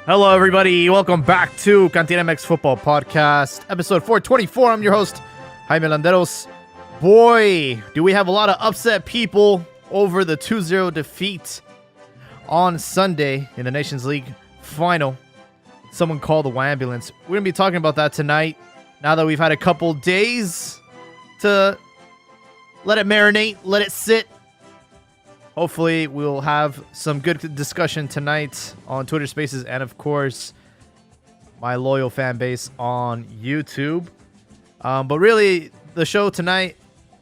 Hello, everybody. Welcome back to Cantina MX Football Podcast, episode 424. I'm your host, Jaime Landeros. Boy, do we have a lot of upset people over the 2-0 defeat on Sunday in the Nations League final. Someone called the wambulance. We're going to be talking about that tonight, now that we've had a couple days to let it marinate, let it sit. Hopefully, we'll have some good discussion tonight on Twitter Spaces and, of course, my loyal fan base on YouTube. But really, the show tonight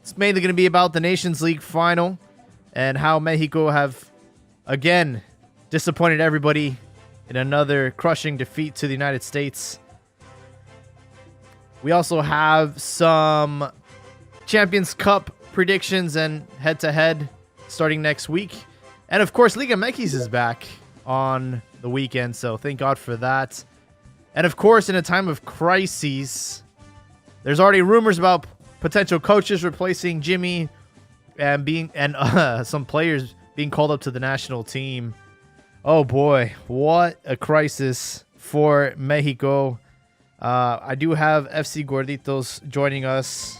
is mainly going to be about the Nations League final and how Mexico have, again, disappointed everybody in another crushing defeat to the United States. We also have some Champions Cup predictions and head-to-head starting next week. And of course, Liga MX is back on the weekend, so thank God for that. And of course, in a time of crises, there's already rumors about potential coaches replacing Jimmy and some players being called up to the national team. Oh boy, what a crisis for Mexico. I do have FC Gorditos joining us.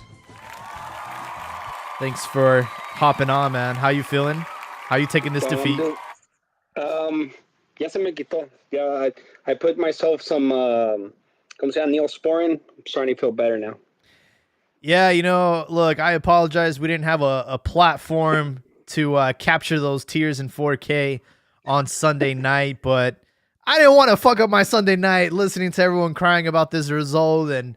Thanks for hopping on, man. How you feeling? How you taking this defeat? Ya se me quitó. Yeah, I put myself some, ¿cómo se llama? Neosporin. I'm starting to feel better now. Yeah, look, I apologize. We didn't have a platform to capture those tears in 4K on Sunday night, but I didn't want to fuck up my Sunday night listening to everyone crying about this result and,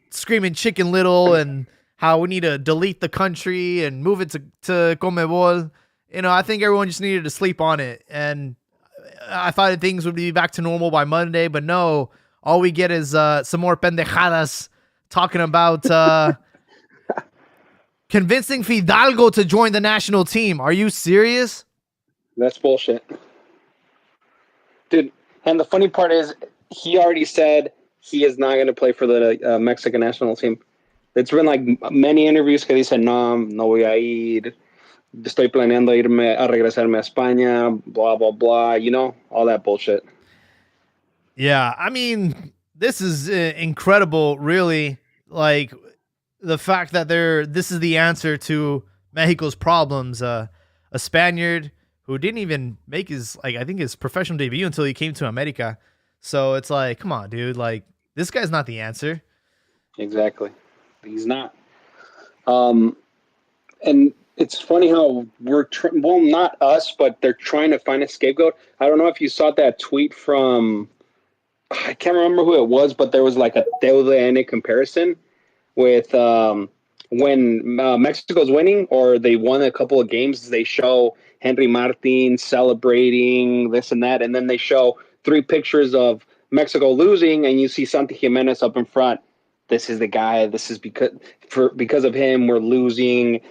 screaming Chicken Little and how we need to delete the country and move it to Conmebol. I think everyone just needed to sleep on it. And I thought things would be back to normal by Monday, but no. All we get is some more pendejadas talking about convincing Fidalgo to join the national team. Are you serious? That's bullshit. Dude, and the funny part is he already said he is not going to play for the Mexican national team. It's been like many interviews que dice, no voy a ir, estoy planeando irme a regresarme a España, blah, blah, blah, all that bullshit. Yeah, I mean, this is incredible, really. Like, the fact that this is the answer to Mexico's problems. A Spaniard who didn't even make his professional debut until he came to America. So it's like, come on, dude. Like, this guy's not the answer. Exactly. He's not. And it's funny how we're, not us, but they're trying to find a scapegoat. I don't know if you saw that tweet from, I can't remember who it was, but there was like a TUDN comparison with when Mexico's winning or they won a couple of games, they show Henry Martin celebrating this and that, and then they show 3 pictures of Mexico losing, and you see Santi Jimenez up in front. This is the guy. This is because of him we're losing.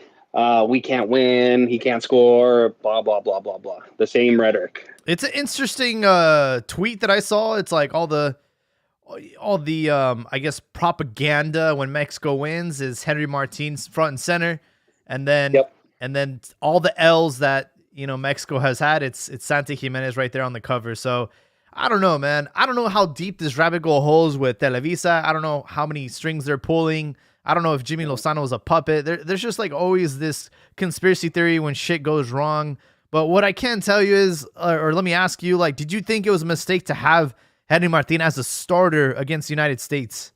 We can't win. He can't score. Blah blah blah blah blah. The same rhetoric. It's an interesting tweet that I saw. It's like all the I guess propaganda when Mexico wins is Henry Martin's front and center, and then all the L's that Mexico has had. It's Santi Jimenez right there on the cover. So. I don't know, man. I don't know how deep this rabbit hole holds with Televisa. I don't know how many strings they're pulling. I don't know if Jimmy Lozano is a puppet. There's just like always this conspiracy theory when shit goes wrong. But what I can tell you is, or let me ask you, like, did you think it was a mistake to have Henry Martin as a starter against the United States?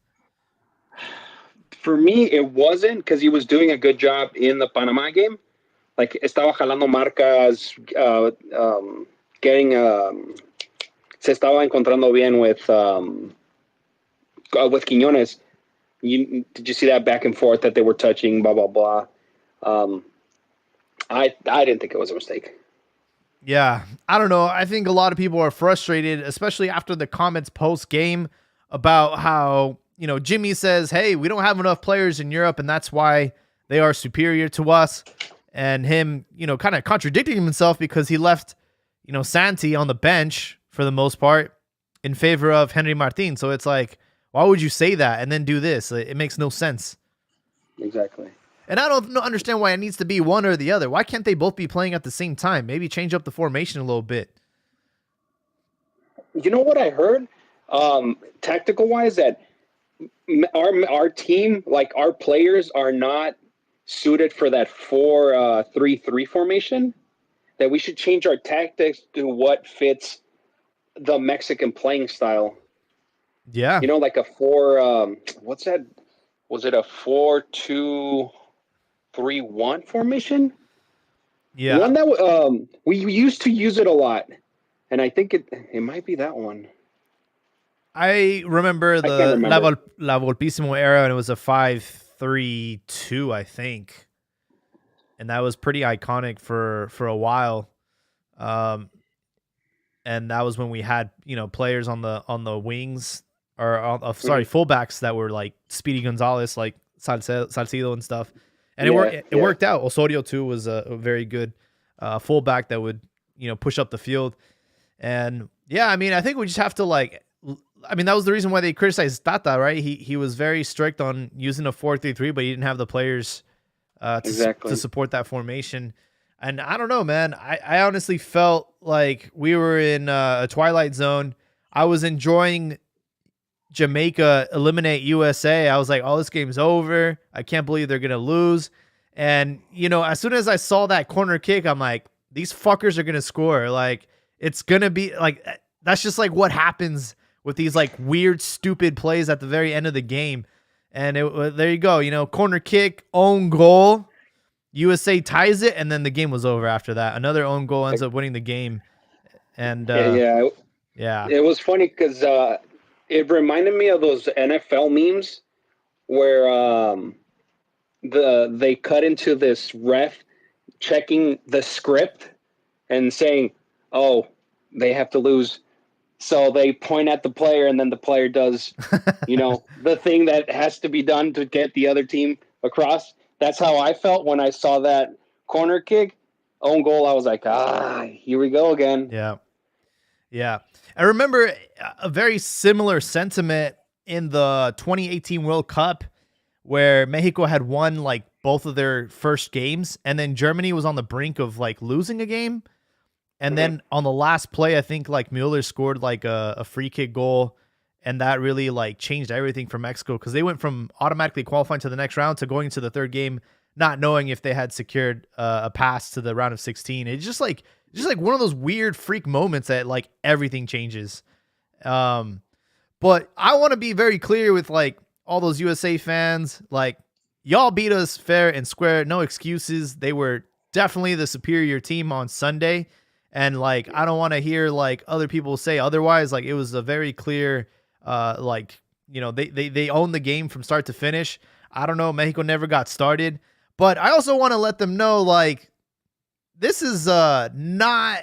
For me, it wasn't, because he was doing a good job in the Panama game. Like, estaba jalando marcas, getting... se estaba encontrando bien with Quiñones. Did you see that back and forth that they were touching, blah, blah, blah? I didn't think it was a mistake. Yeah, I don't know. I think a lot of people are frustrated, especially after the comments post-game about how, Jimmy says, hey, we don't have enough players in Europe, and that's why they are superior to us. And him, kind of contradicting himself because he left, Santi on the bench for the most part in favor of Henry Martin. So it's like, why would you say that and then do this? It makes no sense. Exactly. And I don't understand why it needs to be one or the other. Why can't they both be playing at the same time? Maybe change up the formation a little bit. You know what I heard? Tactical wise, that our team, like our players, are not suited for that 4-3-3 formation. That we should change our tactics to what fits the Mexican playing style. Yeah. You know, like a four. What's that? Was it a 4-2-3-1 formation? Yeah. One that we used to use it a lot, and I think it might be that one. I remember I can't the remember. La Volpissimo era, and it was a 5-3-2, I think, and that was pretty iconic for a while. Um, and that was when we had players on the wings or Mhm. fullbacks that were like Speedy Gonzalez, like Salcido and stuff, and Yeah, it yeah, worked out. Osorio too was a very good fullback that would push up the field. And yeah, I mean, I think we just have to I mean, that was the reason why they criticized Tata, right? He was very strict on using a 4-3-3, but he didn't have the players to exactly. support that formation. And I don't know, man. I honestly felt like we were in a twilight zone. I was enjoying Jamaica eliminate USA. I was like, oh, this game's over. I can't believe they're going to lose. And, as soon as I saw that corner kick, I'm like, these fuckers are going to score. Like, it's going to be like, that's just like what happens with these like weird, stupid plays at the very end of the game. And there you go, corner kick, own goal. USA ties it, and then the game was over after that. Another own goal ends up winning the game. And Yeah, yeah. yeah. It was funny because it reminded me of those NFL memes where they cut into this ref checking the script and saying, "Oh, they have to lose." So they point at the player, and then the player does, the thing that has to be done to get the other team across. That's how I felt when I saw that corner kick, own goal. I was like, here we go again. Yeah. Yeah. I remember a very similar sentiment in the 2018 World Cup where Mexico had won like both of their first games, and then Germany was on the brink of like losing a game. And Mm-hmm. then on the last play, I think like Mueller scored like a free kick goal, and that really like changed everything for Mexico because they went from automatically qualifying to the next round to going to the third game, not knowing if they had secured a pass to the round of 16. It's just like one of those weird freak moments that like everything changes. Um, but I want to be very clear with like all those USA fans, like y'all beat us fair and square, no excuses. They were definitely the superior team on Sunday. And like I don't want to hear like other people say otherwise. Like it was a very clear they owned the game from start to finish. I don't know, Mexico never got started. But I also want to let them know like this is not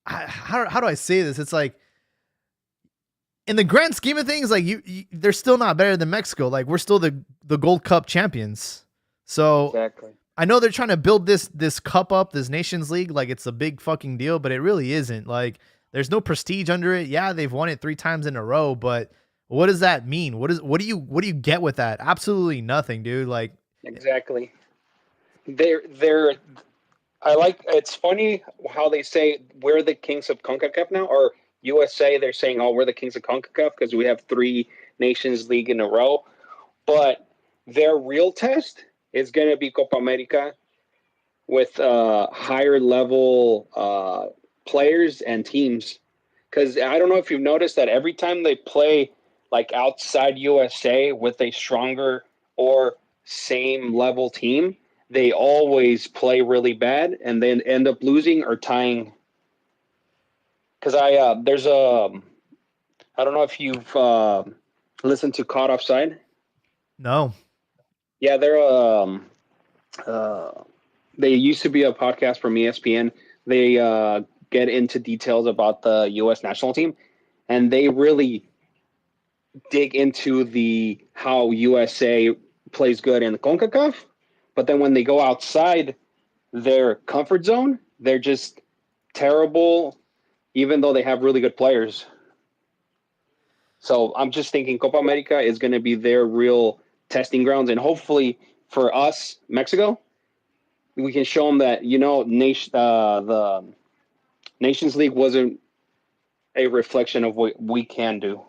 how do I say this? It's like in the grand scheme of things, like they're still not better than Mexico. Like we're still the Gold Cup champions. So Exactly. I know they're trying to build this cup up, this Nations League, like it's a big fucking deal, but it really isn't. Like there's no prestige under it. Yeah, they've won it 3 times in a row, but what does that mean? What do you get with that? Absolutely nothing, dude. Like Exactly. They're. I like. It's funny how they say we're the kings of CONCACAF now, or USA. They're saying, "Oh, we're the kings of CONCACAF because we have 3 Nations League in a row." But their real test is going to be Copa America with higher level players and teams. Because I don't know if you've noticed that every time they play like outside USA with a stronger or same level team, they always play really bad and then end up losing or tying. Because there's a I don't know if you've listened to Caught Offside. no. Yeah, uh, they used to be a podcast from ESPN. They get into details about the U.S. national team, and they really dig into the how USA plays good in the CONCACAF. But then when they go outside their comfort zone, they're just terrible, even though they have really good players. So I'm just thinking Copa America is going to be their real testing grounds, and hopefully for us, Mexico, we can show them that the Nations League wasn't a reflection of what we can do.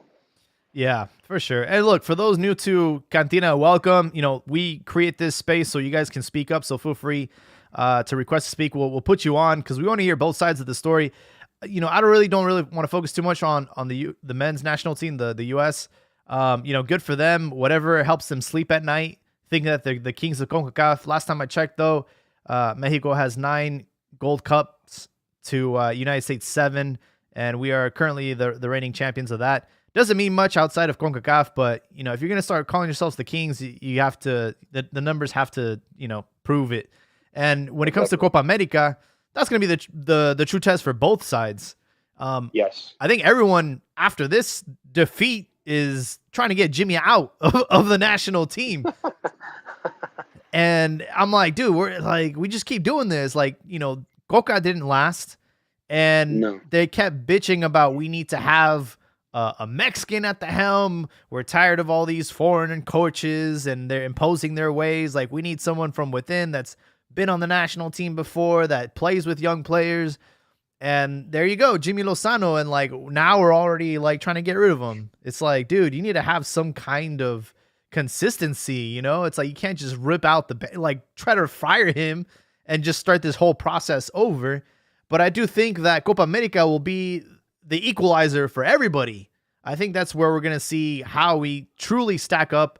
Yeah, for sure. And look, for those new to Cantina, welcome. We create this space so you guys can speak up. So feel free to request to speak. We'll put you on because we want to hear both sides of the story. I don't really want to focus too much on the men's national team, the U.S. Good for them. Whatever helps them sleep at night. Thinking that they're the kings of CONCACAF. Last time I checked, though, Mexico has 9 gold cups to United States 7, and we are currently the reigning champions of that. Doesn't mean much outside of CONCACAF, but if you're gonna start calling yourselves the kings, you have to. The numbers have to prove it. And when it comes to Copa America, that's gonna be the true test for both sides. Yes, I think everyone after this defeat is trying to get Jimmy out of the national team. And I'm like, dude, we just keep doing this. Coca didn't last, and they kept bitching about we need to have a Mexican at the helm. We're tired of all these foreign coaches and they're imposing their ways. Like, we need someone from within that's been on the national team before, that plays with young players. And there you go, Jimmy Lozano. And now we're already trying to get rid of him. It's like, dude, you need to have some kind of consistency. It's like, you can't just rip out try to fire him and just start this whole process over. But I do think that Copa America will be the equalizer for everybody. I think that's where we're going to see how we truly stack up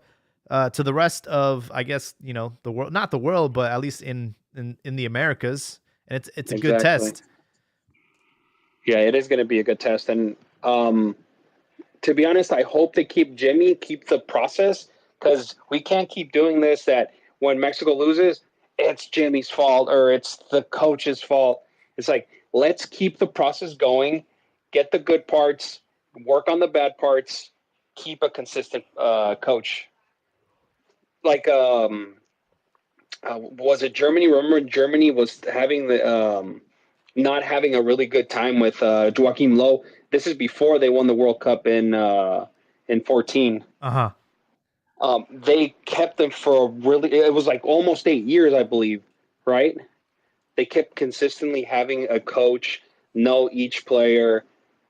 to the rest of, I guess, the world, not the world, but at least in the Americas. And it's a good test. Yeah, it is going to be a good test. And to be honest, I hope they keep the process, because we can't keep doing this, that when Mexico loses, it's Jimmy's fault or it's the coach's fault. It's like, let's keep the process going, get the good parts, work on the bad parts, keep a consistent coach. Was it Germany? Remember, Germany was having not having a really good time with Joachim Low. This is before they won the World Cup in 14. They kept them for it was almost 8 years, I believe, right? They kept consistently having a coach, know each player.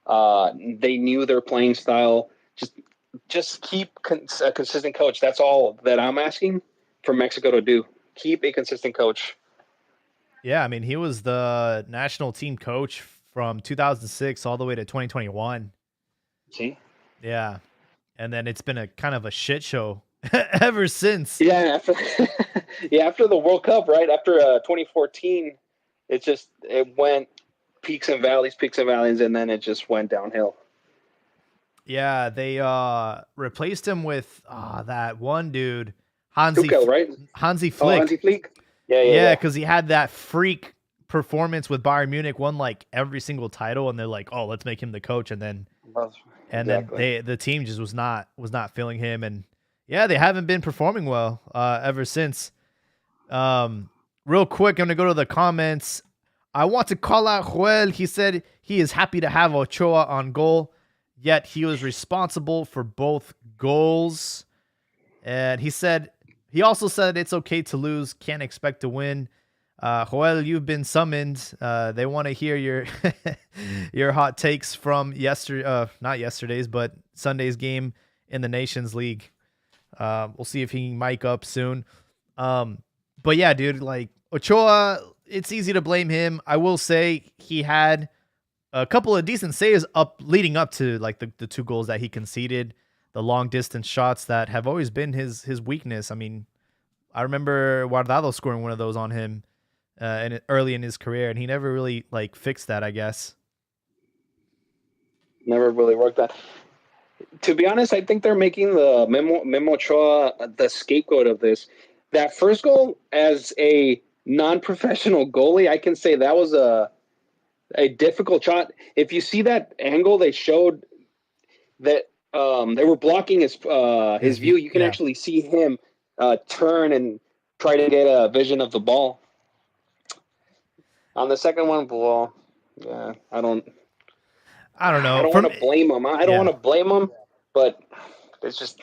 They knew their playing style. Just keep a consistent coach. That's all that I'm asking for Mexico to do. Keep a consistent coach. Yeah, I mean, he was the national team coach from 2006 all the way to 2021. See? Yeah. And then it's been a kind of a shit show ever since. Yeah, after the World Cup, right? After 2014, it went peaks and valleys, and then it just went downhill. Yeah, they replaced him with that one dude, Tuchel, right? Hansi Flick. Hansi Flick? Yeah, because he had that freak performance with Bayern Munich, won every single title, and they're like, oh, let's make him the coach, and then the team just was not feeling him, and yeah, they haven't been performing well ever since. Real quick, I'm gonna go to the comments. I want to call out Joel. He said he is happy to have Ochoa on goal, yet he was responsible for both goals. And he also said it's okay to lose, can't expect to win. Joel, you've been summoned. They want to hear your your hot takes from not yesterday's, but Sunday's game in the Nations League. We'll see if he can mic up soon. But yeah, dude, Ochoa, it's easy to blame him. I will say he had a couple of decent saves leading up to the 2 goals that he conceded, the long distance shots that have always been his weakness. I mean, I remember Guardado scoring one of those on him early in his career, and he never really fixed that, I guess. Never really worked that. To be honest, I think they're making the Memo Ochoa the scapegoat of this. That first goal, as a non-professional goalie, I can say that was a difficult shot. If you see that angle, they showed that they were blocking his view. You can actually see him turn and try to get a vision of the ball. On the second one, well, yeah, I don't know. I don't want to blame him. I don't want to blame him, but it's just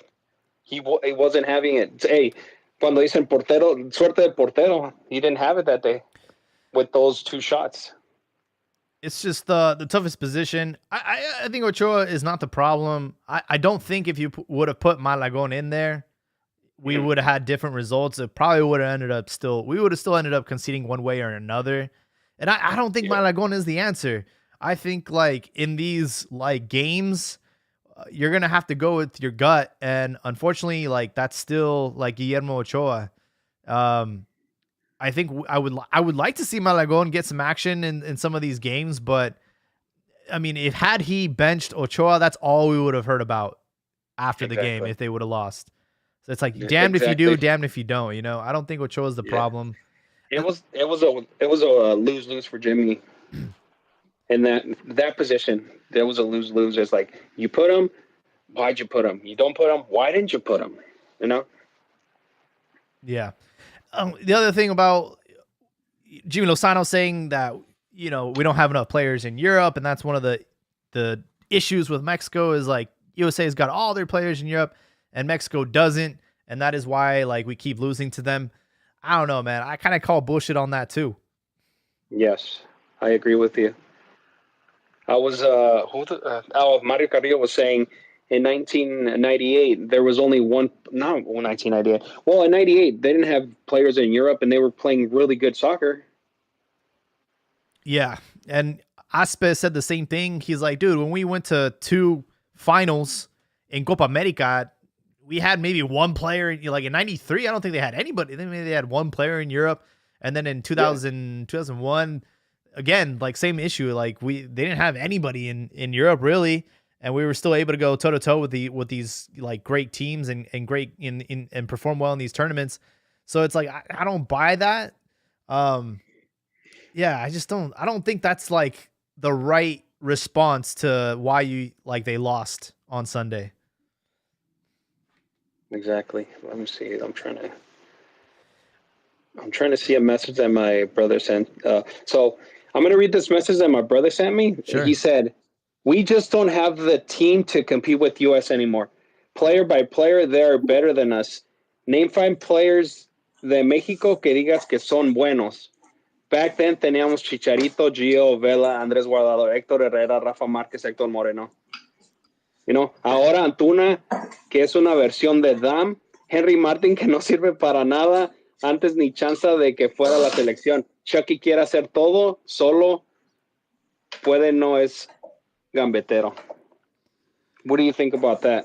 he wasn't having it. Hey, cuando dicen portero, suerte del portero, he didn't have it that day with those 2 shots. It's just the toughest position. I think Ochoa is not the problem. I don't think if you would have put Malagon in there, we would have had different results. It probably would have ended up still. We would have still ended up conceding one way or another. And I don't think Yeah, Malagon is the answer. I think like in these like games, you're gonna have to go with your gut, and unfortunately, like that's still like Guillermo Ochoa. Um, I think I would like to see Malagon get some action in some of these games, but I mean, if had he benched Ochoa, that's all we would have heard about after the game exactly. if they would have lost. So it's like Yeah, damned if you do, exactly. damned if you don't. I don't think Ochoa's the Yeah, problem. it And was it was a it was a lose lose for Jimmy in that position. There was a lose lose. It's like you put him. Why'd you put him? You don't put him. Why didn't you put him? You know. yeah, the other thing about Jimmy Lozano saying that we don't have enough players in Europe, and that's one of the issues with Mexico is like USA's got all their players in Europe, and Mexico doesn't, and that is why like we keep losing to them. I don't know, man. I kind of call bullshit on that too. Yes, I agree with you. I was Mario Carrillo was saying in 1998 there was only one, not 1998. Well, in 98 they didn't have players in Europe and they were playing really good soccer. Yeah, and Aspe said the same thing. He's like, dude, when we went to two finals in Copa America, we had maybe one player. Like in '93, I don't think they had anybody. I think maybe they had one player in Europe, and then in Yeah, 2001, again, like same issue. Like they didn't have anybody in Europe really, and we were still able to go toe to toe with these like great teams and great in and perform well in these tournaments. So it's like I don't buy that. Um, yeah, I don't think that's like the right response to why they lost on Sunday. exactly. Let me see. I'm trying to see a message that my brother sent. So I'm going to read this message that my brother sent me. He Sure. said, "We just don't have the team to compete with US anymore. Player by player, they are better than us. Name 5 players de Mexico que digas que son buenos. Back then teníamos Chicharito, Gio, Vela, Andrés Guardado, Héctor Herrera, Rafa Márquez, Héctor Moreno. Ahora Antuna, que es una versión de Dam, Henry Martin, que no sirve para nada, antes ni chance de que fuera la selección. Chucky quiere hacer todo, solo puede, no es gambetero." What do you think about that?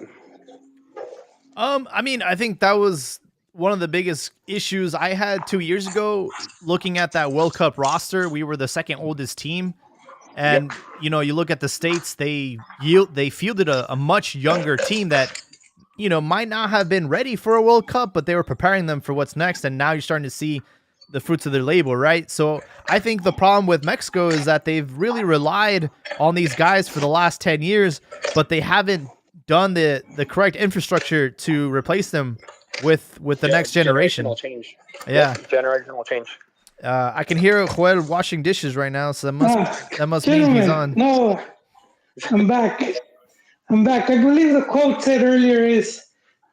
I mean, I think that was one of the biggest issues I had 2 years ago looking at that World Cup roster. We were the second oldest team. Yep. And you look at the states; they fielded a much younger team that might not have been ready for a World Cup, but they were preparing them for what's next. And now you're starting to see the fruits of their labor, right? So I think the problem with Mexico is that they've really relied on these guys for the last 10 years, but they haven't done the correct infrastructure to replace them with the next generation. Generational change. Yep, Yeah, generational change. I can hear Joel washing dishes right now, so Ah, that must mean he's gentlemen, on. no, I'm back. I'm back. I believe the quote said earlier is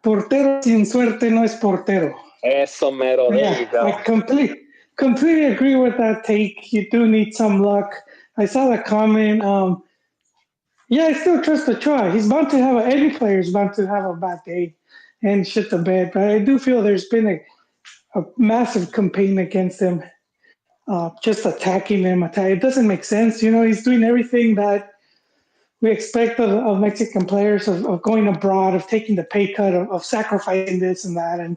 "Portero sin suerte no es portero." Eso mero, there you Yeah, I go. completely agree with that take. You do need some luck. I saw the comment. Yeah, I still trust Ochoa. He's bound to have any player is bound to have a bad day and shit the bed. But I do feel there's been a massive campaign against him, just attacking him. It doesn't make sense. He's doing everything that we expect of Mexican players of going abroad, of taking the pay cut, of sacrificing this and that, and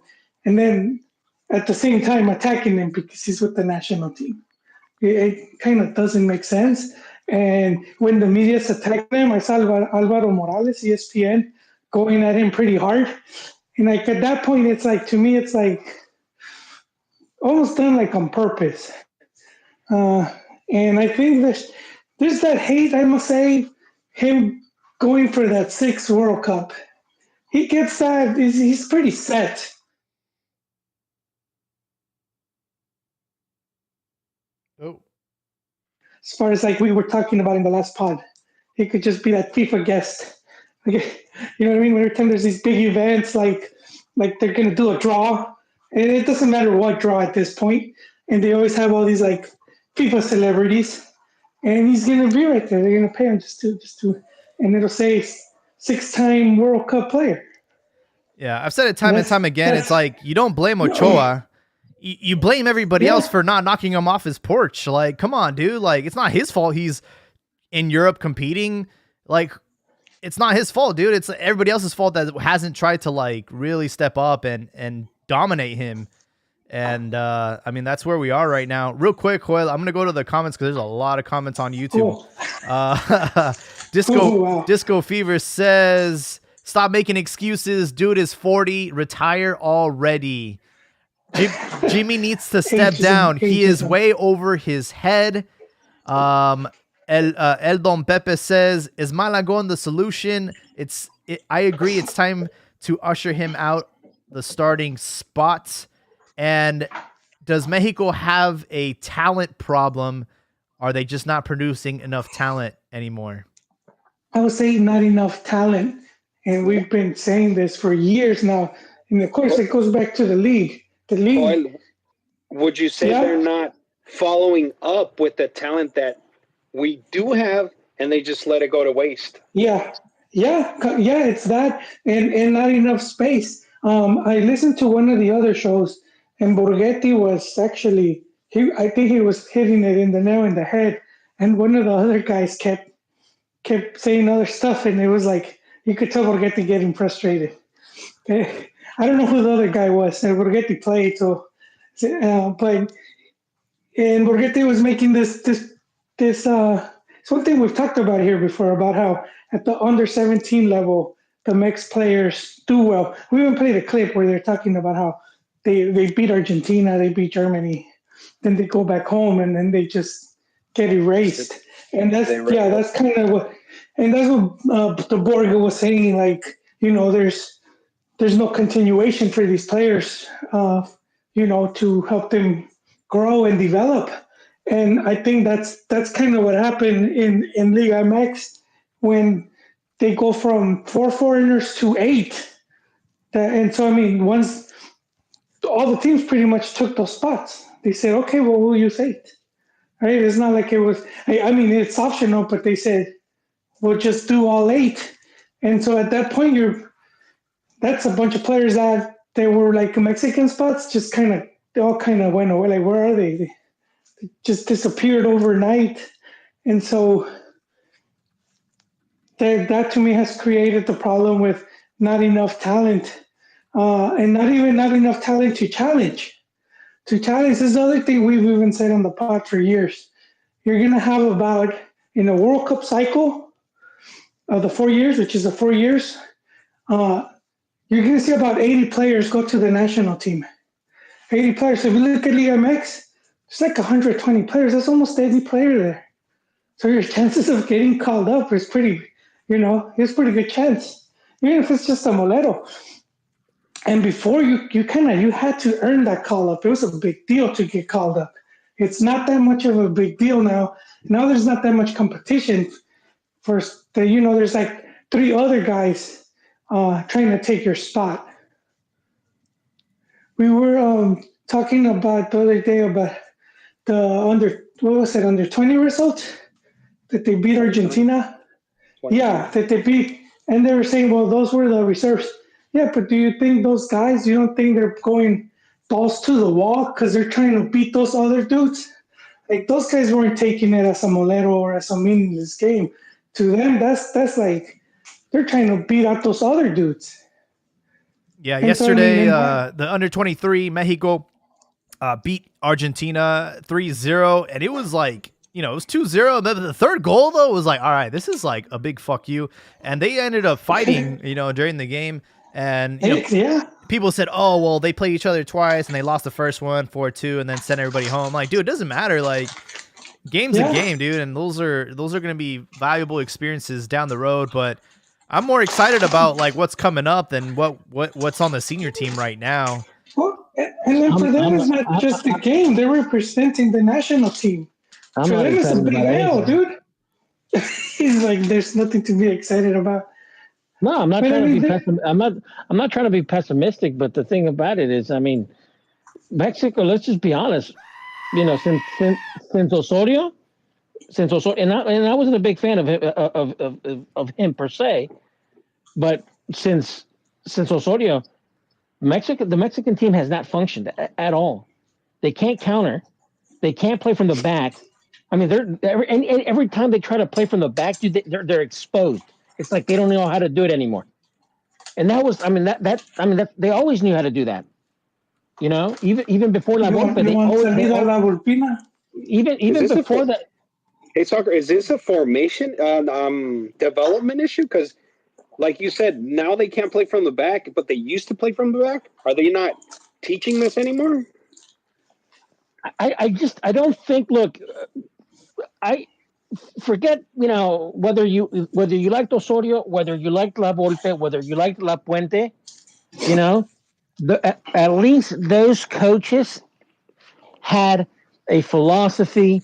then at the same time attacking him because he's with the national team. It kind of doesn't make sense. And when the media's attacking him, I saw Alvaro Morales, ESPN, going at him pretty hard. And like at that point, it's like to me, it's like almost done like on purpose. Uh, and I think there's that hate. I must say, him going for that sixth World Cup. He gets that. He's pretty set. Oh, As far as like we were talking about in the last pod, he could just be that FIFA guest. Like, you know what I mean? Every time there's these big events, like they're gonna do a draw, and it doesn't matter what draw at this point, and they always have all these like FIFA celebrities. and he's gonna be right there. They're gonna pay him just to, and it'll say 6-time World Cup player. Yeah, I've said it time and time again. It's like you don't blame Ochoa. You blame everybody else for not knocking him off his porch. Like, come on, dude. Like, it's not his fault he's in Europe competing. Like, it's not his fault, dude. It's everybody else's fault that hasn't tried to, like, really step up and dominate him. And, I mean, that's where we are right now. Real quick, Joel, I'm going to go to the comments because there's a lot of comments on YouTube. Disco Fever says, stop making excuses. Dude is 40. Retire already. Jimmy needs to step down. He is way over his head. El Don Pepe says, is Malagón the solution? I agree. It's time to usher him out the starting spot. And does Mexico have a talent problem? Are they just not producing enough talent anymore? I would say not enough talent. And we've been saying this for years now. And of course, it goes back to the league. The league. Would you say they're not following up with the talent that we do have, and they just let it go to waste? Yeah, it's that, and not enough space. I listened to one of the other shows, and Borghetti was actually I think he was hitting it in the nail in the head, and one of the other guys kept saying other stuff, and it was like you could tell Borghetti getting frustrated. I don't know who the other guy was. And Borghetti played, but Borghetti was making this. It's one thing we've talked about here before about how at the under 17 level the Mex players do well. We even played a clip where they're talking about how they beat Argentina, they beat Germany, then they go back home and then they just get erased. And that's kind of what, and that's what the Borga was saying. Like, you know, there's no continuation for these players, to help them grow and develop. And I think that's kind of what happened in Liga MX when they go from 4 foreigners to 8. And so, I mean, once all the teams pretty much took those spots, they said, okay, well, we'll use 8. Right? It's not like it was, I mean, it's optional, but they said, we'll just do all 8. And so at that point, that's a bunch of players that they were like Mexican spots, they all kind of went away. Like, where are they? They just disappeared overnight. And so that to me has created the problem with not enough talent, and not enough talent to challenge. To challenge is the other thing we've even said on the pod for years. You're going to have about, in a World Cup cycle of the 4 years, which is the 4 years, you're going to see about 80 players go to the national team. 80 players. So if you look at Liga MX, it's like 120 players. That's almost every player there. So your chances of getting called up is pretty good chance. Even if it's just a Molero. And before you had to earn that call up. It was a big deal to get called up. It's not that much of a big deal now. Now there's not that much competition. There's like 3 other guys trying to take your spot. We were talking about the other day about the under 20 result that they beat Argentina. 20. Yeah, that they beat, and they were saying, well, those were the reserves. Yeah, but do you think those guys? You don't think they're going balls to the wall because they're trying to beat those other dudes? Like, those guys weren't taking it as a molero or as a meaningless game. To them, that's like they're trying to beat out those other dudes. Yeah, and yesterday, the under 23 Mexico beat Argentina 3-0, and it was like, it was 2-0. The third goal, though, was like, all right, this is like a big fuck you. And they ended up fighting, during the game. And, people said, oh, well, they played each other twice, and they lost the first one 4-2 and then sent everybody home. Like, dude, it doesn't matter. Like, game's a game, dude, and those are going to be valuable experiences down the road. But I'm more excited about like what's coming up than what's on the senior team right now. Well, and then for them, it's not just the game; they're representing the national team. For them, it's a big deal, dude. He's like, "There's nothing to be excited about." No, I'm not trying to be I'm not trying to be pessimistic, but the thing about it is, I mean, Mexico. Let's just be honest. Since Osorio, since Osorio, and I wasn't a big fan of him per se, but since Osorio, the Mexican team has not functioned at all. They can't counter. They can't play from the back. I mean, every time they try to play from the back, dude, they're exposed. It's like they don't know how to do it anymore. And that was, I mean, they always knew how to do that. You know, even before La Volpe, La Volpina? even before that. Hey, Soccer, is this a formation development issue? Because, like you said, now they can't play from the back, but they used to play from the back. Are they not teaching this anymore? I don't think. Look, I forget. You know, whether you liked Osorio, whether you liked La Volpe, whether you liked La Puente. You know, at least those coaches had a philosophy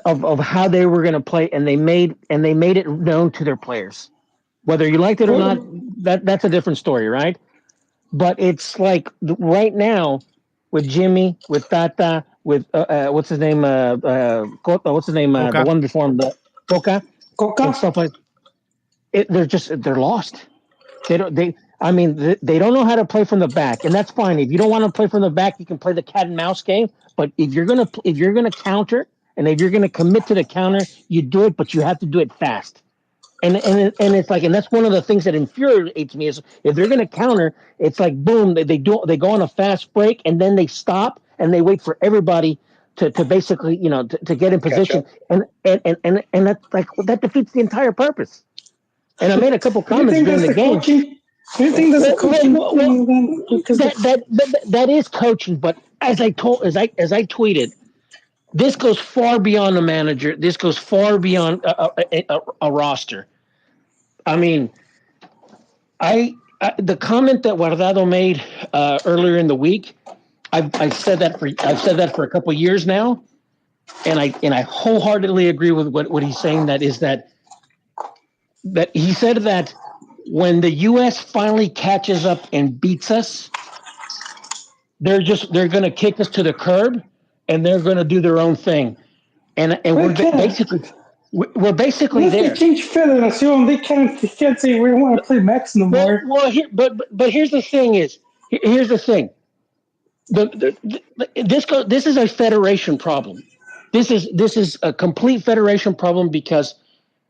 of how they were going to play, and they made it known to their players. Whether you liked it or not, that's a different story, right? But it's like right now with Jimmy, with Tata, with what's his name, what's his name, the one before him, the Coca, and stuff like. They're lost. They don't know how to play from the back, and that's fine. If you don't want to play from the back, you can play the cat and mouse game. But if you're gonna counter, and if you're gonna commit to the counter, you do it, but you have to do it fast. And it's like, and that's one of the things that infuriates me is if they're gonna counter, it's like boom, they go on a fast break, and then they stop and they wait for everybody to basically to get in position, and that's like that defeats the entire purpose. And I made a couple comments during the game. Do you think that's a coaching thing? Because that is coaching, but as I tweeted, this goes far beyond a manager. This goes far beyond a roster. I mean, the comment that Guardado made earlier in the week, I've said that for a couple of years now, and I wholeheartedly agree with what he's saying. That he said that when the U.S. finally catches up and beats us, they're going to kick us to the curb, and they're going to do their own thing, and we're basically there. They change federation. They can't say we want to play Mex no more. Well, but here's the thing: this is a federation problem. This is a complete federation problem because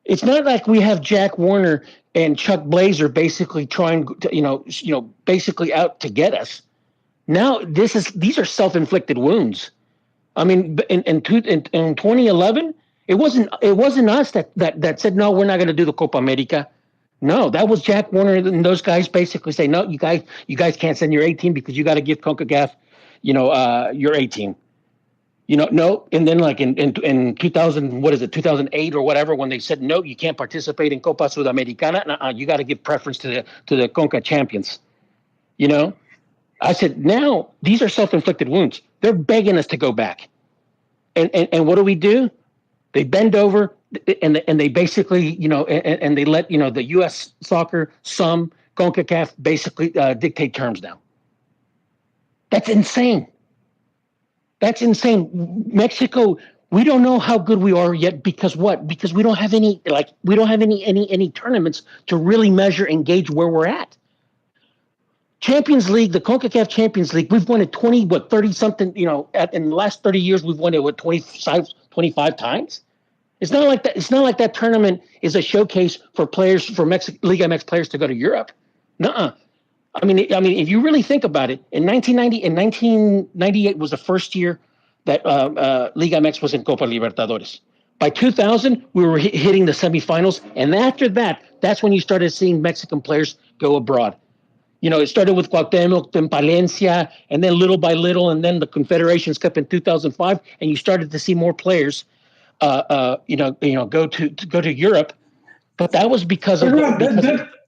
it's not like we have Jack Warner and Chuck Blazer basically trying to, basically out to get us. Now these are self-inflicted wounds. I mean, in 2011, it wasn't us that said no, we're not going to do the Copa America. No, that was Jack Warner and those guys basically say no, you guys can't send your 18 because you got to give CONCACAF, your 18. No, and then like in 2000, 2008 or whatever, when they said no, you can't participate in Copa Sudamericana. You got to give preference to the Conca champions. I said now these are self-inflicted wounds. They're begging us to go back, and what do? They bend over and they basically and they let the U.S. soccer, some CONCACAF basically dictate terms now. That's insane. That's insane. Mexico, we don't know how good we are yet because what? Because we don't have any tournaments to really measure and gauge where we're at. Champions League, the CONCACAF Champions League, we've won it 30 something, in the last 30 years we've won it 25 times. It's not like that. It's not like that tournament is a showcase for players, for Liga MX players to go to Europe. Nuh-uh. I mean, if you really think about it, in 1998 was the first year that Liga MX was in Copa Libertadores. By 2000, we were hitting the semifinals, and after that, that's when you started seeing Mexican players go abroad. It started with Cuauhtemoc, then Palencia, and then little by little, and then the Confederations Cup in 2005, and you started to see more players, go to Europe. But that was because of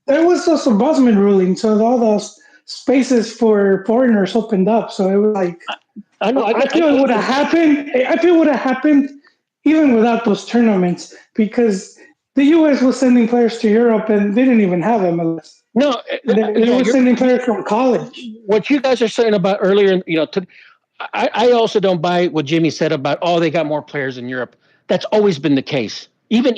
there was also Bosman ruling, so all those spaces for foreigners opened up. So it was like I feel it would have happened. I feel it would have happened even without those tournaments because the U.S. was sending players to Europe and they didn't even have MLS. No, they were sending players from college. What you guys are saying about earlier, I also don't buy what Jimmy said about they got more players in Europe. That's always been the case. Even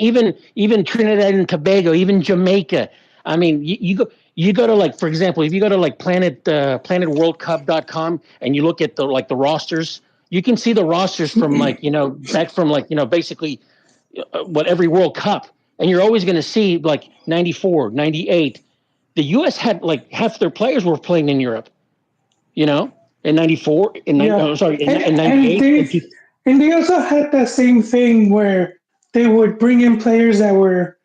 Trinidad and Tobago, even Jamaica. I mean, you go to, like, for example, if you go to like planetworldcup.com and you look at the rosters, you can see the rosters from back from basically what every World Cup, and you're always going to see like 94, 98. The U.S. had like half their players were playing in Europe, in 94, Yeah, in and 98. they also had that same thing where they would bring in players they were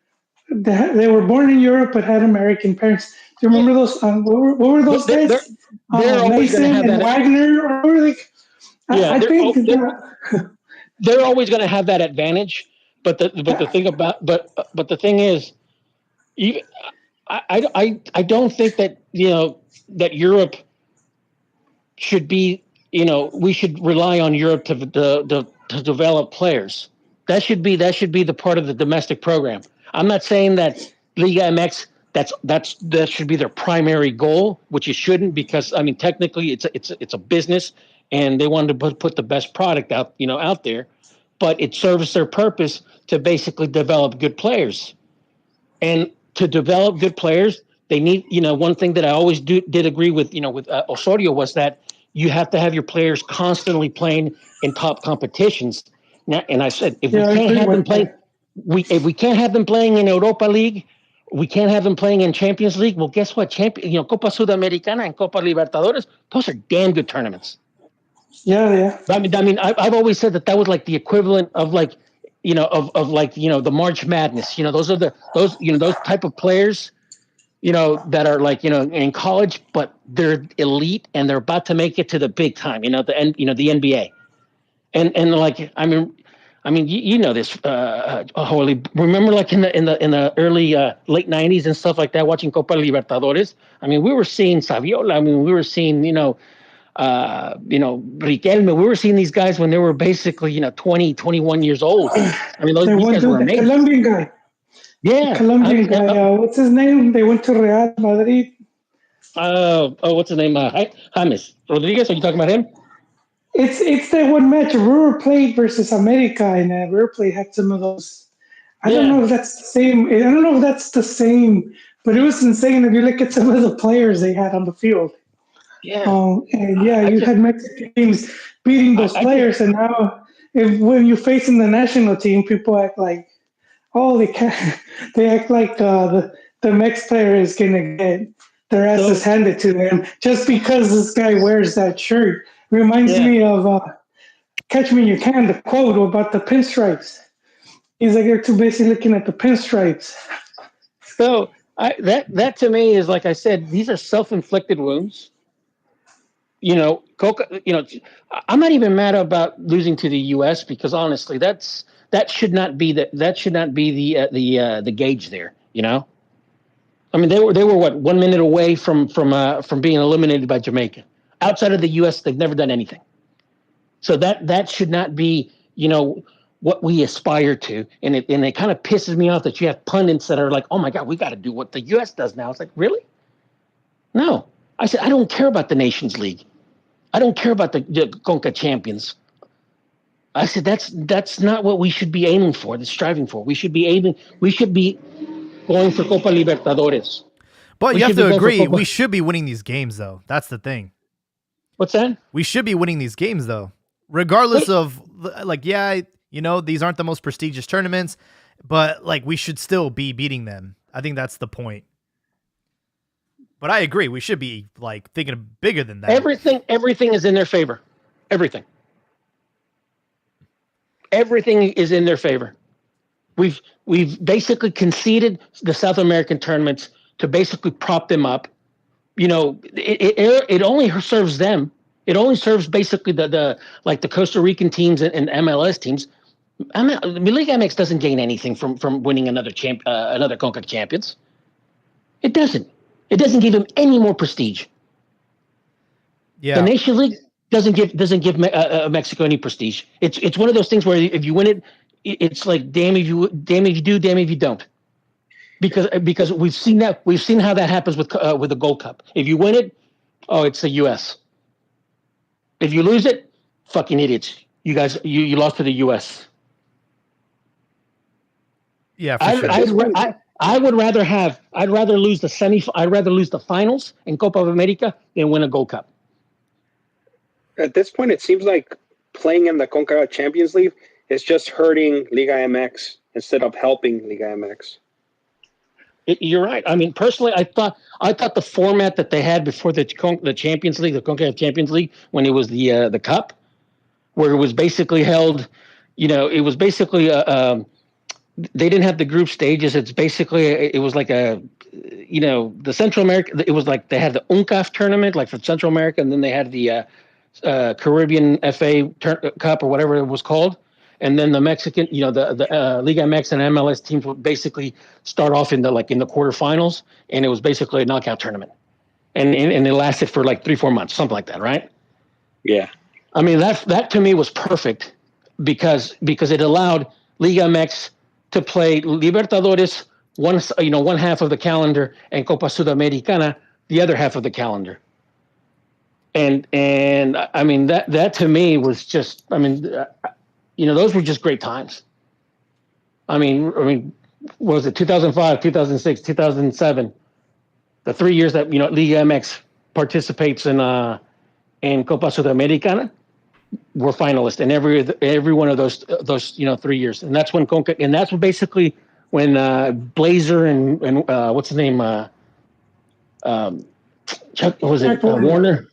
born in Europe but had American parents. Do you remember those? What were those They're, guys? they're, they're always going to Mason have and that. Wagner, or like Yeah, I think they're always going to have that advantage. But the thing is, you, I don't think that that Europe should be, we should rely on Europe to develop players. That should be the part of the domestic program. I'm not saying that Liga MX that should be their primary goal, which it shouldn't, because I mean technically it's a business and they wanted to put the best product out there, but it serves their purpose to basically develop good players. And to develop good players, they need, one thing that I always did agree with, with Osorio, was that you have to have your players constantly playing in top competitions. Now, and I said, if we yeah, I can't agree have them with play, that. if we can't have them playing in Europa League, we can't have them playing in Champions League. Well, guess what? Copa Sudamericana and Copa Libertadores, those are damn good tournaments. Yeah, yeah. I've always said that was like the equivalent of like, of like, the March Madness. Those are those type of players, that are like, in college, but they're elite and they're about to make it to the big time. The NBA, and like, you know this, Holy. Remember, like in the early late '90s and stuff like that, watching Copa Libertadores. I mean, we were seeing Saviola. I mean, we were seeing Riquelme. We were seeing these guys when they were basically 20, 21 years old. I mean, these guys were The amazing. Colombian guy. Yeah, Colombian guy. What's his name? They went to Real Madrid. what's his name? James Rodriguez. Are you talking about him? It's that one match River Plate versus America, and River Plate had some of those. I don't know if that's the same. I don't know if that's the same, but it was insane if you look at some of the players they had on the field. Yeah. And you had Mexican teams beating those players, and now when you're facing the national team, people act like, oh, they can't. They act like the Mex player is gonna get their asses handed to them just because this guy wears that shirt. Reminds me of "Catch Me You Can," the quote about the pinstripes. He's like, they're too busy looking at the pinstripes. So that to me is, like I said, these are self-inflicted wounds. Coca. I'm not even mad about losing to the U.S. because honestly, that should not be the gauge there. I mean, they were what, 1 minute away from being eliminated by Jamaica. Outside of the U.S., they've never done anything. So that should not be what we aspire to. And it kind of pisses me off that you have pundits that are like, oh my God, we got to do what the U.S. does now. It's like, really? No. I said, I don't care about the Nations League. I don't care about the Conca champions. I said, that's not what we should be aiming for, striving for. We should be going for Copa Libertadores. But you have to agree, we should be winning these games, though. That's the thing. What's that? We should be winning these games, though. Regardless of, like, these aren't the most prestigious tournaments, but, like, we should still be beating them. I think that's the point. But I agree, we should be, like, thinking bigger than that. Everything is in their favor. Everything is in their favor. We've basically conceded the South American tournaments to basically prop them up. It only serves them. It only serves basically the Costa Rican teams and MLS teams. Liga MX doesn't gain anything from winning another CONCACAF champions. It doesn't. It doesn't give them any more prestige. Yeah. The Nations League doesn't give Mexico any prestige. It's one of those things where if you win it, it's like damn if you do, damn if you don't. Because we've seen how that happens with the Gold Cup. If you win it, it's the U.S. If you lose it, fucking idiots. You guys, you lost to the U.S. Yeah, for sure. I'd rather lose the finals in Copa America than win a Gold Cup. At this point, it seems like playing in the CONCACAF Champions League is just hurting Liga MX instead of helping Liga MX. You're right. I mean, personally, I thought the format that they had before the Champions League, the CONCACAF Champions League, when it was the Cup, where it was basically held, it was basically they didn't have the group stages. It's basically it was like the Central America. It was like they had the UNCAF tournament, like for Central America, and then they had the Caribbean FA Cup or whatever it was called. And then the Mexican, the Liga MX and MLS teams would basically start off in the quarterfinals, and it was basically a knockout tournament, and it lasted for like 3-4 months, something like that, right? Yeah. I mean that to me was perfect because it allowed Liga MX to play Libertadores one half of the calendar and Copa Sudamericana the other half of the calendar. And I mean that to me was just those were just great times. I mean, what was it, 2005, 2006, 2007, the 3 years that Liga MX participates in Copa Sudamericana, we're finalists in every one of those 3 years, and that's when that's basically when Blazer and what's his name, Chuck, was it Warner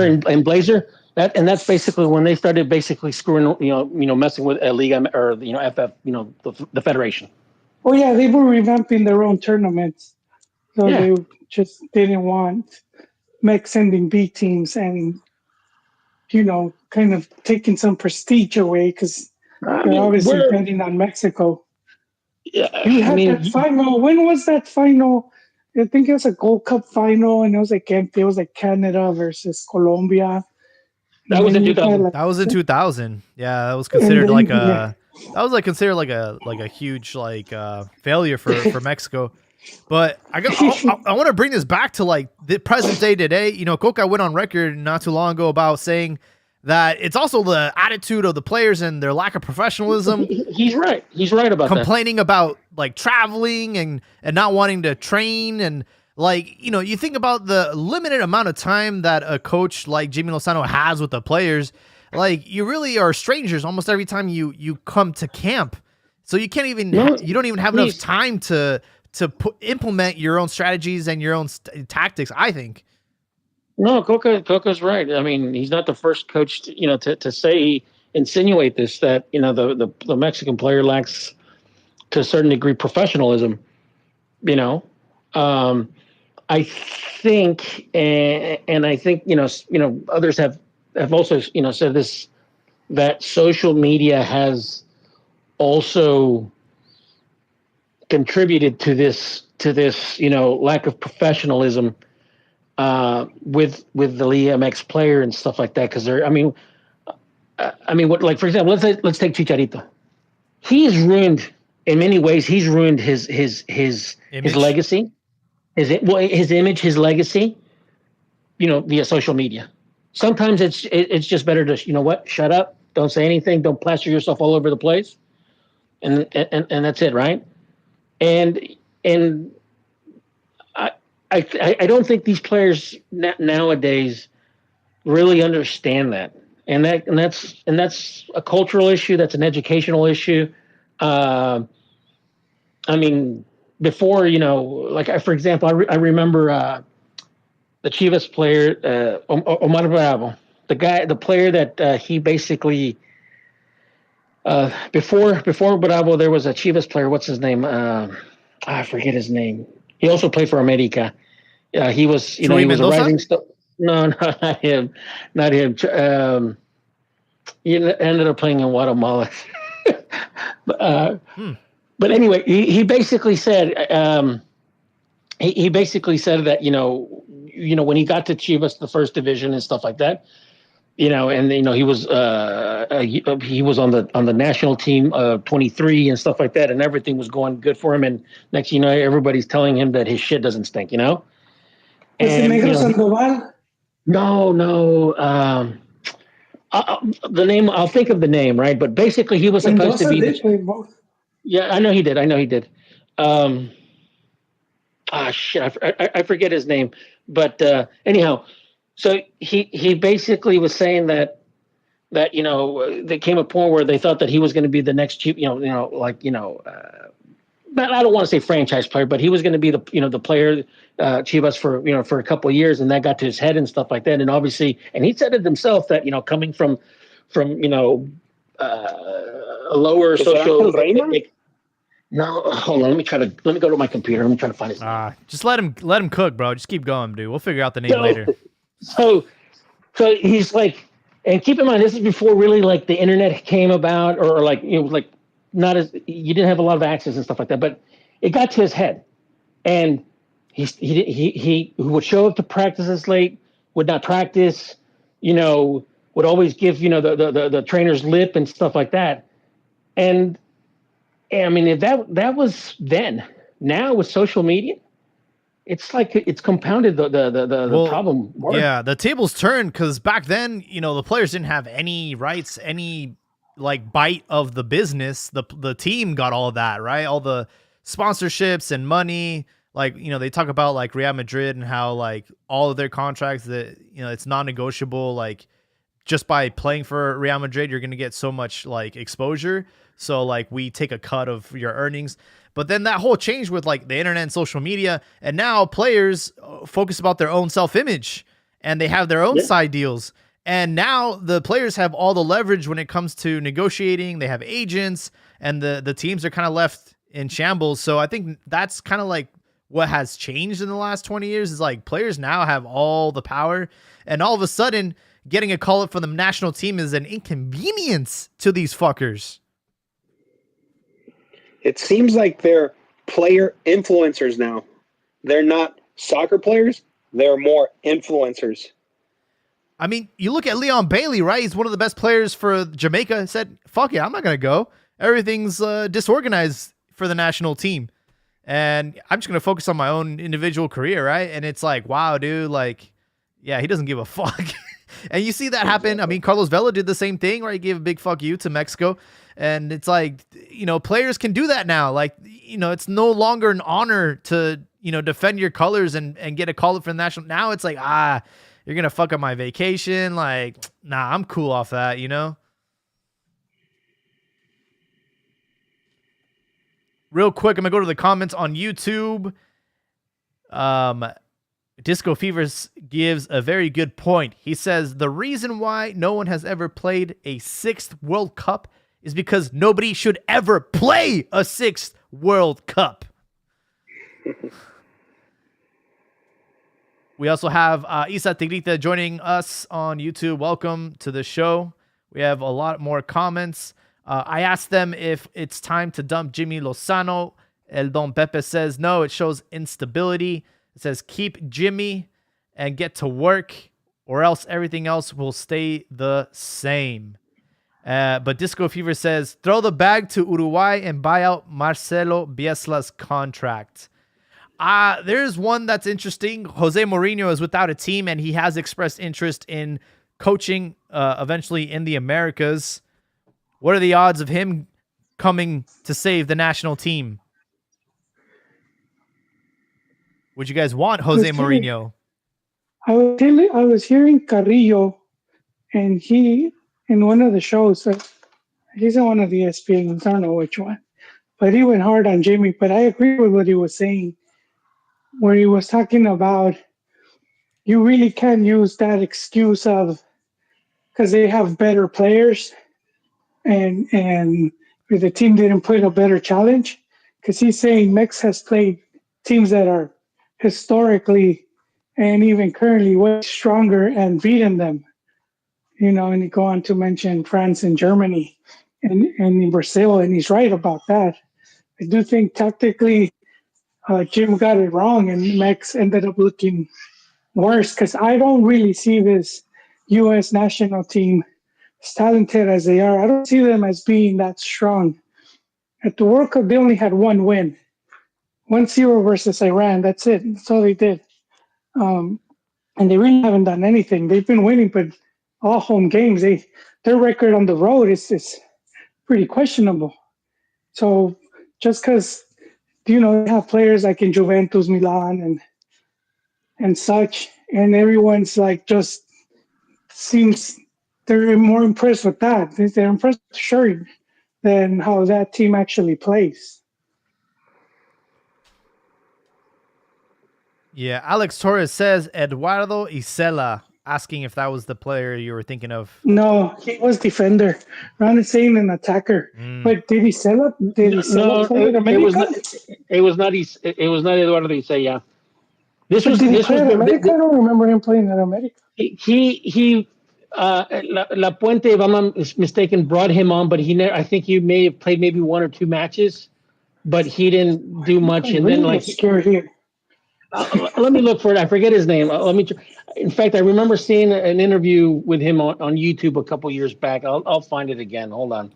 and Blazer. That's basically when they started basically screwing, messing with Liga or FF, the federation. Oh yeah, they were revamping their own tournaments, so they just didn't want Mex sending B teams and kind of taking some prestige away because they're obviously betting on Mexico. Yeah, that final. When was that final? I think it was a Gold Cup final, and it was like empty. It was like Canada versus Colombia. That was in 2000. That was in 2000. Yeah, that was considered considered like a huge failure for Mexico. But I want to bring this back to like the present day today. Coca went on record not too long ago about saying that it's also the attitude of the players and their lack of professionalism. He's right. He's right about complaining about like traveling and not wanting to train and. You think about the limited amount of time that a coach like Jimmy Lozano has with the players. You really are strangers almost every time you come to camp. So you can't even you don't even have enough time to implement your own strategies and your own tactics, I think. No, Coca's right. I mean, he's not the first coach to insinuate this, that the Mexican player lacks to a certain degree professionalism. I think, and I think others have also said this, that social media has also contributed to this lack of professionalism with the Liga MX player and stuff like that. Because what, for example, let's take Chicharito. He's ruined in many ways. He's ruined his legacy. His image, his legacy, via social media. Sometimes it's just better to, shut up, don't say anything, don't plaster yourself all over the place, and that's it, right? And I don't think these players nowadays really understand that, and that's a cultural issue, that's an educational issue. Before, for example, I remember the Chivas player, Omar Bravo, the player that he basically, before Bravo, there was a Chivas player. What's his name? I forget his name. He also played for America. He was, he was a rising star. No, not him. He ended up playing in Guatemala. But anyway, he basically said that when he got to Chivas, the first division and stuff like that, and he was on the national team 23 and stuff like that, and everything was going good for him. And next, everybody's telling him that his shit doesn't stink. Is it Negro Sandoval? No. The name, I'll think of the name, right? But basically, he was supposed to be. Yeah, I know he did. Um, shit, I forget his name, but anyhow, so he basically was saying that there came a point where they thought that he was going to be the next chief, but I don't want to say franchise player, but he was going to be the player Chivas for a couple of years, and that got to his head and stuff like that. And obviously, and he said it himself that coming from a lower Is it social. Angel Reina? No, hold on. Let me go to my computer. Let me try to find his name. Just let him cook, bro. Just keep going, dude. We'll figure out the name later. So he's like, and keep in mind, this is before really like the internet came about, or like like not as you didn't have a lot of access and stuff like that. But it got to his head, and he would show up to practices late, would not practice, would always give the trainers lip and stuff like that, and I mean if that was then. Now with social media, it's like it's compounded the problem more. Yeah, the tables turned because back then, the players didn't have any rights, any like bite of the business. The team got all of that, right? All the sponsorships and money. Like, they talk about like Real Madrid and how like all of their contracts that, it's non-negotiable. Like just by playing for Real Madrid, you're going to get so much like exposure. So like we take a cut of your earnings. But then that whole changed with like the internet and social media, and now players focus about their own self-image and they have their own side deals. And now the players have all the leverage when it comes to negotiating. They have agents, and the teams are kind of left in shambles. So I think that's kind of like what has changed in the last 20 years is like players now have all the power, and all of a sudden getting a call up from the national team is an inconvenience to these fuckers. It seems like they're player influencers now. They're not soccer players. They're more influencers. I mean, you look at Leon Bailey, right? He's one of the best players for Jamaica. Said, fuck it, I'm not going to go. Everything's disorganized for the national team. And I'm just going to focus on my own individual career, right? And it's like, wow, dude, like, yeah, he doesn't give a fuck. And you see that happen. I mean, Carlos Vela did the same thing, right? He gave a big fuck you to Mexico. And it's like, players can do that now. Like, it's no longer an honor to, defend your colors and get a call up for the national. Now it's like, you're going to fuck up my vacation. Like, nah, I'm cool off that, Real quick, I'm going to go to the comments on YouTube. Disco Fevers gives a very good point. He says, the reason why no one has ever played a 6th World Cup is because nobody should ever play a 6th World Cup. We also have Isa Tigrita joining us on YouTube. Welcome to the show. We have a lot more comments. I asked them if it's time to dump Jimmy Lozano. El Don Pepe says, no, it shows instability. It says, keep Jimmy and get to work, or else everything else will stay the same. But Disco Fever says, throw the bag to Uruguay and buy out Marcelo Biesla's contract. There's one that's interesting. Jose Mourinho is without a team, and he has expressed interest in coaching eventually in the Americas. What are the odds of him coming to save the national team? Would you guys want Jose Mourinho? I was hearing Carrillo, and he, in one of the shows, he's on one of the ESPNs, I don't know which one, but he went hard on Jimmy. But I agree with what he was saying, where he was talking about you really can't use that excuse of because they have better players and the team didn't put a better challenge, because he's saying Mex has played teams that are historically and even currently way stronger and beaten them. And you go on to mention France and Germany and Brazil, and he's right about that. I do think tactically Jim got it wrong, and Mex ended up looking worse, because I don't really see this U.S. national team, as talented as they are, I don't see them as being that strong. At the World Cup, they only had one win. 1-0 versus Iran. That's it. That's all they did. And they really haven't done anything. They've been winning, but all home games. Their record on the road is pretty questionable. So just because they have players like in Juventus, Milan, and such, and everyone's like just seems they're more impressed with that. They're impressed with the shirt than how that team actually plays. Yeah, Alex Torres says Eduardo Isela, asking if that was the player you were thinking of. No, he was defender. Ron is saying an attacker. But did he sell up? Did he sell No, up play in it was America? not. It was not. It was not Eduardo Isella. This But was. did he This play was. at America? I don't remember him playing at America. He. La Puente, if I'm not mistaken, brought him on, but he never. I think he may have played maybe 1 or 2 matches, but he didn't do much. I'm And really then like, obscure here. let me look for it. I forget his name. Let me. In fact, I remember seeing an interview with him on YouTube a couple years back. I'll find it again. Hold on.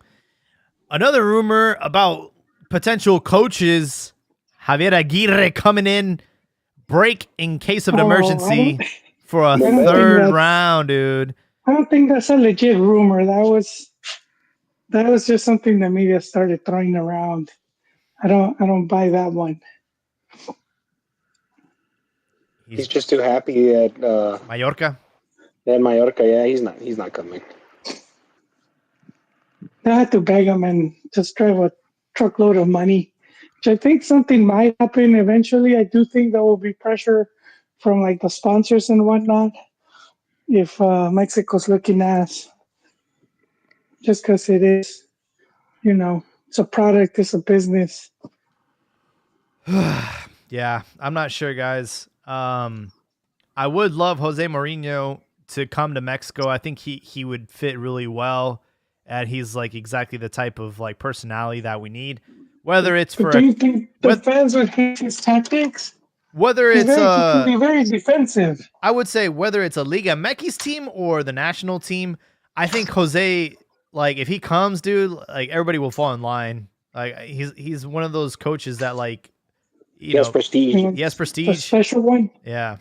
Another rumor about potential coaches: Javier Aguirre coming in, break in case of an emergency for a third round, dude. I don't think that's a legit rumor. That was just something the media started throwing around. I don't buy that one. He's just too happy at Mallorca. At Mallorca, yeah, he's not coming. They had to beg him and just drive a truckload of money, which I think something might happen eventually. I do think there will be pressure from like the sponsors and whatnot if Mexico's looking ass, just because it is, it's a product, it's a business. Yeah, I'm not sure, guys. I would love Jose Mourinho to come to Mexico. I think he would fit really well, and he's like exactly the type of like personality that we need. Whether it's for, do you think the fans would hate his tactics? Whether it's very defensive. I would say whether it's a Liga MX team or the national team, I think Jose, like if he comes, dude, like everybody will fall in line. Like he's one of those coaches that like he has prestige. He has prestige. A special one. Yeah.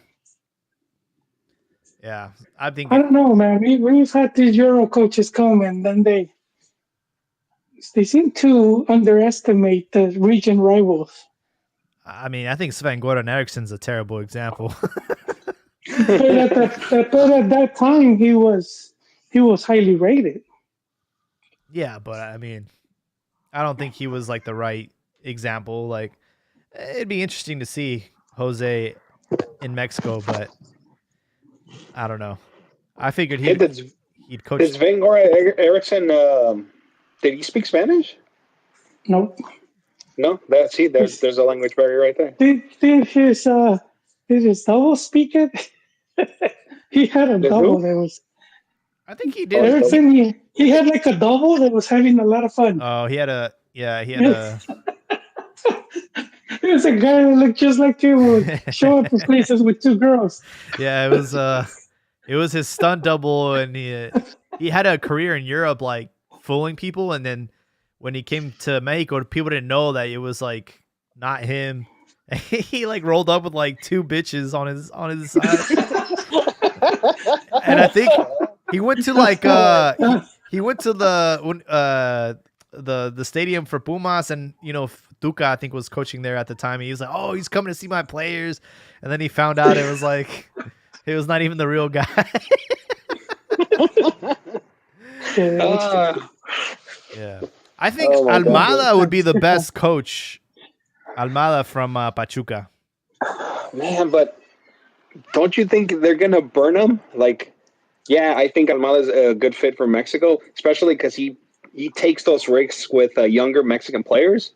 Yeah. I don't know, man. We've had these Euro coaches come and then they seem to underestimate the region rivals. I mean, I think Sven-Goran Eriksson's a terrible example. But at that time, he was highly rated. Yeah, but I mean, I don't think he was like the right example. Like, it'd be interesting to see Jose in Mexico, but I don't know. I figured he'd coach. Did Sven-Goran Eriksson, did he speak Spanish? Nope. No, there's a language barrier right there. Did his double speak it? He had a double that was. I think he did. Eriksson, he had like a double that was having a lot of fun. Oh, he had a. It was a guy that looked just like him who would show up in places with 2 girls. Yeah, it was his stunt double, and he had a career in Europe like fooling people, and then when he came to Mexico, people didn't know that it was like not him. He like rolled up with like 2 bitches on his side. And I think he went to like he went to the stadium for Pumas, and Tuca I think was coaching there at the time. He was like, "Oh, he's coming to see my players," and then he found out it was like it was not even the real guy. Yeah. I think Almada would be the best coach. Almada from Pachuca. Man, but don't you think they're going to burn him? Like, yeah, I think Almada's a good fit for Mexico, especially because he takes those risks with younger Mexican players.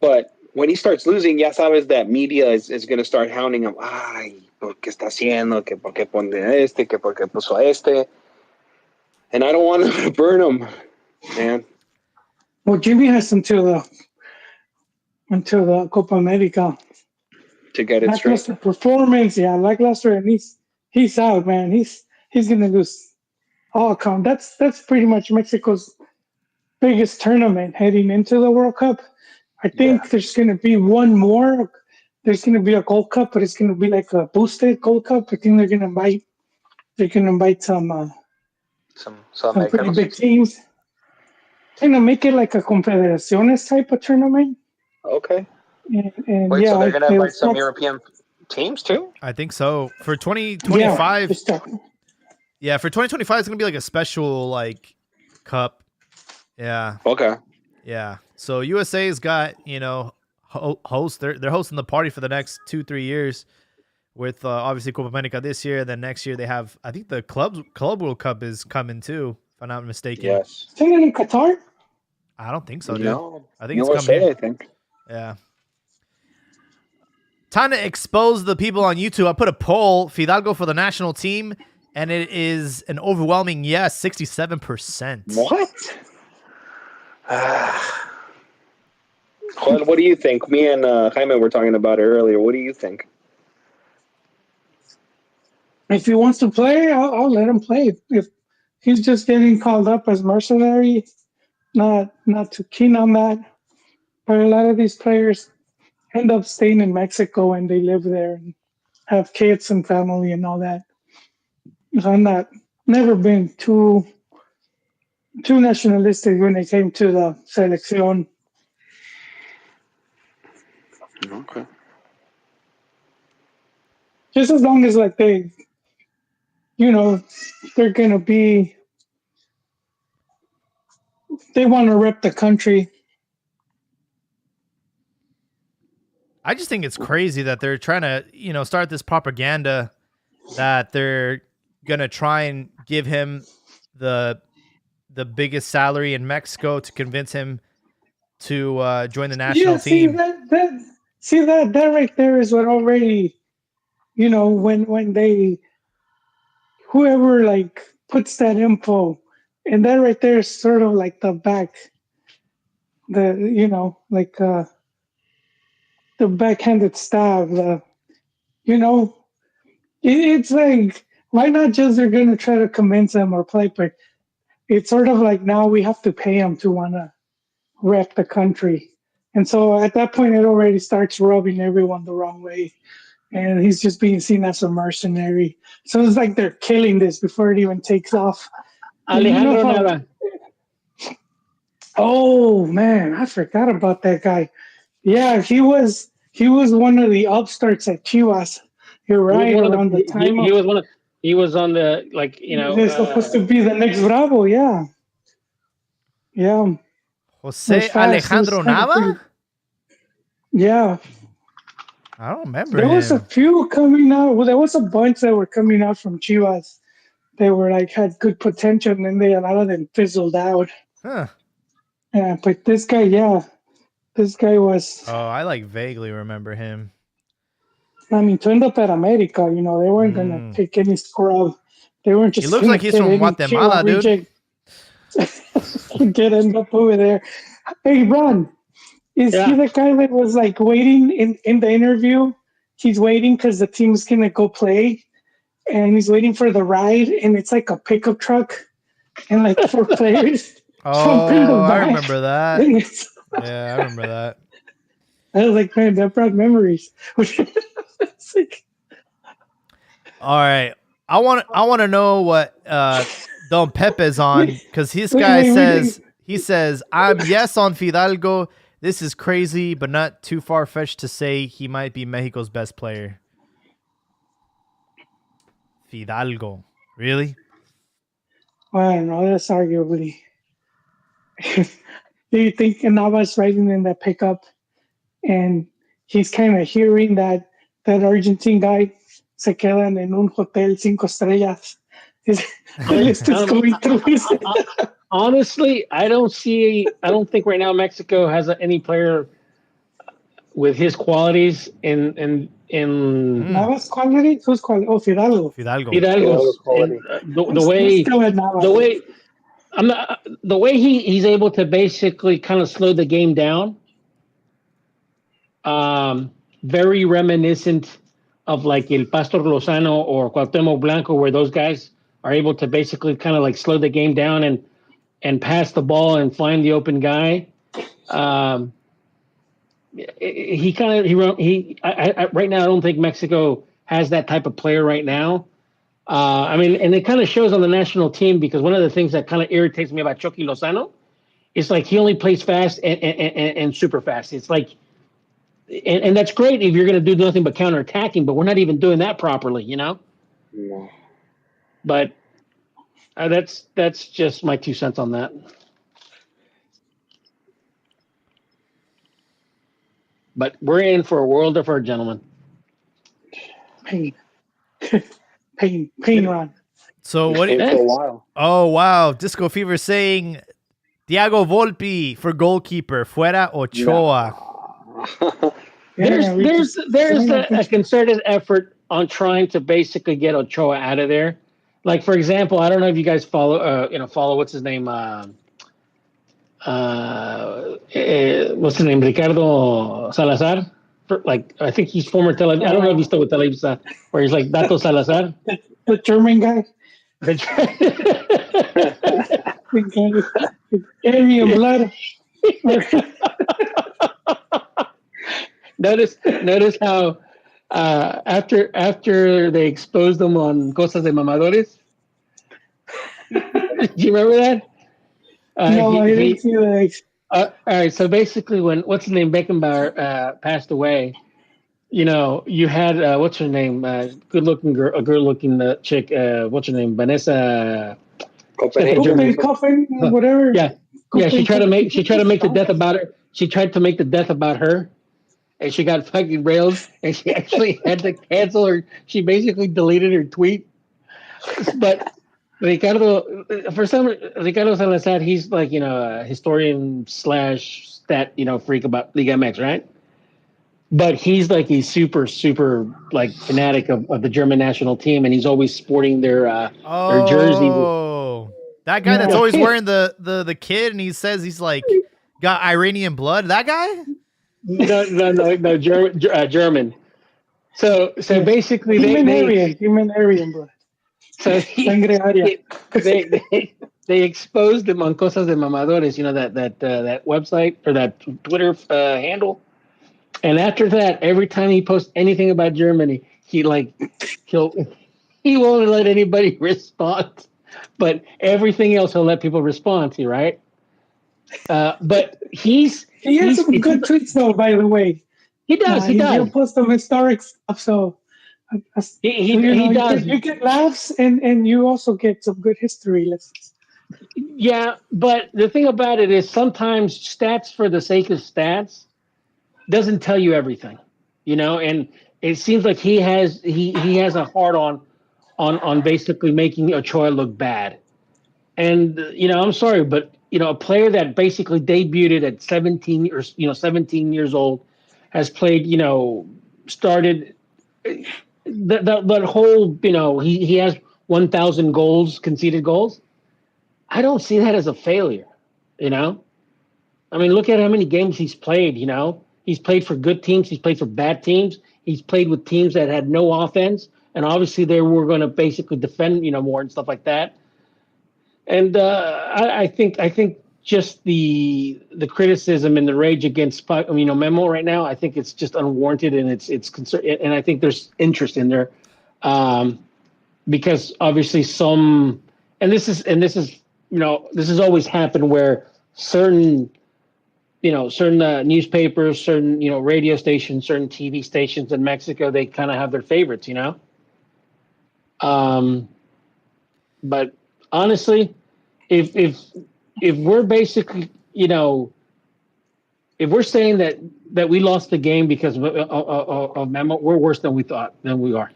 But when he starts losing, ya sabes that media is going to start hounding him. Ay, ¿por qué está haciendo? ¿Que por qué pone este? ¿Que por qué puso a este? And I don't want to burn him, man. Well, Jimmy has until the Copa America to get it straight. Lackluster performance, lackluster, and he's out, man. He's gonna lose all count. That's pretty much Mexico's biggest tournament heading into the World Cup. I think there's gonna be one more. There's gonna be a Gold Cup, but it's gonna be like a boosted Gold Cup. I think they're gonna invite some pretty big teams. kind of make it like a confederaciones type of tournament. Okay. And Wait, yeah, so they're going to invite some that's- European teams too? I think so. For 2025, yeah, for 2025, it's gonna be like a special like cup. Yeah, Okay. yeah. So USA's got host. They're hosting the party for the next 2-3 years. With obviously Copa America this year, then next year they have. I think the Club World Cup is coming too, if I'm not mistaken. Yes. Isn't it in Qatar? I don't think so, dude. No. I think it's USA, coming here. I think. Yeah. Time to expose the people on YouTube. I put a poll, Fidalgo for the national team, and it is an overwhelming yes, 67%. What? Juan, what do you think? Me and Jaime were talking about it earlier. What do you think? If he wants to play, I'll let him play. If he's just getting called up as mercenary, not too keen on that. But a lot of these players end up staying in Mexico and they live there and have kids and family and all that. So I'm never been too nationalistic when it came to the selección. Okay. Just as long as like they're gonna be, they want to rep the country. I just think it's crazy that they're trying to, start this propaganda that they're gonna try and give him the biggest salary in Mexico to convince him to join the national team. See that right there is what already, when they, whoever like puts that info, and that right there is sort of like the backhanded stab. It's like, why not just they're going to try to convince them or play, but it's sort of like now we have to pay them to want to rep the country. And so at that point, it already starts rubbing everyone the wrong way. And he's just being seen as a mercenary. So it's like they're killing this before it even takes off. Alejandro Nava. Oh, man, I forgot about that guy. Yeah, he was one of the upstarts at Chivas. You're right. Around the time he was on the He's supposed to be the next Bravo. Yeah. Yeah. Jose Alejandro Nava? Yeah. I don't remember. There was a few coming out. Well, there was a bunch that were coming out from Chivas. They were had good potential, and then a lot of them fizzled out. Huh. Yeah, but this guy was. Oh, I vaguely remember him. I mean, to end up at America, they weren't gonna pick any scrub. They weren't just. He looks like he's from Guatemala, dude. End up over there. Hey, Ron, is he the guy that was waiting in the interview? He's waiting because the team's gonna go play, and he's waiting for the ride, and it's like a pickup truck, and 4 players. Oh, I remember that. Yeah, I remember that. I was like, man, that brought memories. All right, I want to know what Don Pepe's on, because he says I'm yes on Fidalgo. This is crazy, but not too far fetched to say he might be Mexico's best player. Fidalgo, really? Well, I don't know. That's arguably. Do you think Nava's riding in that pickup, and he's kind of hearing that Argentine guy se quedan en un hotel 5 estrellas? Going through his... Honestly, I don't think right now Mexico has any player with his qualities in Nava's quality? Who's quality? Oh, Fidalgo. Fidalgo's quality. The way he's able to basically kind of slow the game down. Very reminiscent of El Pastor Lozano or Cuauhtémoc Blanco, where those guys are able to basically kind of slow the game down and pass the ball and find the open guy. Right now, I don't think Mexico has that type of player right now. And it kind of shows on the national team, because one of the things that kind of irritates me about Chucky Lozano it's like he only plays fast and super fast. It's like, and that's great if you're going to do nothing but counterattacking, but we're not even doing that properly, you know? No. But that's just my 2 cents on that. But we're in for a world of hurt, gentlemen. Pain. Pain run. So what? Paid for a while. Oh wow, Disco Fever saying Thiago Volpi for goalkeeper, fuera Ochoa. There's a concerted effort on trying to basically get Ochoa out of there. Like for example, I don't know if you guys follow what's his name, what's his name, Ricardo Salazar. Like I think he's former Televisa. I don't know if he's still with Televisa, where he's like Dato Salazar, the German guy. Aryan blood. Notice how after they exposed them on Cosas de Mamadores. Do you remember that? No, I didn't see that. All right, so basically, when what's his name Beckenbauer passed away, you know, you had what's her name, good-looking girl, a good-looking chick, what's her name, Vanessa. Coffin, whatever. Yeah. She tried to make the death about her. She tried to make the death about her, and she got fucking railed, and she actually had to cancel her. She basically deleted her tweet. But Ricardo Salazar, he's like, you know, a historian / stat, you know, freak about Liga MX, right? But he's like a super like fanatic of the German national team, and he's always sporting their jersey. Oh, that guy that's always wearing the kid, and he says he's like got Iranian blood. That guy? No, German. So basically, human Aryan blood. So they exposed him on Cosas de Mamadores, you know, that website or that Twitter handle. And after that, every time he posts anything about Germany, he won't let anybody respond. But everything else, he'll let people respond to, right? But he has some good tweets, though. By the way, he does. He'll post some historic stuff. So he does. You get laughs, and you also get some good history lessons. Yeah, but the thing about it is sometimes stats for the sake of stats doesn't tell you everything, you know. And it seems like he has a hard on basically making Ochoa look bad. And you know, I'm sorry, but you know, a player that basically debuted at 17 years old has played, you know, started that whole, you know, he has 1,000 conceded goals. I don't see that as a failure, you know. I mean, look at how many games he's played, you know. He's played for good teams. He's played for bad teams. He's played with teams that had no offense. And obviously they were going to basically defend, you know, more and stuff like that. And I think just the criticism and the rage against, you know, Memo right now, I think it's just unwarranted, and it's concern, and I think there's interest in there, because obviously this is you know, this has always happened where certain newspapers, certain, you know, radio stations, certain TV stations in Mexico, they kind of have their favorites, you know. But honestly, if we're basically, you know, if we're saying that we lost the game because of Memo, we're worse than we are.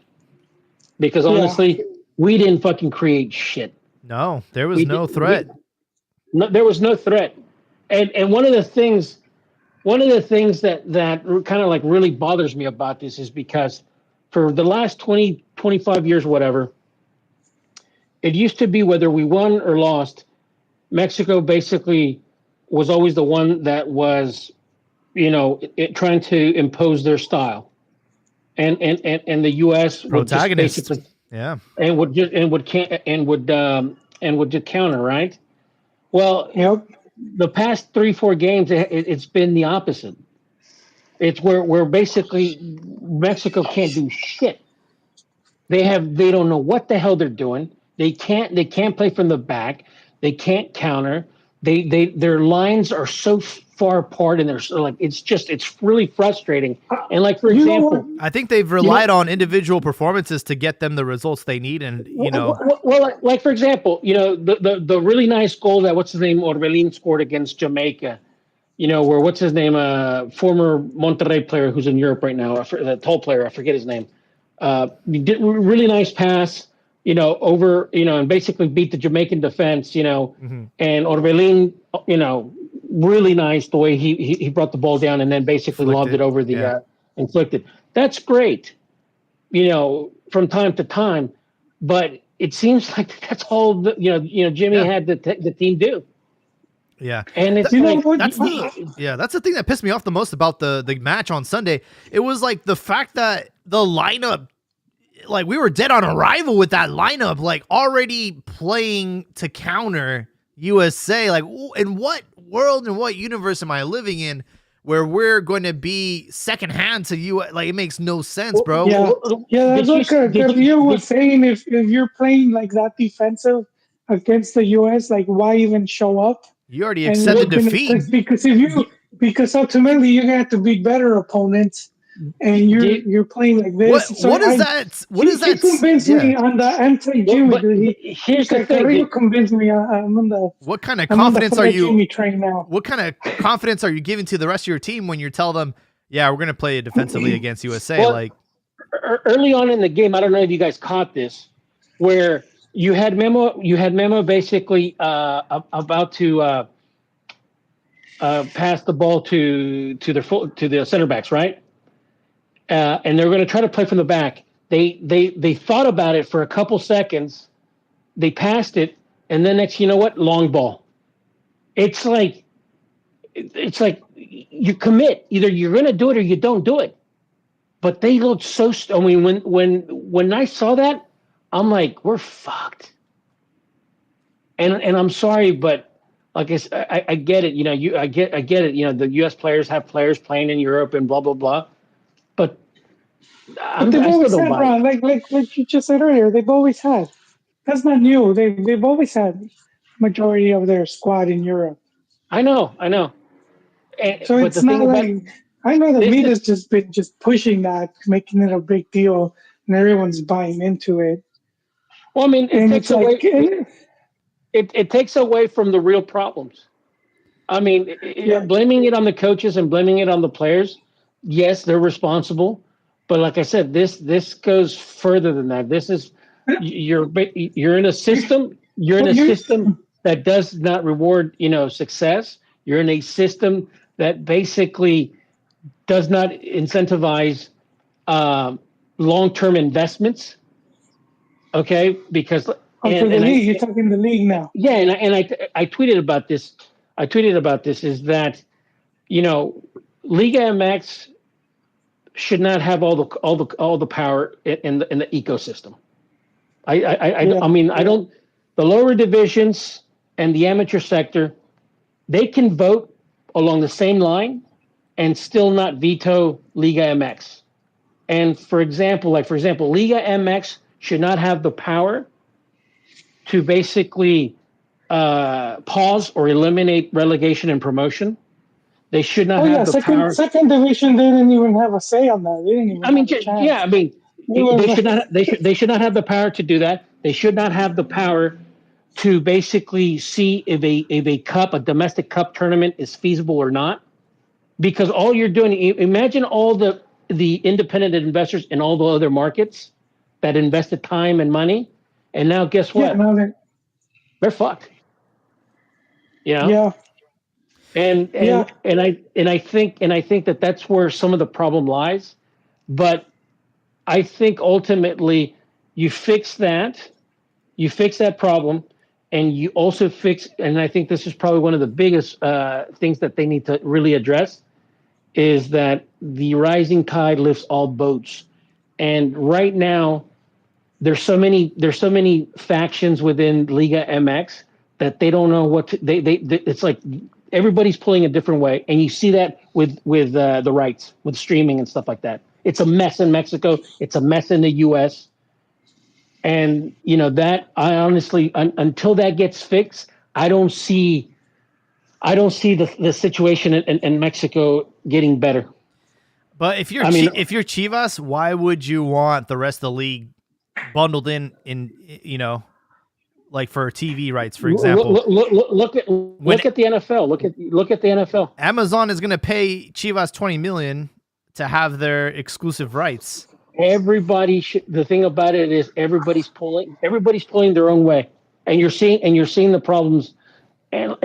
Because honestly, we didn't fucking create shit. No, there was no threat. There was no threat. And one of the things that kind of like really bothers me about this is because for the last 20, 25 years, whatever, it used to be whether we won or lost, Mexico basically was always the one that was, you know, trying to impose their style, and the U.S. would just basically, would just counter, right? Well, yep. The past 3-4 games, it's been the opposite. It's where basically Mexico can't do shit. They don't know what the hell they're doing. They can't play from the back. They can't counter. their lines are so far apart, and they're so, like it's really frustrating. And like for example, I think they've relied on individual performances to get them the results they need, and well, like for example, the really nice goal that what's his name Orbelin scored against Jamaica. Where what's his name, former Monterrey player who's in Europe right now, the tall player, I forget his name. He did really nice pass, over, and basically beat the Jamaican defense, and Orbelin, really nice the way he brought the ball down and then basically lobbed it over the inflicted. That's great, from time to time, but it seems like that's all Jimmy had the team do. Yeah, and it's that's the thing that pissed me off the most about the match on Sunday. It was like the fact that the lineup, like we were dead on arrival with that lineup, like already playing to counter USA. Like, in what world and what universe am I living in where we're going to be secondhand to you? Like, it makes no sense, bro. Yeah. That's what Carrillo was saying. If you're playing like that defensive against the US, like why even show up? You already accepted defeat. Because ultimately you're gonna have to beat better opponents, and you're playing like this. What is that? He convinced me on the anti-Jimmy. Here's the thing. He convinced me. I'm on the. What kind of confidence are you? Jimmy train now. What kind of confidence are you giving to the rest of your team when you tell them, "Yeah, we're gonna play defensively against USA"? Well, early on in the game, I don't know if you guys caught this, where you had Memo basically about to pass the ball to the center backs, right? And they're going to try to play from the back. They thought about it for a couple seconds. They passed it, and then next, long ball. It's like you commit. Either you're going to do it or you don't do it. But they looked so. I mean, when I saw that, I'm like, we're fucked. And I'm sorry, but like I get it. I get it. The U.S. players have players playing in Europe and blah blah blah. But they've always had, Ron, like you just said earlier, they've always had. That's not new. They've always had majority of their squad in Europe. I know. So it's not like I know the media's just been pushing that, making it a big deal, and everyone's buying into it. Well, I mean, it takes away from the real problems. I mean, blaming it on the coaches and blaming it on the players. Yes, they're responsible, but like I said, this goes further than that. This is you're in a system. You're in a system that does not reward success. You're in a system that basically does not incentivize long-term investments. Okay, because you're talking the league now. Yeah, and I tweeted about this. Is that Liga MX should not have all the power in the ecosystem. I mean, I don't. The lower divisions and the amateur sector, they can vote along the same line and still not veto Liga MX. And for example, Liga MX should not have the power to basically pause or eliminate relegation and promotion. They should not have the power. Second division, they didn't even have a say on that. They didn't even. They should not have the power to do that. They should not have the power to basically see if a domestic cup tournament is feasible or not, because all you're doing. Imagine all the independent investors in all the other markets that invested time and money, and now guess what? Yeah, they're fucked. Yeah. And I think that that's where some of the problem lies, but I think ultimately you fix that problem, and you also fix, and I think this is probably one of the biggest things that they need to really address, is that the rising tide lifts all boats. And right now, there's so many factions within Liga MX that they don't know what to, they it's like everybody's pulling a different way, and you see that with the rights, with streaming and stuff like that. It's a mess in Mexico. It's a mess in the U.S. And that I honestly, until that gets fixed, I don't see I don't see the situation in Mexico getting better. But if you're if you're Chivas, why would you want the rest of the league bundled in like for TV rights, for example? Look at the NFL. Look at the NFL. Amazon is going to pay Chivas $20 million to have their exclusive rights. The thing about it is everybody's pulling their own way, and you're seeing the problems. And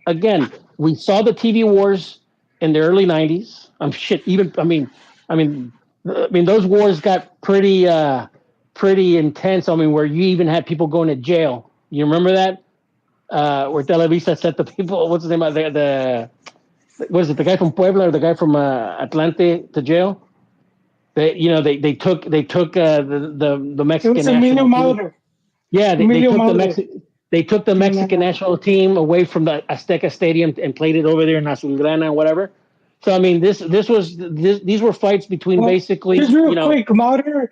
again, we saw the TV wars in the early '90s. Those wars got pretty intense. I mean, where you even had people going to jail. You remember that? Where Televisa sent the people. What's his name? What is it? The guy from Puebla or the guy from Atlante to jail? They took the Mexican national team. Yeah, they took the Mexican national team away from the Azteca Stadium and played it over there in Azulgrana and whatever. So I mean, these were fights between basically. Just real quick, Mauder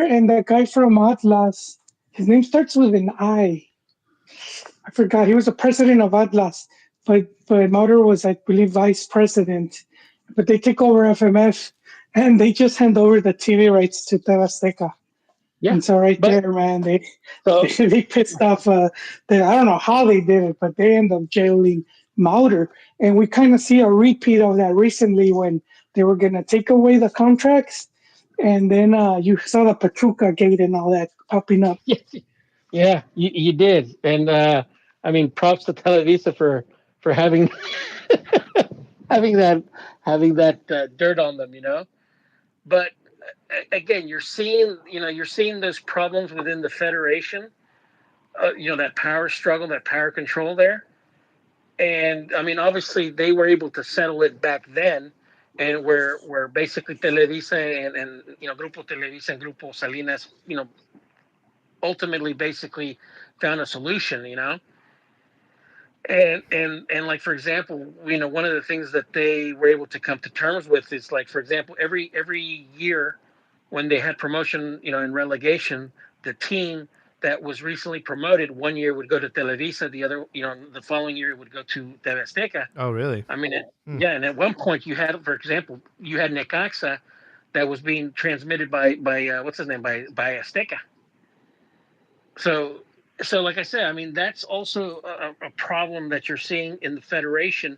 and the guy from Atlas. His name starts with an I. I forgot. He was the president of Atlas, but Mauder was, I believe, vice president. But they take over FMF, and they just hand over the TV rights to TV Azteca. Yeah. And so there, man, they pissed off. I don't know how they did it, but they end up jailing Mauder. And we kind of see a repeat of that recently when they were going to take away the contracts. And then you saw the Pachuca gate and all that popping up. Yeah, you did. And props to Televisa for having having that dirt on them, But again, you're seeing those problems within the federation. That power struggle, that power control there. And I mean, obviously, they were able to settle it back then, and where basically Televisa and Grupo Televisa and Grupo Salinas, ultimately basically found a solution, And like, for example, one of the things that they were able to come to terms with is, like, for example, every year when they had promotion, in relegation, the team that was recently promoted 1 year would go to Televisa, the other, the following year it would go to TV Azteca. Oh, really? I mean, yeah. And at one point you had, for example, Necaxa that was being transmitted by what's his name, by Azteca. So like I said, I mean, that's also a problem that you're seeing in the federation.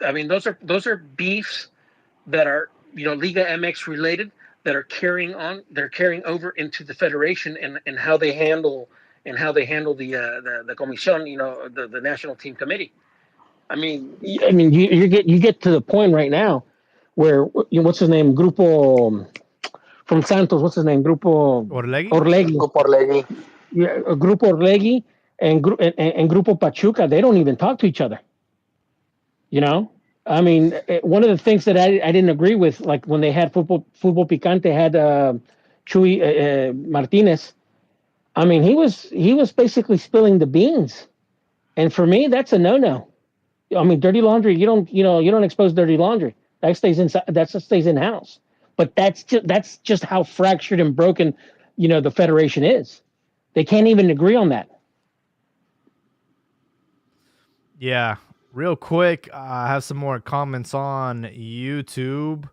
I mean, those are beefs that are, Liga MX related, that are carrying over into the federation and how they handle the comisión, the national team committee. I mean, you get to the point right now where, what's his name, Grupo from Santos, what's his name, Grupo Orlegui. Yeah, Grupo Orlegui and Grupo Pachuca, they don't even talk to each other. I mean, one of the things that I didn't agree with, like when they had Fútbol Picante had Chuy Martinez. I mean, he was basically spilling the beans, and for me, that's a no-no. I mean, dirty laundry. You don't expose dirty laundry. That stays inside. That stays in house. But that's just how fractured and broken, the federation is. They can't even agree on that. Yeah. Real quick, I have some more comments on YouTube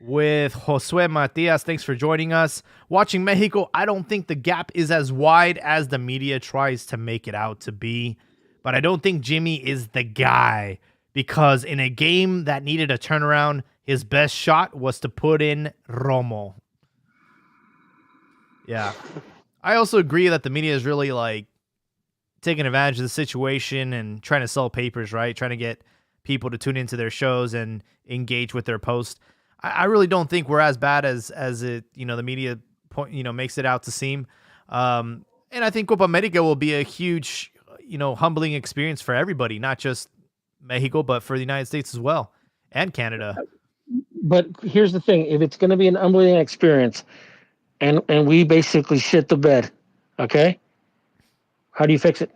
with Josue Matias. Thanks for joining us. Watching Mexico, I don't think the gap is as wide as the media tries to make it out to be. But I don't think Jimmy is the guy, because in a game that needed a turnaround, his best shot was to put in Romo. Yeah. I also agree that the media is really like taking advantage of the situation and trying to sell papers, right? Trying to get people to tune into their shows and engage with their posts. I really don't think we're as bad as it, the media makes it out to seem. And I think Copa America will be a huge, humbling experience for everybody, not just Mexico, but for the United States as well, and Canada. But here's the thing: if it's going to be an humbling experience, and we basically shit the bed, okay? How do you fix it?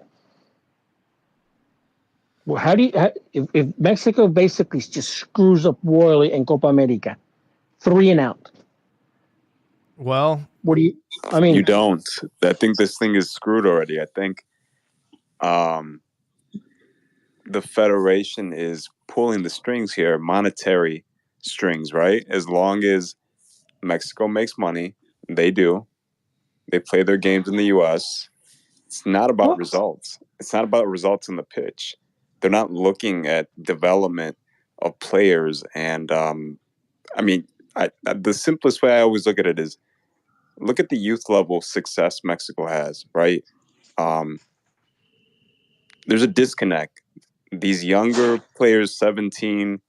Well, if Mexico basically just screws up royally in Copa America, 3 and out? Well, what do you? I mean, you don't. I think this thing is screwed already. I think, the federation is pulling the strings here, monetary strings, right? As long as Mexico makes money, they do. They play their games in the U.S. It's not about results. It's not about results on the pitch. They're not looking at development of players. And the simplest way I always look at it is look at the youth level success Mexico has, right? There's a disconnect. These younger players, 17,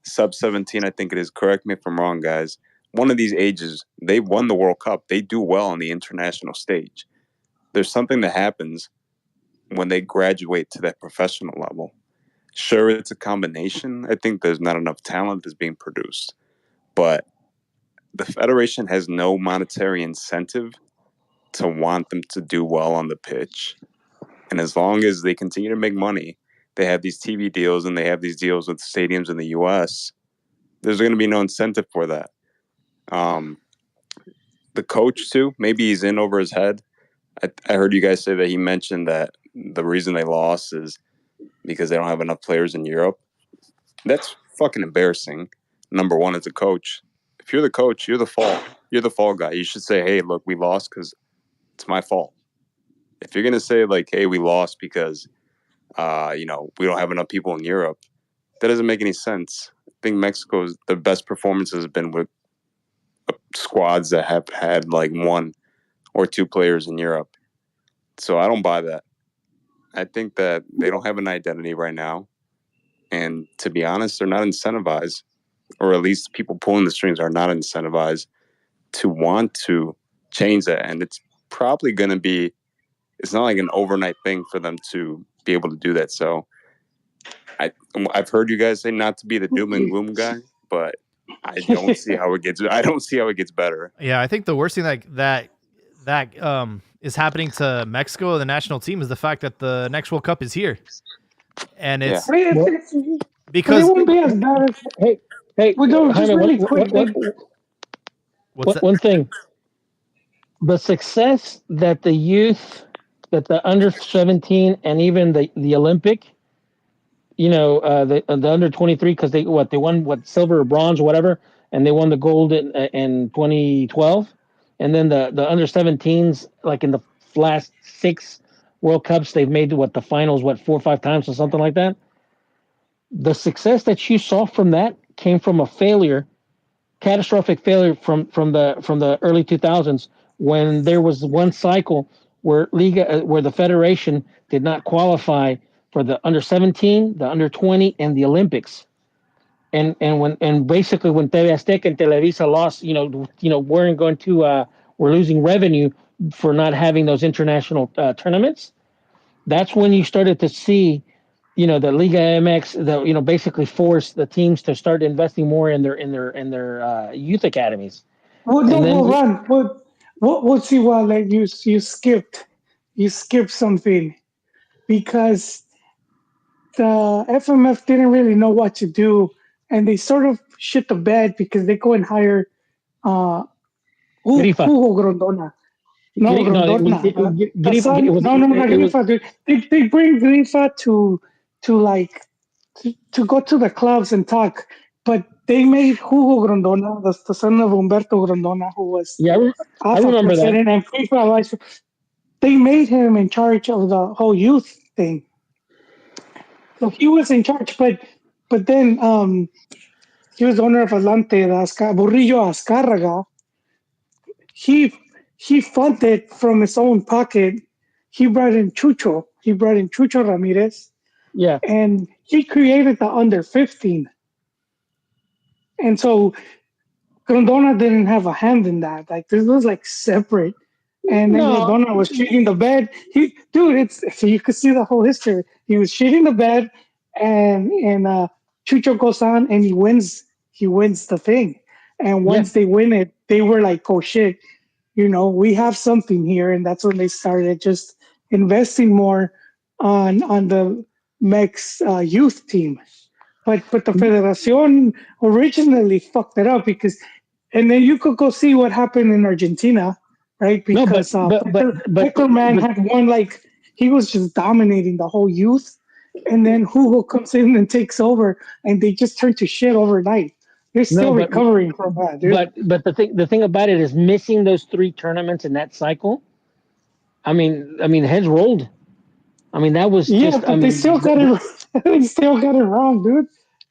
sub 17, I think it is. Correct me if I'm wrong, guys. One of these ages, they won the World Cup. They do well on the international stage. There's something that happens when they graduate to that professional level. Sure, it's a combination. I think there's not enough talent that's being produced. But the Federation has no monetary incentive to want them to do well on the pitch. And as long as they continue to make money, they have these TV deals and they have these deals with stadiums in the U.S., there's going to be no incentive for that. The coach, too, maybe he's in over his head. I heard you guys say that he mentioned that the reason they lost is because they don't have enough players in Europe. That's fucking embarrassing. Number one, as a coach, if you're the coach, you're the fault. You're the fall guy. You should say, hey, look, we lost because it's my fault. If you're going to say, like, hey, we lost because, we don't have enough people in Europe, that doesn't make any sense. I think Mexico's the best performances have been with squads that have had like one or two players in Europe. So I don't buy that. I think that they don't have an identity right now. And to be honest, they're not incentivized, or at least people pulling the strings are not incentivized to want to change that. And it's probably going to be, it's not like an overnight thing for them to be able to do that. So I've heard you guys say not to be the doom and gloom guy, but I don't see how it gets better. Yeah, I think the worst thing that is happening to Mexico, the national team, is the fact that the next World Cup is here, and it's because it won't be as bad as. Hey, we don't just Jaime, really quick. one thing. The success that the youth, that the under 17 and even the Olympic, the under 23, because they won silver or bronze or whatever, and they won the gold in 2012, and then the under 17s, like in the last 6 World Cups, they've made the finals 4 or 5 times or something like that. The success that you saw from that came from a catastrophic failure from the early 2000s, when there was one cycle where the federation did not qualify for the under 17, the under 20, and the Olympics, and basically when TV Azteca and Televisa lost, we're losing revenue for not having those international tournaments. That's when you started to see, the Liga MX, basically forced the teams to start investing more in their youth academies. We'll see. Well, like you skipped something, because the FMF didn't really know what to do, and they sort of shit the bed because they go and hire Hugo Grondona. No, Grondona. Grifa. They bring Grifa to go to the clubs and talk, but they made Hugo Grondona, the son of Humberto Grondona, who was I remember president and FIFA vice. They made him in charge of the whole youth thing. So he was in charge, but then he was owner of Atlante, Burrillo Azcárraga. He funded from his own pocket. He brought in Chucho Ramirez. Yeah. And he created the under 15. And so Grondona didn't have a hand in that. Like, this was like separate. And then Grondona was shitting the bed. So you could see the whole history. He was shitting the bed, and Chucho goes on and he wins the thing. And once they win it, they were like, oh shit, we have something here. And that's when they started just investing more on the Mex youth team. But the Federación originally fucked it up, and then you could go see what happened in Argentina, right? Because Peckerman had won, like, he was just dominating the whole youth. and then Hugo comes in and takes over, and they just turn to shit overnight. They're No, still recovering from that, dude. but the thing about it is missing those 3 tournaments in that cycle. I mean, heads rolled. I mean, that was Yeah, just. I but they still mean, got it. They still got it wrong, dude.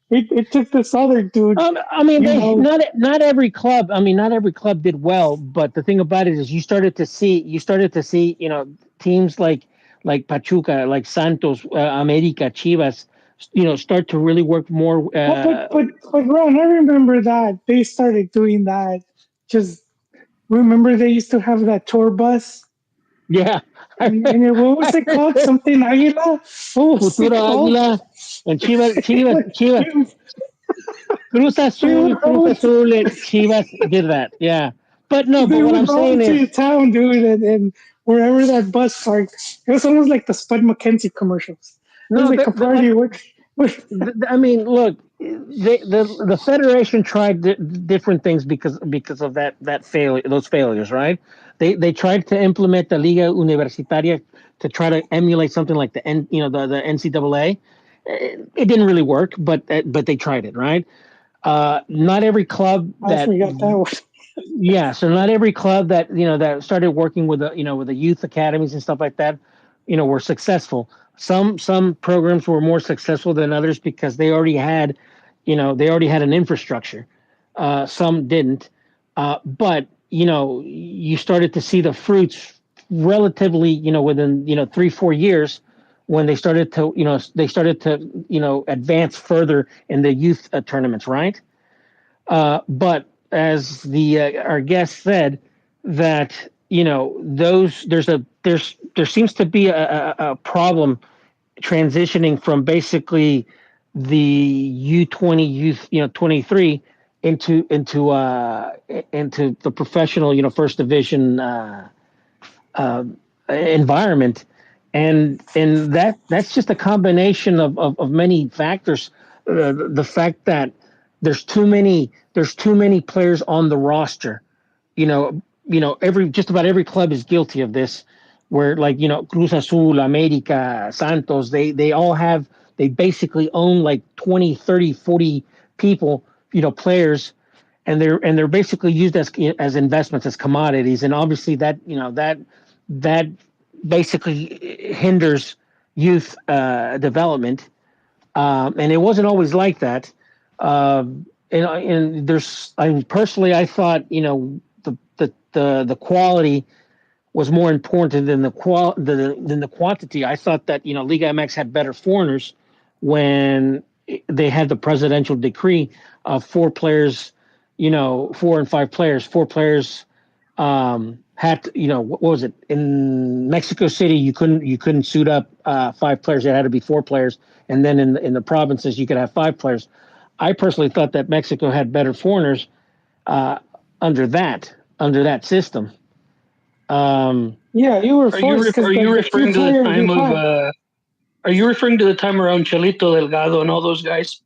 It took this other dude, I mean, you they know. not every club. I mean, not every club did well. But the thing about it is, you started to see, teams like Pachuca, like Santos, America, Chivas, start to really work more. Well, but Ron, I remember that they started doing that. Just remember they used to have that tour bus, Yeah, what was it called? Something Aguila. What was it Futuro called? Águila and Chivas, Chivas, Chivas, It they would Cruz go to, Azul, and Chivas did that. Yeah, but no, but they what would I'm go saying into is, your town, dude, and wherever that bus parked, it was almost like the Spud McKenzie commercials. It was no, like a like party with I mean, look, the federation tried different things because of that failure, those failures, right? They tried to implement the Liga Universitaria to try to emulate something like the NCAA. It didn't really work, but they tried it, right? Not every club I that forgot that one. Yeah, so not every club that started working with the youth academies and stuff like that, were successful. Some programs were more successful than others because they already had an infrastructure. Some didn't, but you started to see the fruits relatively, within 3-4 years when they started to advance further in the youth tournaments, right? But as our guest said, that those there seems to be a problem transitioning from basically the U20 youth 23 into the professional first division uh, environment, and that's just a combination of many factors. The fact that there's too many players on the roster. Every just about every club is guilty of this. Where, like, Cruz Azul, America, Santos, they basically own like 20, 30, 40 people, players, and they're basically used as investments, as commodities, and obviously that basically hinders youth development, and it wasn't always like that. And I mean, personally, I thought the quality was more important than the quantity. I thought that Liga MX had better foreigners when they had the presidential decree of 4 players, 4 and 5 players. 4 players had to, what was it, in Mexico City? You couldn't suit up 5 players. It had to be 4 players, and then in the provinces you could have 5 players. I personally thought that Mexico had better foreigners uh, under that system. Yeah, you were Are you forced because are you the few referring to the players time you of? had, Are you referring to the time around Chelito Delgado and all those guys?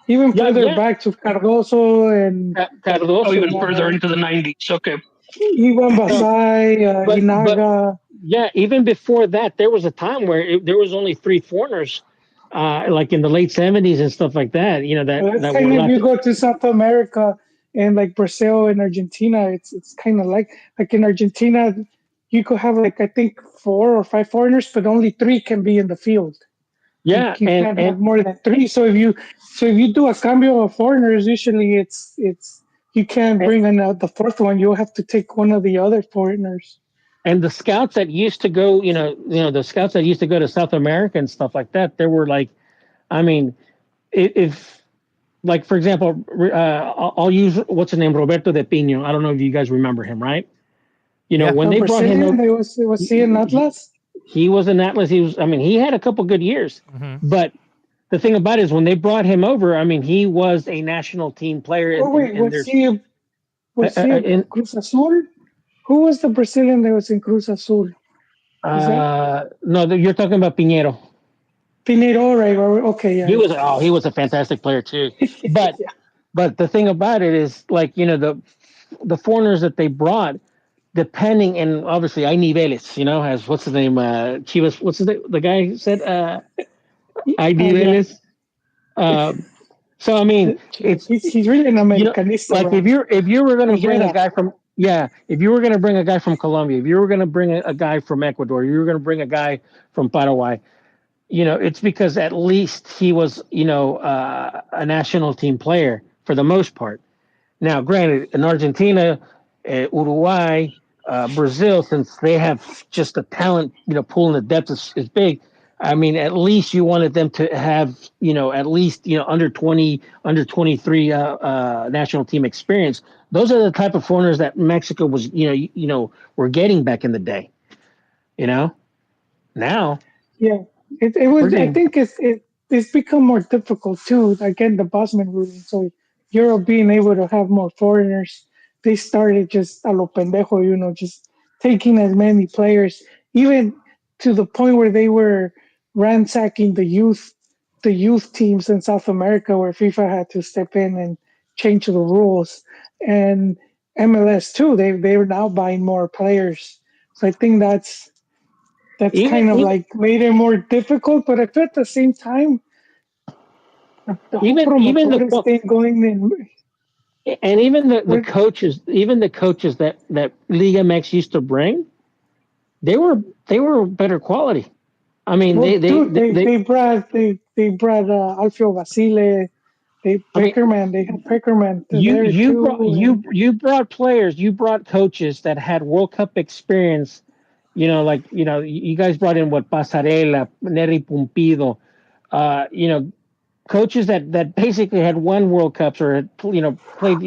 even Yeah, further yeah. back to Cardoso and Oh, Cardoso. even further into the '90s. Okay. Ivan No, Basay, but Inaga. yeah, even before that, there was a time where there was only 3 foreigners, like in the late '70s and stuff like that. That That's that were kind of, if allowed you to. go to South America and like Brazil and Argentina, it's kind of like in Argentina, you could have like I think 4 or 5 foreigners, but only 3 can be in the field. You, Yeah, you and can't and have more than 3. So if you do a cambio of foreigners, usually it's you can't and bring in the fourth one. You'll have to take one of the other foreigners. and the scouts that used to go, the scouts that used to go to South America and stuff like that, they were like, I mean, if like, for example, I'll use, what's his name, Roberto de Pino. I don't know if you guys remember him, right? Yeah. When A they brought him Brazilian, up, they was he in he, Atlas? he was an Atlas. I mean, he had a couple good years, Hmm. but the thing about it is when they brought him over, I mean, he was a national team player, Oh wait, and there's was he a in Cruz Azul? Who was the Brazilian that was in Cruz Azul? Is that no, you're talking about Pinheiro. Pinedo? Right, okay, yeah, He was a fantastic player too, but yeah. but the thing about it is, like, the foreigners that they brought, depending, and obviously hay niveles, as what's his name, Chivas, what's his name, the guy who said, Niveles. So I mean, it's he's really an Americanista, like bro. if you were going to bring a Herrera. guy from if you were going to bring a guy from Colombia, if you were going to bring a guy from Ecuador, you were going to bring a guy from Paraguay, it's because at least he was a national team player for the most part. Now, granted, in Argentina, Uruguay, Brazil, since they have just a talent, pool in the depth is big. I mean, at least you wanted them to have, at least, under 20, under 23 national team experience. Those are the type of foreigners that Mexico was, were getting back in the day. Now. Yeah, it was. I Getting, think it's become more difficult too. Again, the Bosman ruling. So Europe being able to have more foreigners, they started just a lo pendejo, just taking as many players, even to the point where they were ransacking the youth teams in South America, where FIFA had to step in and change the rules, and MLS too. They were now buying more players. So I think that's kind of even like made it more difficult, but if at the same time, the whole even promotores the thing going in. and even the With, coaches, that Liga MX used to bring, they were better quality. I mean, well, dude, they brought Alfio Basile, I mean, They had Peckerman you there you brought too, and you brought players, you brought coaches that had World Cup experience. You guys brought in what Pasarela, Neri Pumpido, coaches that basically had won World Cups or had played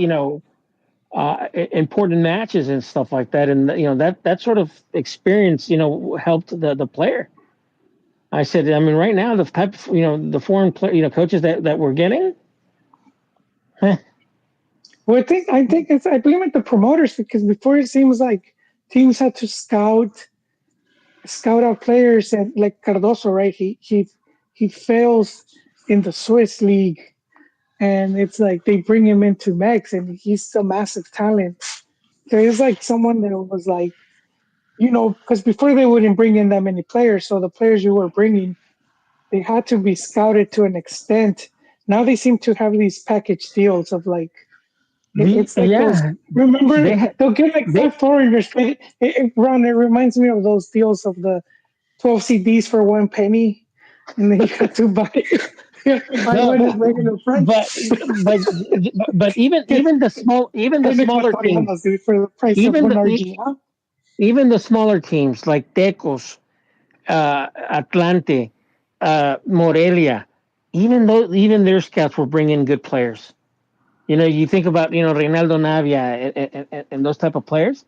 important matches and stuff like that, and that sort of experience helped the player. I said, I mean, right now the type of the foreign coaches that we're getting. well, I think I blame it the promoters because before it seems like teams had to scout out players, and like Cardoso, right? He fails in the Swiss league, and it's like they bring him into Mex, and he's a massive talent. So he's like someone that was like, because before they wouldn't bring in that many players, so the players you were bringing, they had to be scouted to an extent. Now they seem to have these package deals of like, it's like those. Yeah, Remember, they they'll get like they five foreigners. But Ron, it reminds me of those deals of the 12 CDs for 1 penny, and then you have to buy. You have to buy no, one and bring it in front. but but but even the 10 smaller teams, ecuatorianos, dude, for the price of even one the RG. even the smaller teams like Tecos, Atlante, Morelia, even their scouts were bringing good players. You think about Reinaldo Navia and those type of players.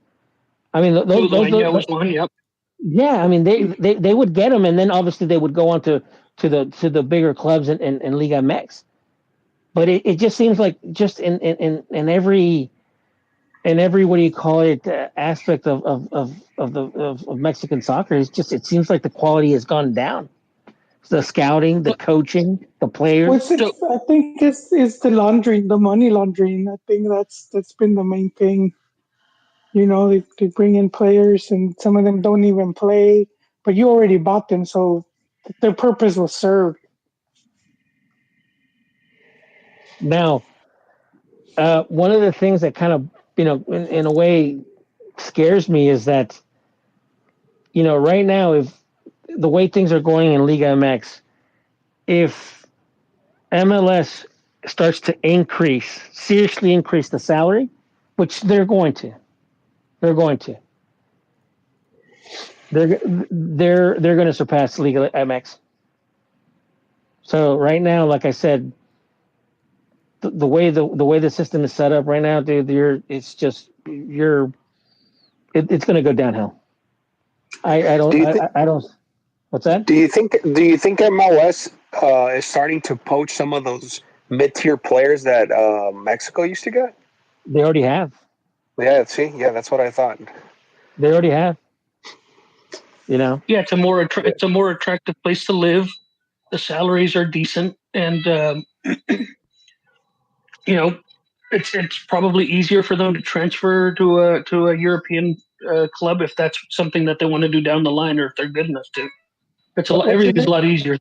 I mean, Udueña was one. Yep. yeah. I mean, they would get them, and then obviously they would go on to the bigger clubs in Liga MX. But it just seems like just in every what do you call it aspect of Mexican soccer, it seems like the quality has gone down. The scouting, the coaching, the players. So I think it's the laundering, the money laundering. I think that's been the main thing. They bring in players, and some of them don't even play, but you already bought them, so their purpose was served. Now, one of the things that kind of in a way scares me is that right now, if the way things are going in Liga MX, if MLS starts to seriously increase the salary, which they're going to, they're going to surpass Liga MX. So right now, like I said, the way the system is set up right now, dude, it's going to go downhill. I Do don't you think? I don't. What's that? Do you think MLS is starting to poach some of those mid-tier players that Mexico used to get? They already have. Yeah. See, yeah, that's what I thought. They already have. yeah, it's a more attractive place to live. The salaries are decent, and it's probably easier for them to transfer to a European club if that's something that they want to do down the line, or if they're good enough to. It's a lot. Everything's a lot easier.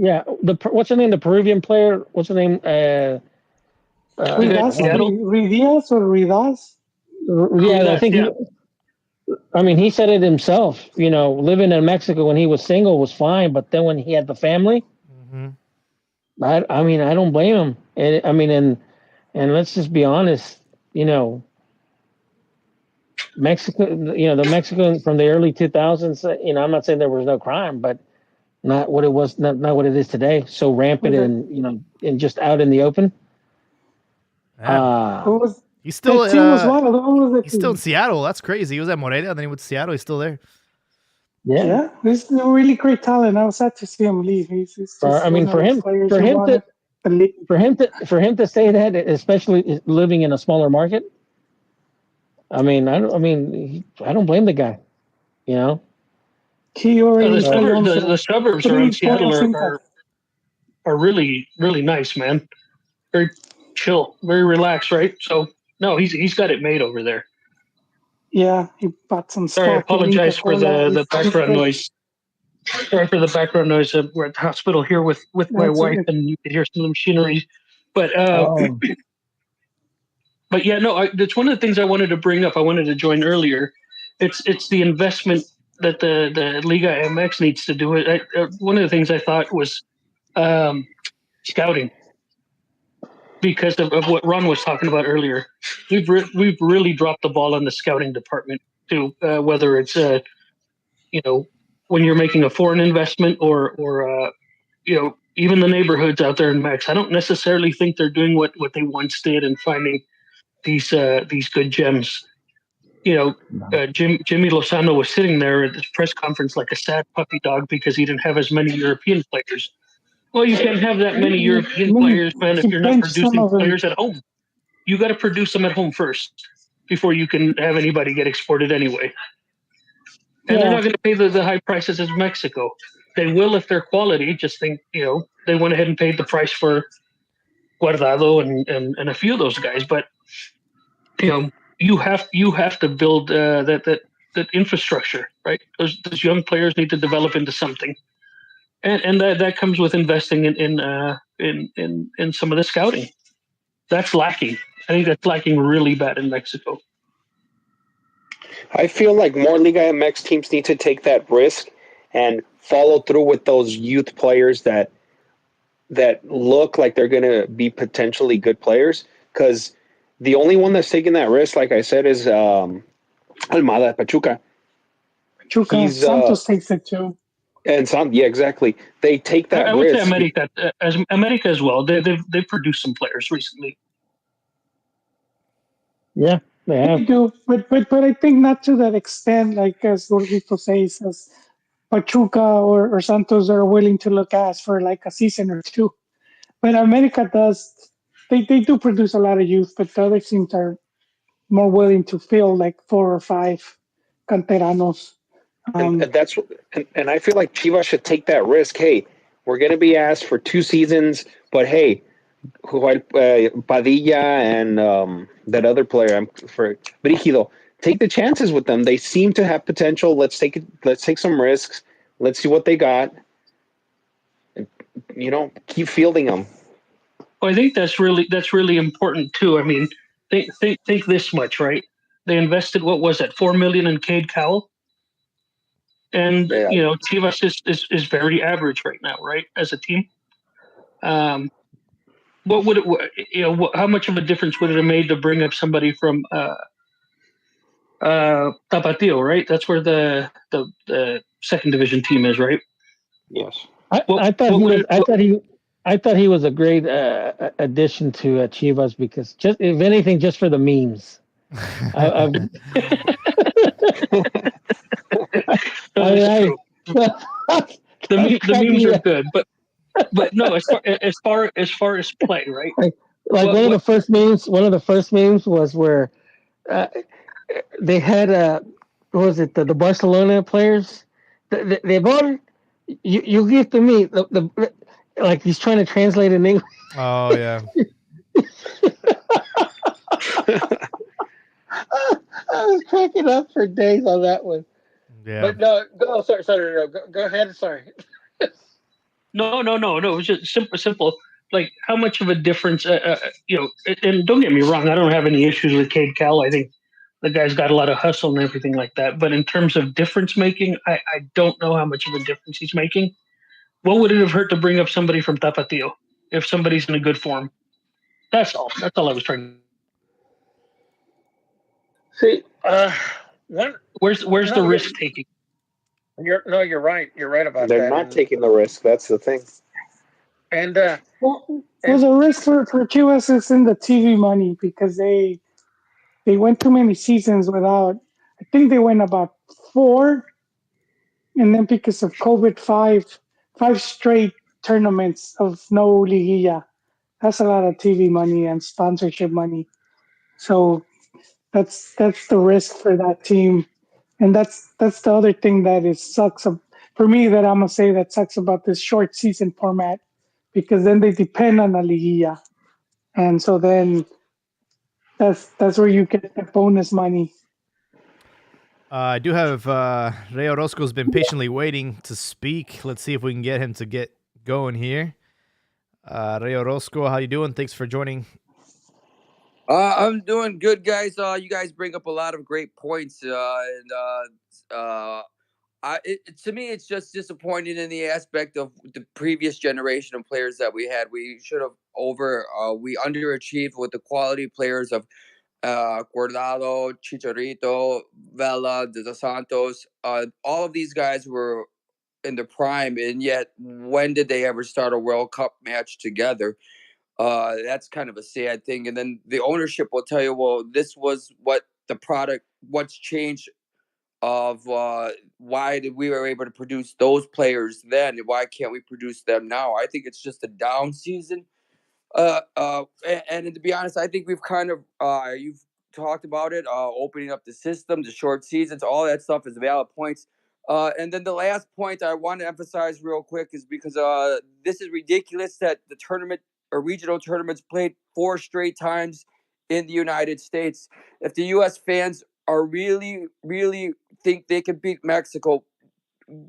Yeah, what's her name? The Peruvian player. What's her name? Ridas, Seattle? Ridas or Ridas? Yeah, I think Yeah. I mean, he said it himself. Living in Mexico when he was single was fine, but then when he had the family, Hmm. I mean, I don't blame him. And I mean, and let's just be honest. Mexico. The Mexican from the early 2000s. I'm not saying there was no crime, but not what it was. Not what it is today. So rampant and just out in the open. Yeah. Who was He's still that team was wild. Who was that he's still in team? Seattle. That's crazy. He was at Morelia, then he went to Seattle. He's still there. Yeah. Yeah, he's a really great talent. I was sad to see him leave. He's I just mean, one of for those him, players for who him to wanted the league. for him to say that, especially living in a smaller market. I mean, I don't blame the guy. You know. He already owns The suburbs around three Seattle Puebla Fincas. are really, really nice, man. Very chill, very relaxed, right? So no, he's got it made over there. Yeah, he bought some Sorry, I stock in Inca apologize for Cola. the background noise. Sorry for the background noise. We're at the hospital here with my That's wife, it. and you can hear some of the machinery. But Oh, but yeah, no, that's one of the things I wanted to bring up. I wanted to join earlier. It's the investment that the Liga MX needs to do. One of the things I thought was um, scouting, because of what Ron was talking about earlier. We've really dropped the ball on the scouting department too. Whether it's when you're making a foreign investment or even the neighborhoods out there in Mex. I don't necessarily think they're doing what they once did and finding these good gems. Jimmy Lozano was sitting there at this press conference like a sad puppy dog because he didn't have as many European players. Well, you can't have that many European players, man, if He you're not benched some producing of them. players at home. You got to produce them at home first before you can have anybody get exported anyway. And they're Yeah, not going to pay the high prices as Mexico. They will if they're quality. Just think, they went ahead and paid the price for Guardado and a few of those guys. But you have to build that infrastructure, right? Those young players need to develop into something, and that comes with investing in some of the scouting. That's lacking. I think that's lacking really bad in Mexico. I feel like more Liga MX teams need to take that risk and follow through with those youth players that look like they're going to be potentially good players. Because the only one that's taking that risk, like I said, is Almada Pachuca. Chuca He's Santos takes it too. and some, yeah, exactly. They take that I would say risk. America as well. They've produced some players recently. yeah, they They have. do, but I think not to that extent. Like as Gordito says, as Pachuca or Santos are willing to look at for like a season or two. But America does. They do produce a lot of youth, but the other teams are more willing to fill like 4 or 5 canteranos. And that's and I feel like Chivas should take that risk. Hey, we're going to be asked for 2 seasons, but hey, Padilla and that other player, for Brigido, take the chances with them. They seem to have potential. Let's take some risks. Let's see what they got. And, keep fielding them. Well, I think that's really important too. I mean, think this much, right? They invested, what was it, 4 million in Cade Cowell, and Yeah. Chivas is very average right now, right, as a team. What would it, how much of a difference would it have made to bring up somebody from Tapatio, right? That's where the second division team is, right? Yes. I thought he was a great addition to Chivas because just if anything, just for the memes. That's I, true. The memes are good, but no, as far as play, right? like one of the first memes was where uh, they had what was it the Barcelona players they bought you give to me the like he's trying to translate in English. Oh yeah. I was cracking up for days on that one. Yeah. But no, sorry, no, go ahead. Sorry. No. It was just simple. Like, how much of a difference? And don't get me wrong, I don't have any issues with Cade Cowell. I think the guy's got a lot of hustle and everything like that. But in terms of difference making, I don't know how much of a difference he's making. What would it have hurt to bring up somebody from Tapatio if somebody's in a good form? That's all. That's all I was trying. See, one. Where's the No, risk taking? you're right. You're right about They're that. not taking the risk. That's the thing. And Well, the risk for Chivas is in the TV money because they went too many seasons without. I think they went about 4, and then because of COVID, five straight tournaments of no liguilla. That's a lot of TV money and sponsorship money. So that's the risk for that team, and that's the other thing that is sucks for me that I'm gonna say that sucks about this short season format because then they depend on the liguilla, and so then that's where you get the bonus money. I do have Ray Orozco's been patiently waiting to speak. Let's see if we can get him to get going here. Ray Orozco, how you doing? Thanks for joining. I'm doing good, guys. You guys bring up a lot of great points, to me, it's just disappointing in the aspect of the previous generation of players that we had. We should have we underachieved with the quality players of Guardado, Chicharito, Vela, De Los Santos. All of these guys were in the prime, and yet when did they ever start a World Cup match together? That's kind of a sad thing. And then the ownership will tell you, well, this was what's changed of why did we were able to produce those players then, and why can't we produce them now? I think it's just a down season. And to be honest, I think we've kind of you've talked about it, opening up the system, the short seasons, all that stuff is valid points. And then the last point I want to emphasize real quick is because this is ridiculous that the tournament or regional tournaments played 4 straight times in the United States. If the U.S. fans are really think they can beat Mexico,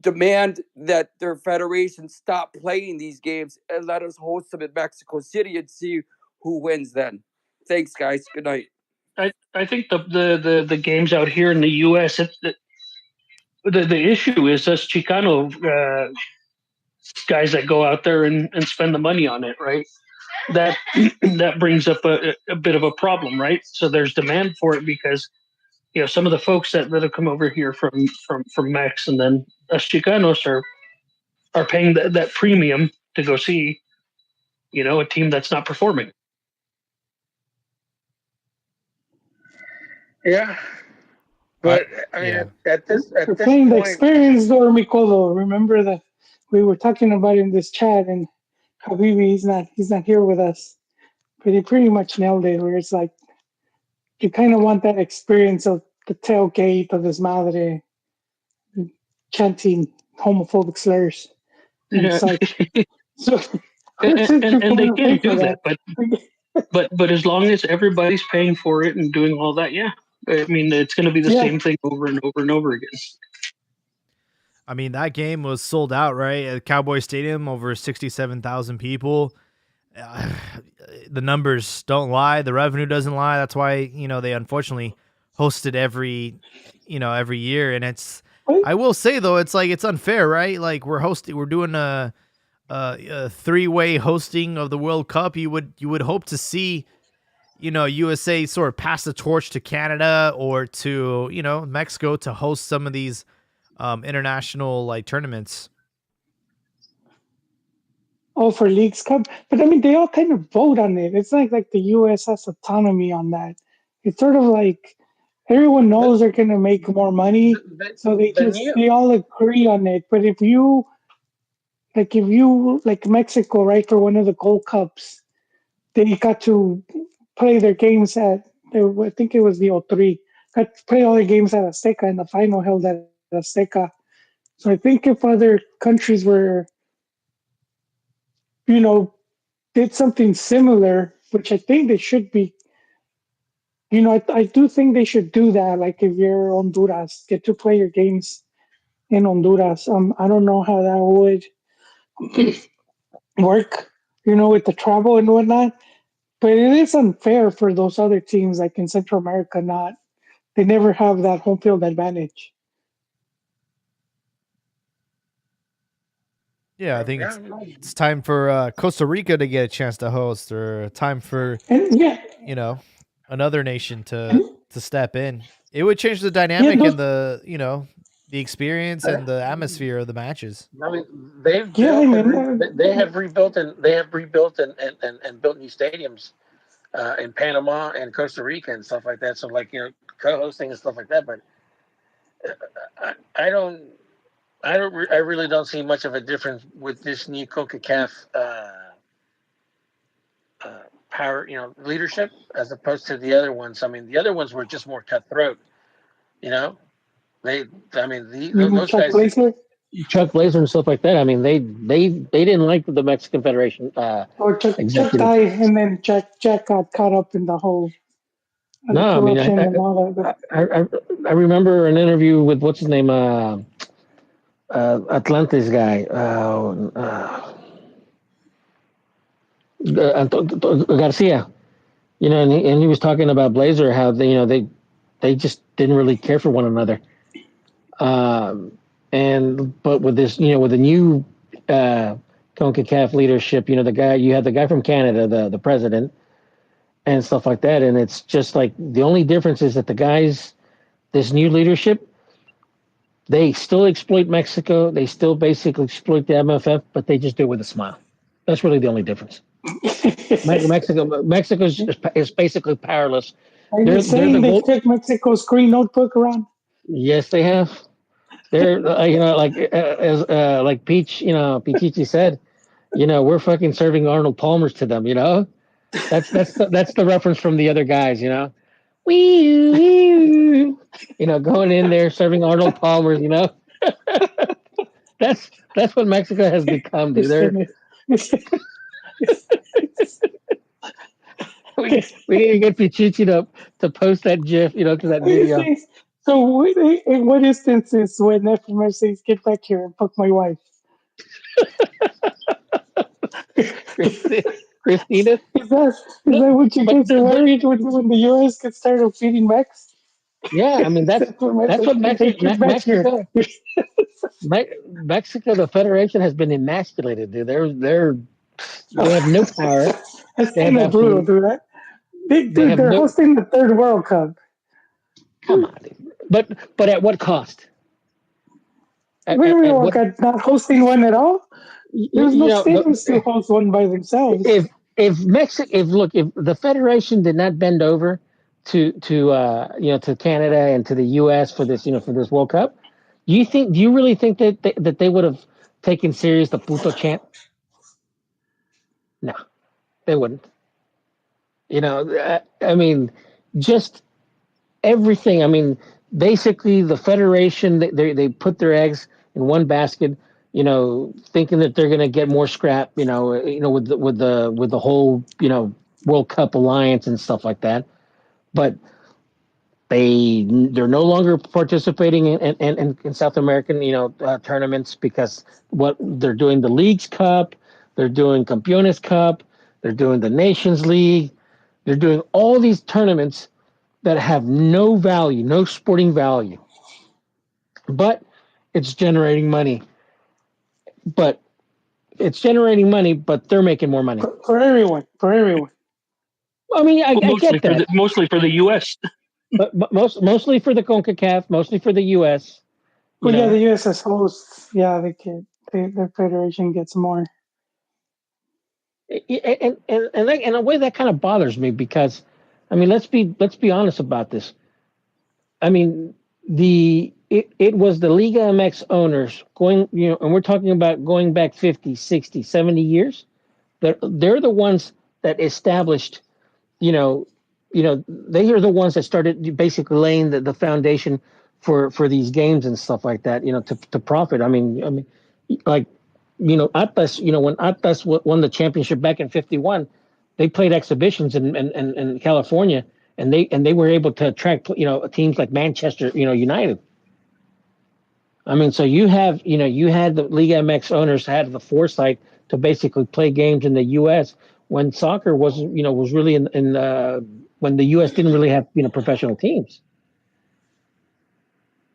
demand that their federation stop playing these games and let us host them in Mexico City and see who wins then. Thanks, guys. Good night. I think the games out here in the U.S. The issue is us Chicano guys that go out there and spend the money on it, right? That that brings up a bit of a problem, right? So there's demand for it because some of the folks that have come over here from Mex, and then us Chicanos are paying that premium to go see a team that's not performing. yeah, but I mean, Yeah. at this Playing the point, experience, though, Mikolo. Remember that we were talking about in this chat, and Habibi, he's not here with us, but he pretty much nailed it. Where it's like you kind of want that experience of the tailgate of his madre chanting homophobic slurs and such. So and they can do that. but as long as everybody's paying for it and doing all that, yeah, I mean it's going to be the same thing over and over and over again. I mean, that game was sold out, right? At Cowboy Stadium, over 67,000 people. The numbers don't lie. The revenue doesn't lie. That's why, they unfortunately hosted every year. And I will say though, it's unfair, right? Like we're doing a 3-way hosting of the World Cup. You would hope to see, USA sort of pass the torch to Canada or to, Mexico to host some of these international tournaments. Oh, for Leagues Cup, but I mean they all kind of vote on it. It's like the U.S. has autonomy on that. It's sort of like everyone knows they're going to make more money, so they all agree on it. But if you like Mexico, right, for one of the Gold Cups, they got to play their games I think it was the 03. Got to play all their games at Azteca, and the final held at Azteca. So I think if other countries were, did something similar, which I think they should be, I do think they should do that. Like if you're Honduras, get to play your games in Honduras. I don't know how that would work, with the travel and whatnot. But it is unfair for those other teams like in Central America. They never have that home field advantage. Yeah, I think it's time for Costa Rica to get a chance to host, or time for And yeah, another nation and, to step in. It would change the yeah, dynamic those, and the experience and the atmosphere of the matches. I mean, they've yeah, I built and mean, they have rebuilt and built new stadiums in Panama and Costa Rica and stuff like that. So like co-hosting and stuff like that. But I don't I really don't see much of a difference with this new CONCACAF power leadership as opposed to the other ones. I mean, the other ones were just more cutthroat. You know, they I mean you mean those Chuck guys. Blazer Chuck Blazer and stuff like that. I mean, they didn't like the Mexican Federation or Chuck executive. died, and then Jack got caught up in the whole the No, I mean, corruption and all that. I remember an interview with what's his name, Atlantis guy, Garcia. And he was talking about Blazer, how they just didn't really care for one another. But with this, with the new CONCACAF leadership, you had the guy from Canada, the president, and stuff like that. And it's just like the only difference is that this new leadership, they still exploit Mexico. They still basically exploit the MFF, but they just do it with a smile. That's really the only difference. Mexico is basically powerless. Are you saying they took Mexico's green notebook around? Yes, they have. They're like Peach, Pichichi said, we're fucking serving Arnold Palmers to them. That's the reference from the other guys. Wee, going in there serving Arnold Palmers. That's what Mexico has become, dude. We need to get Pichichi to post that GIF, to that video. So, in what instances when FMS says, "Get back here and fuck my wife"? Christina? Is that what you guys are worried when the U.S. gets started feeding Mex? Yeah, I mean that's what Mexico. Mexico, the Federation has been emasculated, dude. They have no power. That's kind of brutal, dude. They're hosting the third World Cup. Come on, dude. But at what cost? Not hosting one at all? There's no stadiums to host one by themselves. If the Federation did not bend over to Canada and to the U.S. for this World Cup, do you really think that they would have taken serious the puto chant? No, they wouldn't. I mean, just everything. I mean, basically, the Federation they put their eggs in one basket. Thinking that they're going to get more scrap. With the whole World Cup alliance and stuff like that, but they're no longer participating in South American tournaments because what they're doing, the Leagues Cup, they're doing Campeones Cup, they're doing the Nations League, they're doing all these tournaments that have no value, no sporting value, but it's generating money. But they're making more money for everyone. I mean, I get that. Mostly for the U.S. But mostly for the CONCACAF, mostly for the U.S. Well, yeah, the U.S. as hosts, yeah, the federation gets more. And in a way that kind of bothers me because, I mean, let's be honest about this. I mean, it was the Liga MX owners going, and we're talking about going back 50, 60, 70 years. They're the ones that established, they are the ones that started basically laying the foundation for these games and stuff like that, to profit. I mean, like, Atlas, when Atlas won the championship back in 51, they played exhibitions in California, and they were able to attract, teams like Manchester, United. I mean, so you had the Liga MX owners had the foresight to basically play games in the U.S. when soccer was really in when the U.S. didn't really have professional teams.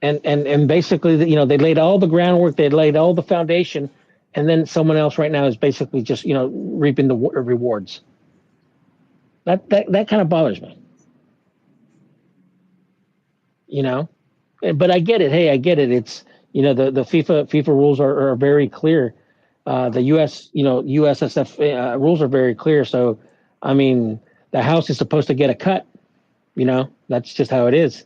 And basically, they laid all the groundwork, they laid all the foundation, and then someone else right now is basically just reaping the rewards. That kind of bothers me. But I get it. Hey, I get it. It's the FIFA rules are very clear. The USSF rules are very clear. So, I mean, the house is supposed to get a cut. That's just how it is.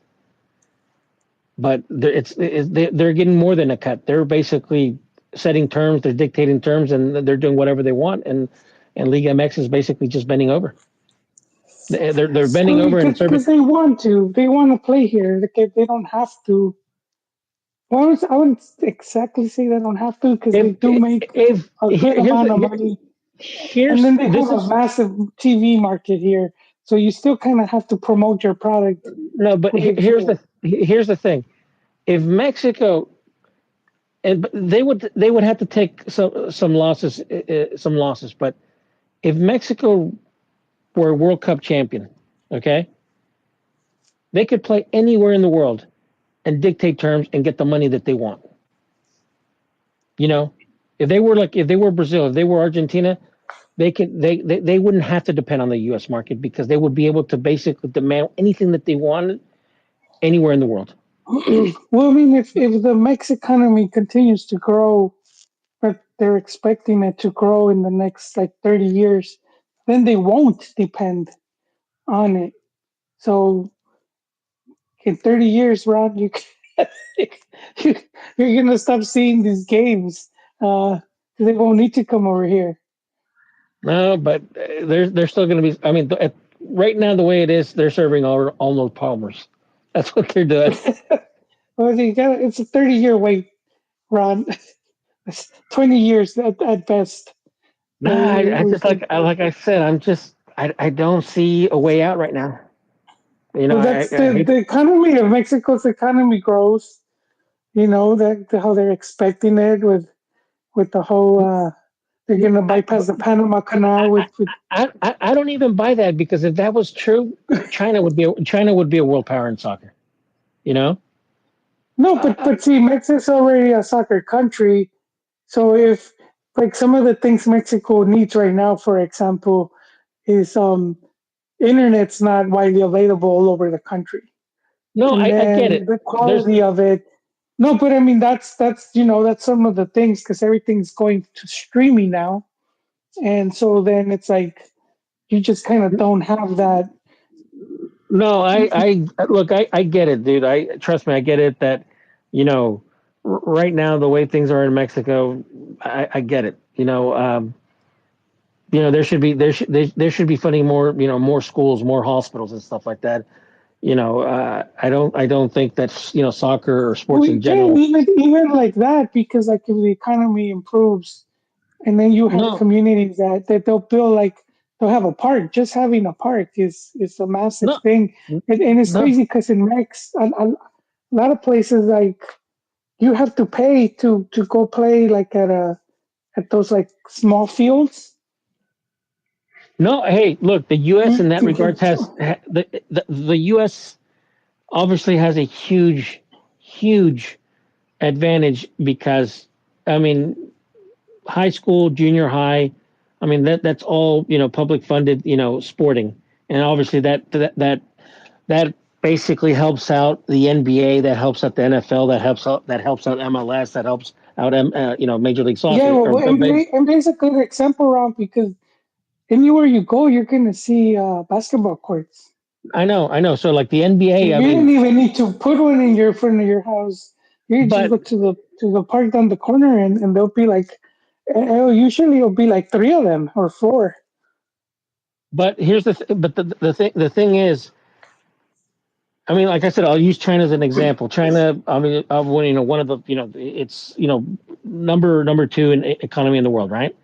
But they're getting more than a cut. They're basically setting terms. They're dictating terms, and they're doing whatever they want. And Liga MX is basically just bending over. They're bending over and because they want to. They want to play here. They don't have to. Well, I wouldn't exactly say they don't have to because they do make a good amount of money. And then they have a massive TV market here, so you still kind of have to promote your product. No, but here's the thing: if Mexico, and they would have to take some losses, but if Mexico were a World Cup champion, okay, they could play anywhere in the world and dictate terms and get the money that they want. If they were Brazil, if they were Argentina, they wouldn't have to depend on the U.S. market because they would be able to basically demand anything that they wanted anywhere in the world. Well, I mean, if the Mex economy continues to grow, but they're expecting it to grow in the next 30 years, then they won't depend on it. So in 30 years, Rod, you're going to stop seeing these games. They won't need to come over here. No, but they're still going to be. I mean, right now the way it is, they're serving Arnold Palmers. That's what they're doing. Well, it's a 30-year wait, Ron. It's 20 years at best. No, I just like I said, I don't see a way out right now. Well, that's the economy of Mexico's economy grows. That how they're expecting it with the whole. They're going to bypass the Panama Canal with. I don't even buy that because if that was true, China would be a world power in soccer. No, but see, Mexico's already a soccer country, so if some of the things Mexico needs right now, for example, is internet's not widely available all over the country. No, I get it. The quality of it. No, but I mean that's some of the things because everything's going to streaming now, and so then it's you just kind of don't have that. No, I look, I get it, dude. Trust me, I get it that, right now the way things are in Mexico, I get it. There should be funding more, more schools, more hospitals and stuff like that. I don't think that soccer or sports in general. Even like that because if the economy improves, and then you have communities that they'll build they'll have a park. Just having a park is a massive thing, and it's crazy because in Mex, a lot of places you have to pay to go play at those small fields. No, hey, look, the U.S. in that regards has the U.S. obviously has a huge advantage because I mean, high school, junior high, I mean that's all public funded sporting, and obviously that basically helps out the NBA, that helps out the NFL, that helps out MLS, that helps out Major League Soccer. Yeah, well, and basically the example around because anywhere you go, you're gonna see basketball courts. I know. So like the NBA, you didn't even need to put one in your front of your house. You just go to the park down the corner, and they'll be usually it'll be 3 of them or 4. But here's the thing is, I mean, like I said, I'll use China as an example. China, I mean, one of the it's number 2 in economy in the world, right?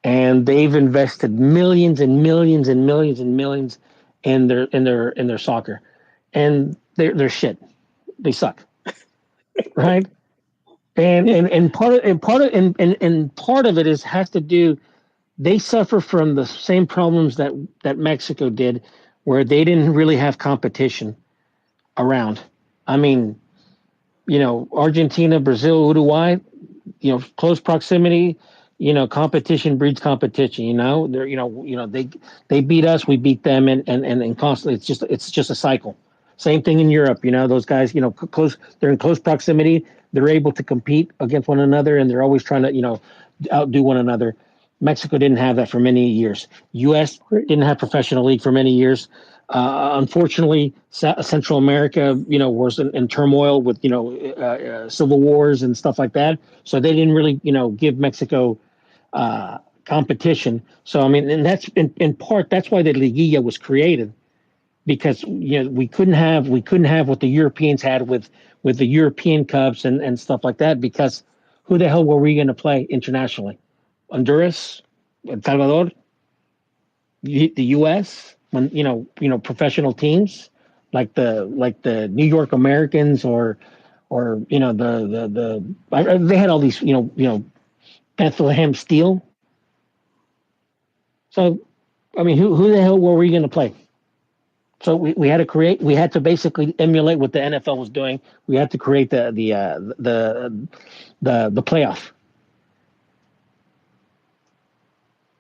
And they've invested millions and millions and millions and millions in their soccer, and they're shit. They suck, right? And part of it has to do. They suffer from the same problems that Mexico did, where they didn't really have competition around. I mean, Argentina, Brazil, Uruguay, close proximity, competition breeds competition. They're, they beat us, we beat them, and constantly it's just a cycle. Same thing in Europe. Those guys, they're in close proximity. They're able to compete against one another, and they're always trying to, outdo one another. Mexico didn't have that for many years. U.S. didn't have professional league for many years. Unfortunately, Central America, was in turmoil with, civil wars and stuff like that. So they didn't really, give Mexico competition. So I mean, and that's in part that's why the Liguilla was created, because we couldn't have what the Europeans had with the European Cups and stuff like that, because who the hell were we going to play internationally? Honduras, El Salvador, the U.S. when professional teams like the New York Americans or they had all these Bethlehem Steel. So I mean, who the hell were we going to play? So we had to basically emulate what the NFL was doing. We had to create the playoff.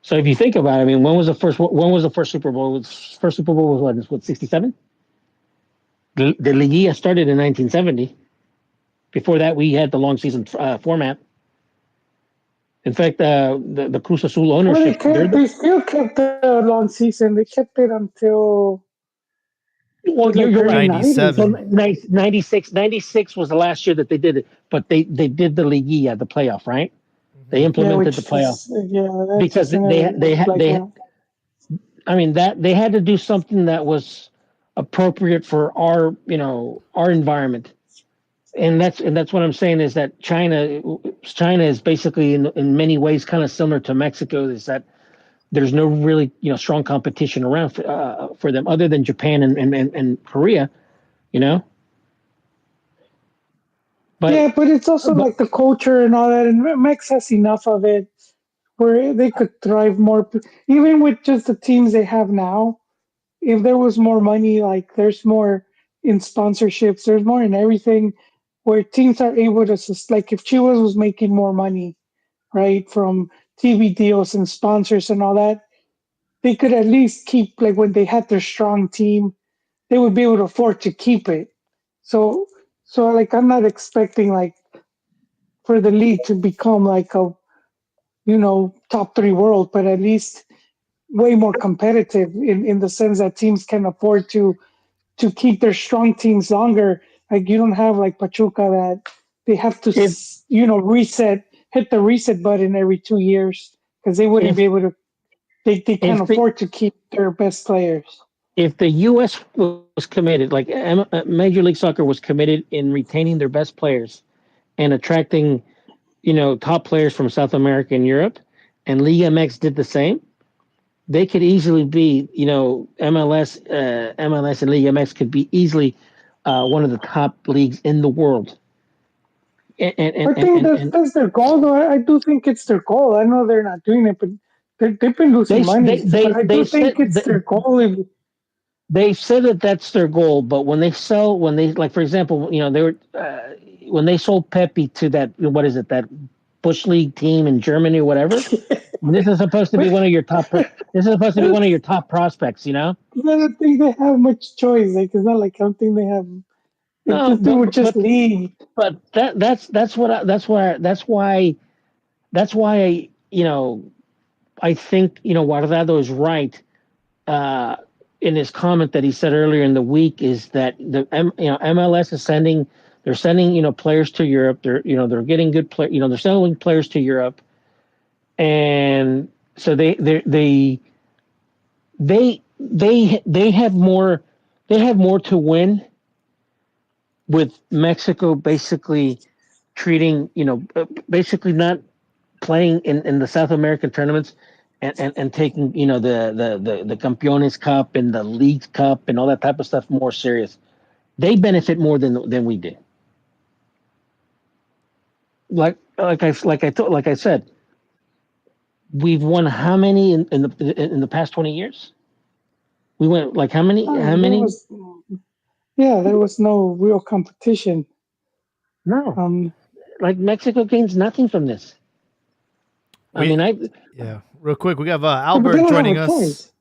So if you think about it, I mean, when was the first Super Bowl? First Super Bowl was what, 67? The Liguilla started in 1970. Before that, we had the long season format. In fact, the Cruz Azul ownership. They still kept the long season. They kept it until. Well, you're right. 97. 96 was the last year that they did it, but they did the Liguilla, the playoff, right? They implemented the playoff because I mean that they had to do something that was appropriate for our environment, and that's what I'm saying is that China is basically in many ways kind of similar to Mexico, is that there's no really strong competition around for them other than Japan and Korea, But but it's also like the culture and all that, and Mex has enough of it where they could thrive more, even with just the teams they have now. If there was more money, like there's more in sponsorships, there's more in everything, where teams are able to like if Chivas was making more money, right, from TV deals and sponsors and all that, they could at least keep, like when they had their strong team, they would be able to afford to keep it. So like I'm not expecting like for the league to become like a top three world, but at least way more competitive in the sense that teams can afford to keep their strong teams longer. Like you don't have like Pachuca that they have to hit the reset button every 2 years because they wouldn't be able to. They can't afford to keep their best players. If the U.S. was committed, like Major League Soccer was committed in retaining their best players and attracting, top players from South America and Europe, and Liga MX did the same, they could easily be, MLS and Liga MX could be easily one of the top leagues in the world. I think that's their goal, though. I do think it's their goal. I know they're not doing it, but they've been losing money. But I do think it's their goal. They said that that's their goal, but when they like, for example, they were when they sold Pepe to that, what is it, that Bush League team in Germany or whatever. This is supposed to be one of your top. This is supposed to be one of your top prospects. I don't think they have much choice. Like it's not like I don't think they have. No, they would just leave. But that's why I think Guardado is right. In his comment that he said earlier in the week, is that the MLS is sending players to Europe. They're getting good play. They're sending players to Europe, and so they have more to win with Mexico basically treating basically not playing in the South American tournaments. And taking the Campeones Cup and the League Cup and all that type of stuff more serious, they benefit more than we do. like I said, we've won how many in the past 20 years? We went like how many? There was no real competition. No, Um, like Mexico gains nothing from this. Yeah, real quick, we have but they Albert don't joining have a us. choice.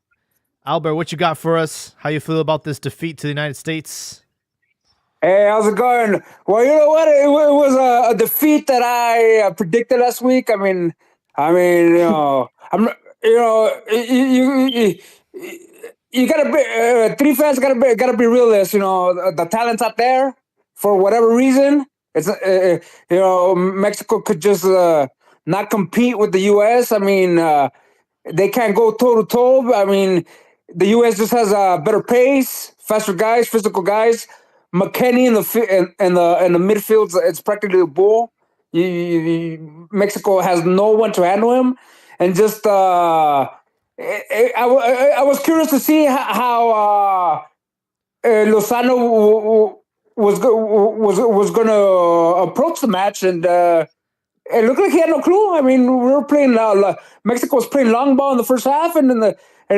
Albert, what you got for us? How you feel about this defeat to the United States? Hey, how's it going? Well, you know what? It was a defeat that I predicted last week. You know, you know, you gotta be three fans gotta be realists. You know, the talent's out there for whatever reason. It's you know, Mexico could just not compete with the U.S. They can't go toe to toe. The U.S. just has a better pace, faster guys, physical guys. McKenny in the midfield, it's practically a bull. Mexico has no one to handle him, and just I was curious to see how Lozano was going to approach the match, and it looked like he had no clue. I mean, we were playing. Mexico was playing long ball in the first half, and in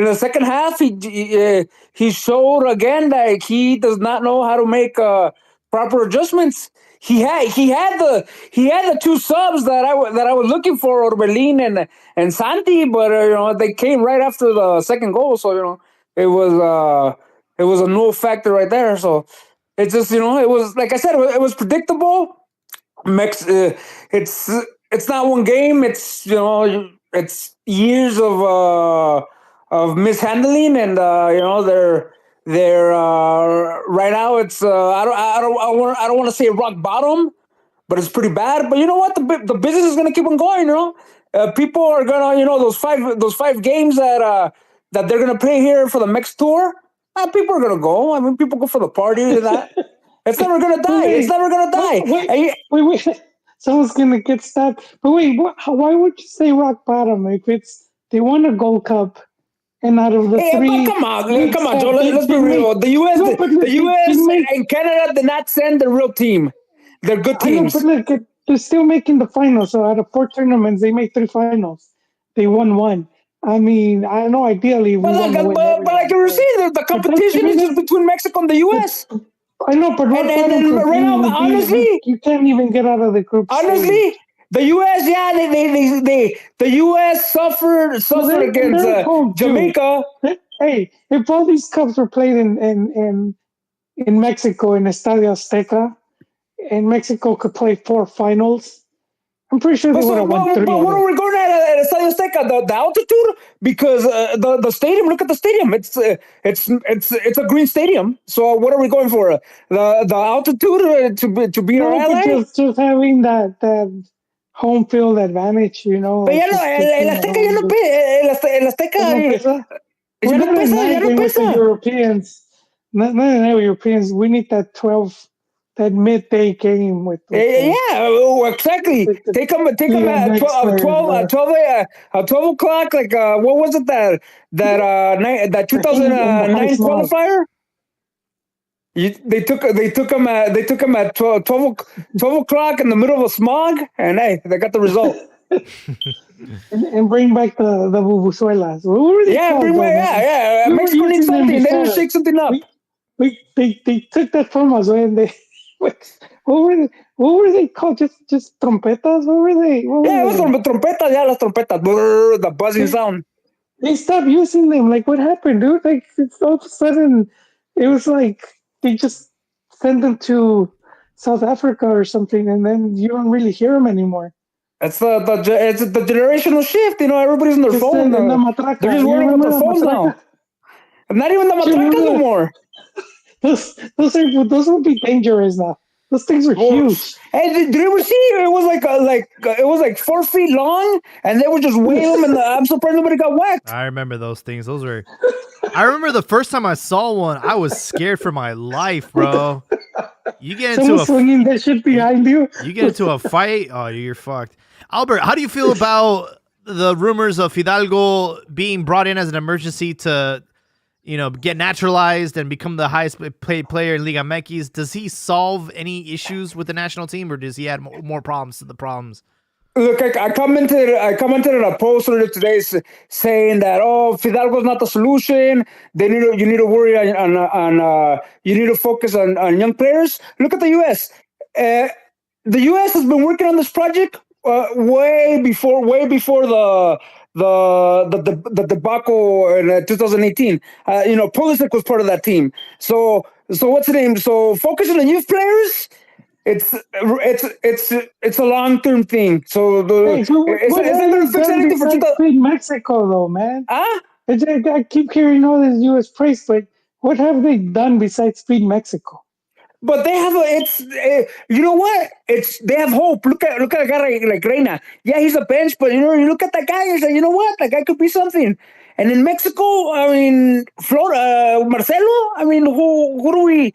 the second half, he showed again that he does not know how to make proper adjustments. He had the two subs that I was looking for, Orbelin and Santi, but you know, they came right after the second goal, so you know it was a no factor right there. So it's just, you know, it was, like I said, it was predictable. It's not one game. It's, you know, it's years of mishandling, and you know, they're right now. It's I don't want to say rock bottom, but it's pretty bad. But you know what? The business is gonna keep on going. You know, people are gonna, you know, those five games that they're gonna play here for the next tour. People are gonna go. I mean, people go for the party and that. It's never gonna die. It's never gonna die. Wait. Someone's gonna get stabbed. But wait, why would you say rock bottom if they won a Gold Cup, and out of the three, come on, Joe. Let's be real. The U.S. And Canada did not send the real team. They're good teams. I know, but look, they're still making the finals. So out of 4 tournaments, they made 3 finals. They won 1. I mean, I know ideally we want to win. But like you see, the competition is just between Mexico and the U.S. I know, but right now, honestly, you can't even get out of the group. Honestly, the U.S. The U.S. suffered against Jamaica. Hey, if all these cups were played in Mexico in Estadio Azteca, and Mexico could play 4 finals, I'm pretty sure they would have won 3. But what are we going at Estadio Azteca? The altitude, because the stadium. Look at the stadium. It's a green stadium. So what are we going for? The altitude to be our ally? Just having that home field advantage, you know. But el Azteca ya no pesa. El Azteca ya no pesa. The Europeans, not Europeans. We need that 12. That midday game with exactly. Take them at 12 o'clock. Like what was it that 2009 qualifier? They took them at 12 o'clock in the middle of a smog, and hey, they got the result. and bring back the bubuzuelas. What were they called? Mexico needs something. They will shake something up. They took that from us, and they. What were they called? Just trompetas? What were they? It was trompetas. Yeah, las trompetas. Brr, the buzzing sound. They stopped using them. Like, what happened, dude? Like, it's all of a sudden, it was like they just sent them to South Africa or something, and then you don't really hear them anymore. It's the generational shift. You know, everybody's on their phone. They're just worried about their phones now. Not even the matracas no more. Those would be dangerous now. Those things are huge. Hey, did you ever see? It was like 4 feet long, and they were just wailing them. And I'm surprised nobody got whacked. I remember those things. Those were. I remember the first time I saw one, I was scared for my life, bro. You get into swinging that shit behind you. You get into a fight. Oh, you're fucked. Albert, how do you feel about the rumors of Hidalgo being brought in as an emergency to get naturalized and become the highest paid player in Liga MX, does he solve any issues with the national team, or does he add more problems to the problems? Look, I commented on a post earlier today saying that Fidalgo's not the solution. You need to worry you need to focus on young players. Look at the U.S. The U.S. has been working on this project way before the debacle in 2018. Pulisic was part of that team. So what's the name? So focusing on youth players. It's a long-term thing. So Hey, so it's what not have going you to fix done anything for besides 2000. beat Mexico, though, man? Huh? I keep hearing all this U.S. praise, but what have they done besides beat Mexico? But they have you know what? They have hope. Look at a guy like Reina. Yeah, he's a bench, but you look at that guy and say, you know what? That guy could be something. And in Mexico, I mean, Marcelo. I mean, who do we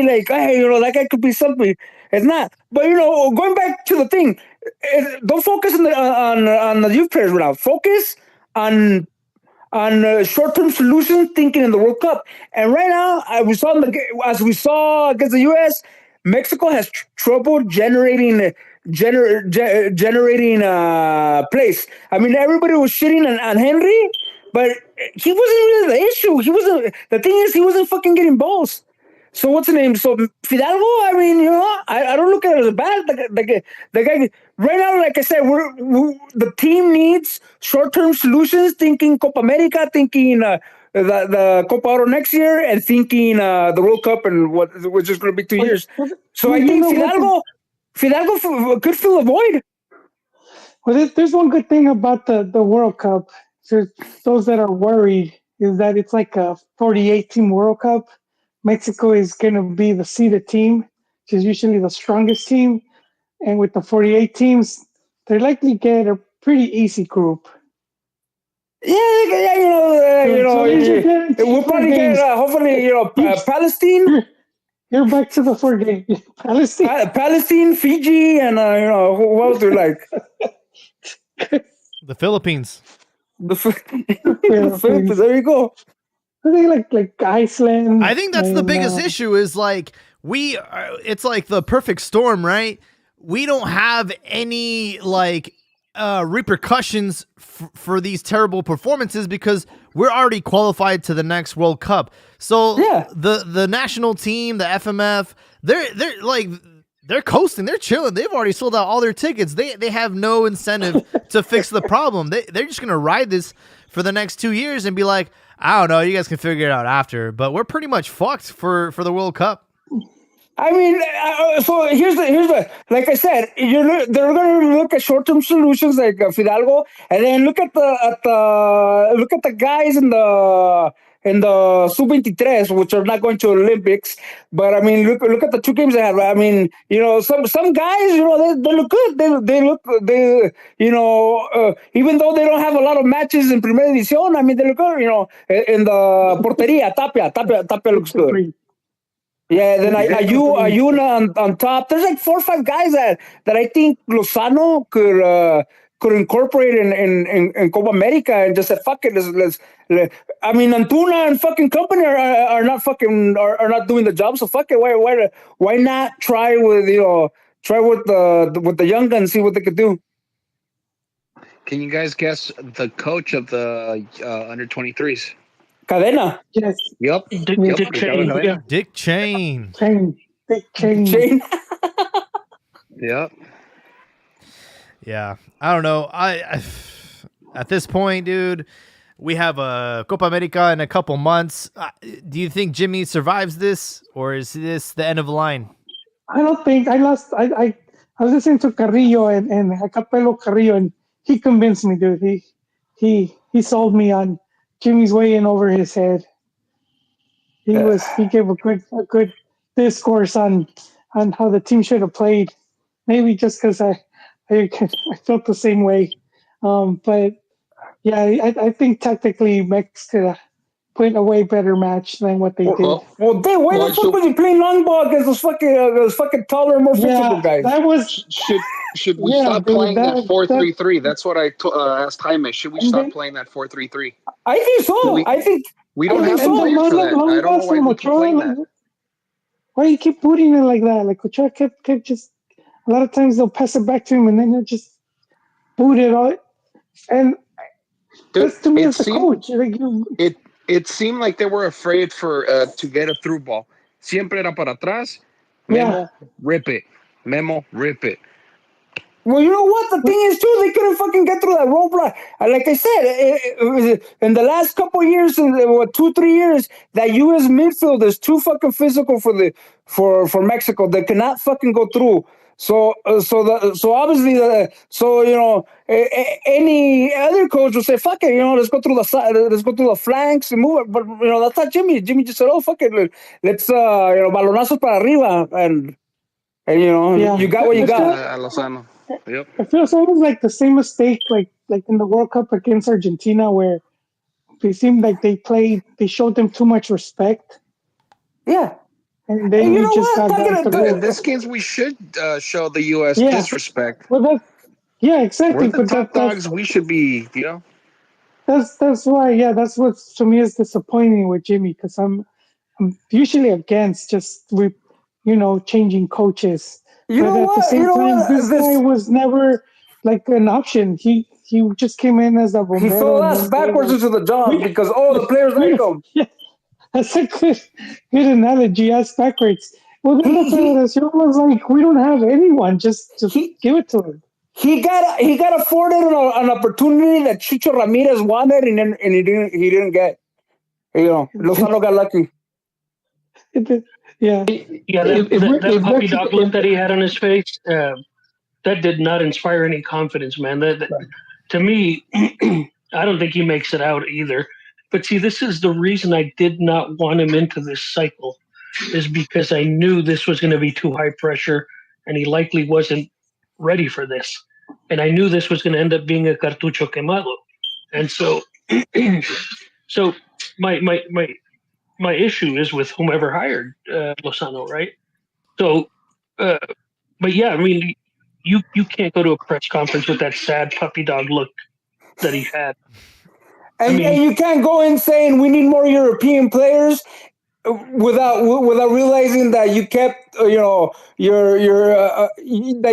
like? Hey, that guy could be something. It's not. But going back to the thing, don't focus on the youth players right now. Focus on short-term solution thinking in the World Cup. And right now, as we saw against the U.S., Mexico has trouble generating plays. I mean, everybody was shitting on Henry, but he wasn't really the issue. The thing is, he wasn't fucking getting balls. So what's the name? So Fidalgo, I mean, I don't look at it as a bad. The guy right now, like I said, the team needs short-term solutions. Thinking Copa America, thinking the Copa Oro next year, and thinking the World Cup, and which is going to be 2 years. So I think Fidalgo could fill a void. Well, there's one good thing about the World Cup. For those that are worried, is that it's like a 48-team World Cup. Mexico is going to be the seeded team, which is usually the strongest team. And with the 48 teams, they likely get a pretty easy group. Yeah, we'll probably get hopefully Palestine. You're back to the 4 game. Palestine, Fiji, and who else do you like? The Philippines. The Philippines. There you go. I think like Iceland. I think that's the biggest issue is like it's like the perfect storm, right? We don't have any like repercussions for these terrible performances because we're already qualified to the next World Cup. So the national team, the FMF, they're coasting, they're chilling. They've already sold out all their tickets. They have no incentive to fix the problem. They're just gonna ride this for the next 2 years and be like, I don't know, you guys can figure it out after. But we're pretty much fucked for the World Cup. I mean, so here's the like I said, they're going to look at short-term solutions like Fidalgo, and then look at the guys in the sub-23, which are not going to Olympics. But I mean, look at the 2 games they have. I mean, some guys, they look good. They even though they don't have a lot of matches in Primera División, I mean, they look good. In the portería, Tapia looks good. Yeah, then Ayuna on top. There's like 4 or 5 guys that I think Lozano could incorporate in Copa America and just say fuck it. Let's I mean, Antuna and fucking company are not doing the job. So fuck it. Why not try with the young guns, see what they could do. Can you guys guess the coach of the under 23s? Cadena. Yes. Yep. Dick Chain. Yeah. Dick Chain. Dick Chain. Yep. Yeah. I don't know. I at this point, dude, we have a Copa America in a couple months. Do you think Jimmy survives this, or is this the end of the line? I don't think I lost. I was listening to Carrillo and Acapello Carrillo, and he convinced me, dude. He sold me on Jimmy's way in over his head. He gave a good discourse on how the team should have played. Maybe just because I felt the same way. But yeah, I think tactically Mex could put in a way better match than what they did. Well, why the fuck was he playing long ball against those fucking taller, more physical guys? That was Should we stop playing that 4-3-3? That's what I asked Jaime. Should we stop playing that 4-3-3? I think so. I think we don't have the players for that. I don't know why we keep playing that. Why you keep putting it like that? Like Ochoa kept just a lot of times they'll pass it back to him and then he'll just boot it all. And that's to me as the coach. Like, it seemed like they were afraid to get a through ball. Siempre era para atrás. Memo, rip it. Memo, rip it. Well, you know what? The thing is, too, they couldn't fucking get through that roadblock. Like I said, in the last couple of years, 2-3 years, that U.S. midfield is too fucking physical for Mexico. They cannot fucking go through. So obviously, any other coach would say, "Fuck it, let's go through the side, let's go through the flanks and move it." But that's not Jimmy. Jimmy just said, "Oh, fuck it, let's balonazos para arriba," and you got what you got. Lozano. Yep. I feel it's almost like the same mistake, like in the World Cup against Argentina, where they seemed like they showed them too much respect. Yeah. And then we just got in this case, we should show the U.S. disrespect. Well, exactly. We're the top dogs. We should be, That's why. That's what to me is disappointing with Jimmy, because I'm usually against just changing coaches. But at the same time, this guy was never like an option. He just came in as a bombero. He fell ass backwards into the job because the players like him. Yeah. That's a good analogy. Ass backwards. Well, then the was like, we don't have anyone. Just give it to him. He got afforded an opportunity that Chicho Ramirez wanted, and he didn't get. Lozano got lucky. That puppy dog look that he had on his face, that did not inspire any confidence, man. To me, I don't think he makes it out either. But see, this is the reason I did not want him into this cycle, is because I knew this was going to be too high pressure, and he likely wasn't ready for this. And I knew this was going to end up being a cartucho quemado. And so, my issue is with whomever hired Lozano, right? So, but yeah, I mean, you can't go to a press conference with that sad puppy dog look that he had. And you can't go in saying we need more European players without realizing that you kept that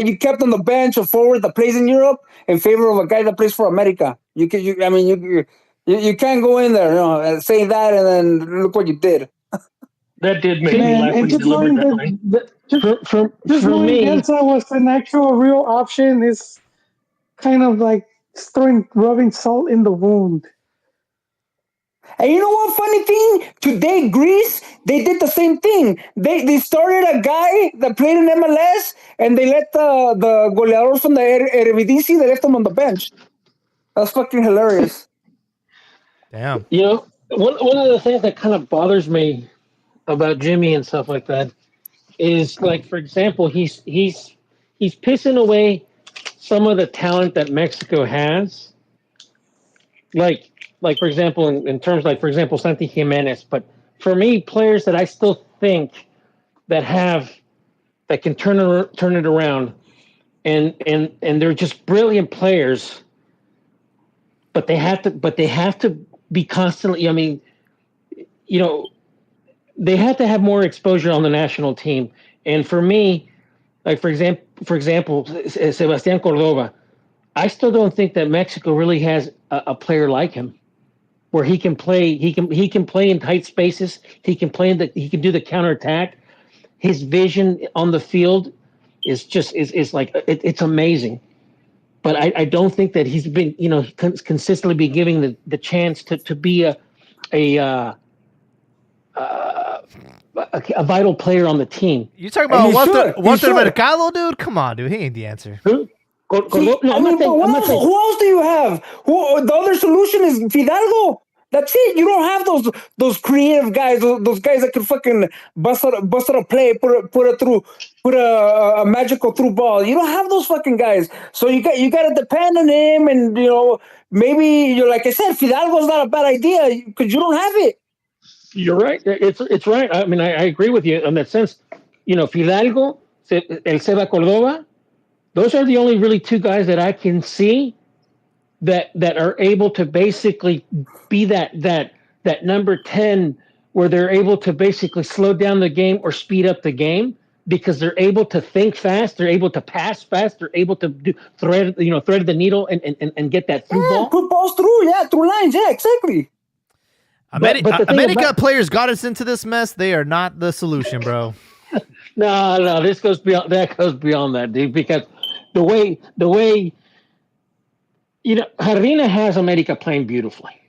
you kept on the bench a forward that plays in Europe in favor of a guy that plays for America. You can't go in there and say that and then look what you did. That did make me laugh when you delivered that line. Just knowing Elsa was an actual real option is kind of like rubbing salt in the wound. And you know what funny thing? Today, Greece, they did the same thing. They started a guy that played in MLS, and they let the goleador from the Eredivisie, they left him on the bench. That's fucking hilarious. Damn. One of the things that kind of bothers me about Jimmy and stuff like that is, like, for example, he's pissing away some of the talent that Mexico has. Like for example, in terms like, for example, Santi Jimenez. But for me, players that I still think that can turn it around, and they're just brilliant players. But they have to be constantly. I mean, they have to have more exposure on the national team. And for me, like for example, Sebastián Cordova, I still don't think that Mexico really has a player like him, where he can play. He can play in tight spaces. He can do the counterattack. His vision on the field is like it's amazing. But I don't think that he's been consistently be giving the chance to be a vital player on the team. You talking about Walter Mercado, dude? Come on, dude. He ain't the answer. Who else do you have? The other solution is Fidalgo. That's it. You don't have those creative guys, those guys that can fucking bust out a play, put a magical through ball. You don't have those fucking guys. So you got to depend on him, and maybe like I said, Fidalgo's not a bad idea because you don't have it. You're right. It's right. I mean, I agree with you in that sense. Fidalgo, El Seba Cordova, those are the only really two guys that I can see that are able to basically be that number 10 where they're able to basically slow down the game or speed up the game because they're able to think fast, they're able to pass fast, they're able to thread the needle and get that through ball. Put balls through, through lines, exactly. But the thing America players got us into this mess. They are not the solution, bro. No, this goes beyond that, dude. Because the way Jardina has America playing beautifully,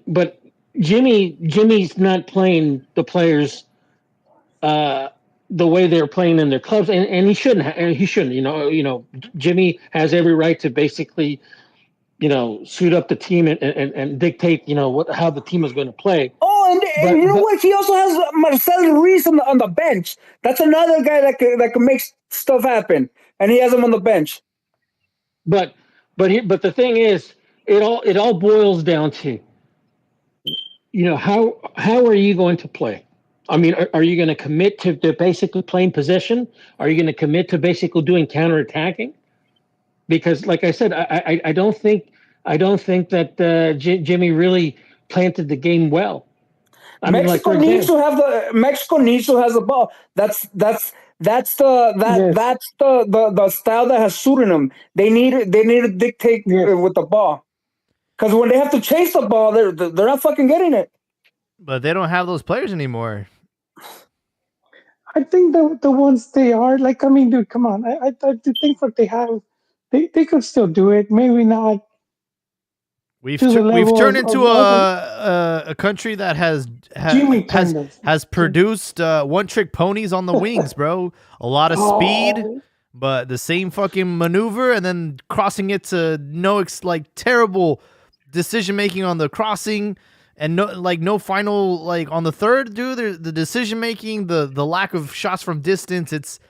but Jimmy's not playing the players the way they're playing in their clubs, and he shouldn't. He shouldn't. Jimmy has every right to basically suit up the team and dictate how the team is going to play. Oh, and you know what? He also has Marcel Ruiz on the bench. That's another guy that can make stuff happen, and he has him on the bench. But the thing is, it all boils down to how are you going to play? I mean, are you going to commit to basically playing possession? Are you going to commit to basically doing counterattacking? Because, like I said, I don't think that Jimmy really planted the game well. Mexico needs to have the ball. That's the style that has suited them. They need to dictate with the ball, because when they have to chase the ball, they're not fucking getting it. But they don't have those players anymore. I think the ones they are like, I mean, dude, come on. I think what they have, they could still do it. Maybe not. We've turned into a country that has produced one-trick ponies on the wings, bro. A lot of speed, but the same fucking maneuver, and then crossing it to terrible decision making on the crossing, and no final on the third, dude. The decision making, the lack of shots from distance. It's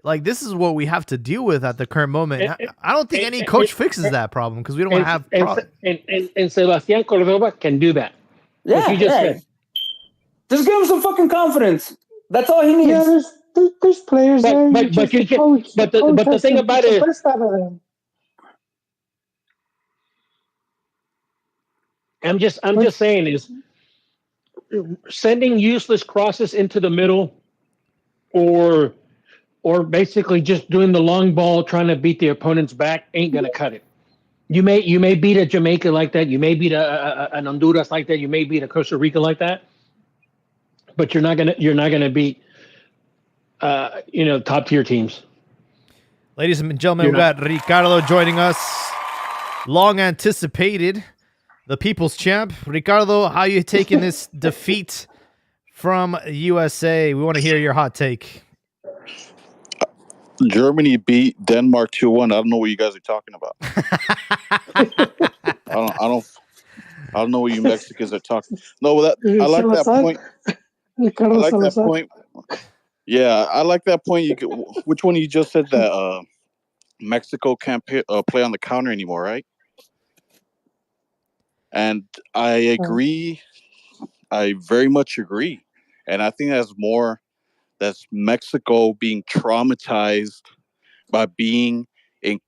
like, this is what we have to deal with at the current moment. I don't think any coach fixes that problem, because we don't have. And Sebastian Cordova can do that. Yeah, just give him some fucking confidence. That's all he needs. Yeah, there's players there. But the thing about it. I'm just saying is sending useless crosses into the middle, or basically just doing the long ball trying to beat the opponent's back ain't gonna cut it. You may beat a Jamaica like that. You may beat an Honduras like that. You may beat a Costa Rica like that. But you're not gonna beat top tier teams. Ladies and gentlemen, we've got Ricardo joining us. Long anticipated, the people's champ. Ricardo, how you taking this defeat from USA? We want to hear your hot take. Germany beat Denmark 2-1. I don't know what you guys are talking about. I don't know what you Mexicans are talking. No, I like that point. I like that point. Yeah, I like that point. Which one you just said that Mexico can't play on the counter anymore, right? And I agree. I very much agree. And I think that's Mexico being traumatized by being in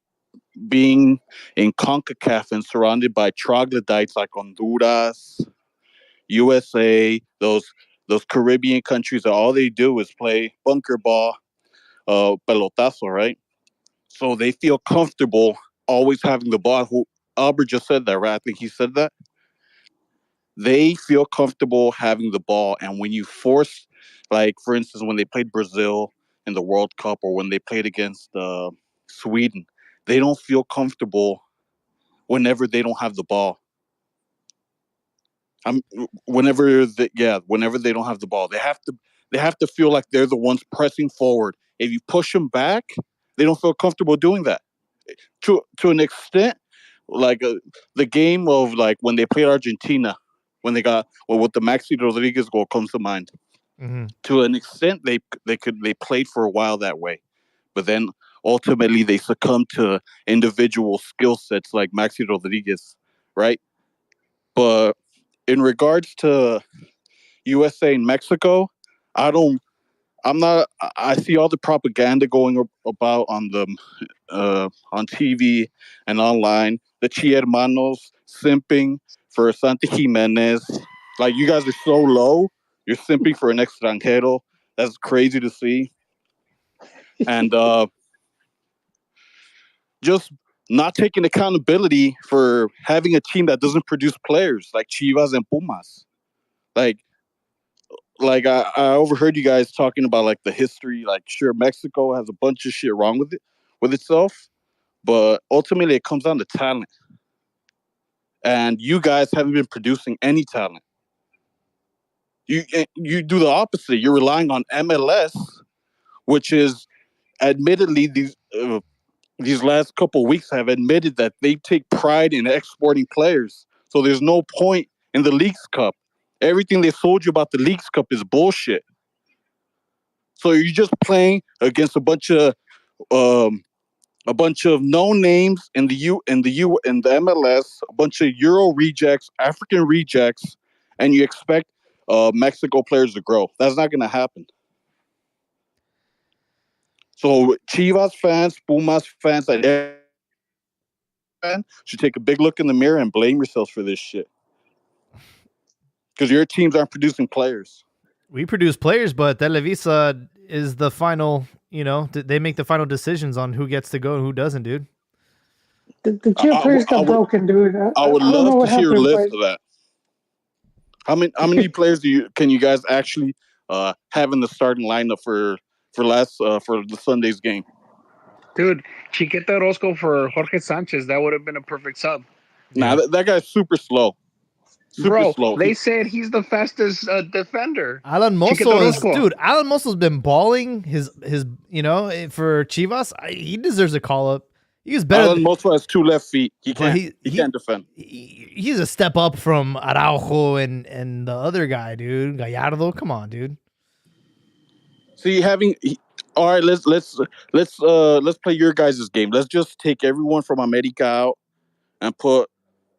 CONCACAF and surrounded by troglodytes like Honduras, USA, those Caribbean countries that all they do is play bunker ball, pelotazo, right? So they feel comfortable always having the ball. Who Albert just said that, right? I think he said that. They feel comfortable having the ball, and when you force, like for instance, when they played Brazil in the World Cup, or when they played against Sweden, they don't feel comfortable whenever they don't have the ball. Whenever they don't have the ball, they have to feel like they're the ones pressing forward. If you push them back, they don't feel comfortable doing that. To an extent, like the game of like when they played Argentina, when they got with the Maxi Rodriguez goal comes to mind. Mm-hmm. To an extent, they played for a while that way, but then ultimately they succumbed to individual skill sets like Maxi Rodriguez, right? But in regards to USA and Mexico, I don't. I'm not. I see all the propaganda going about on the on TV and online. The Chi Hermanos simping for Santi Jimenez. Like, you guys are so low. You're simping for an extranjero. That's crazy to see. And just not taking accountability for having a team that doesn't produce players like Chivas and Pumas. Like, I overheard you guys talking about like the history. Like, sure, Mexico has a bunch of shit wrong with itself, but ultimately it comes down to talent. And you guys haven't been producing any talent. You do the opposite. You're relying on MLS, which is admittedly these last couple of weeks have admitted that they take pride in exporting players. So there's no point in the Leagues Cup. Everything they sold you about the Leagues Cup is bullshit. So you're just playing against a bunch of no names in the MLS, a bunch of Euro rejects, African rejects, and you expect Mexico players to grow. That's not going to happen. So Chivas fans, Pumas fans, and every fan should take a big look in the mirror and blame yourselves for this shit. Because your teams aren't producing players. We produce players, but Televisa is the final, they make the final decisions on who gets to go and who doesn't, dude. The Chile players got broken, dude. I would don't know love what to hear a happened, list but of that. How many players can you guys actually have in the starting lineup for the Sunday's game? Dude, Chiquita Orozco for Jorge Sanchez. That would have been a perfect sub. Nah, that guy's super slow. Slow. They said he's the fastest defender. Alan Moso's been balling his for Chivas. He deserves a call up. He's better. Alan Moso has 2 left feet. He can't defend. He's a step up from Araujo and the other guy, dude. Gallardo. Come on, dude. See, all right, let's play your guys' game. Let's just take everyone from America out and put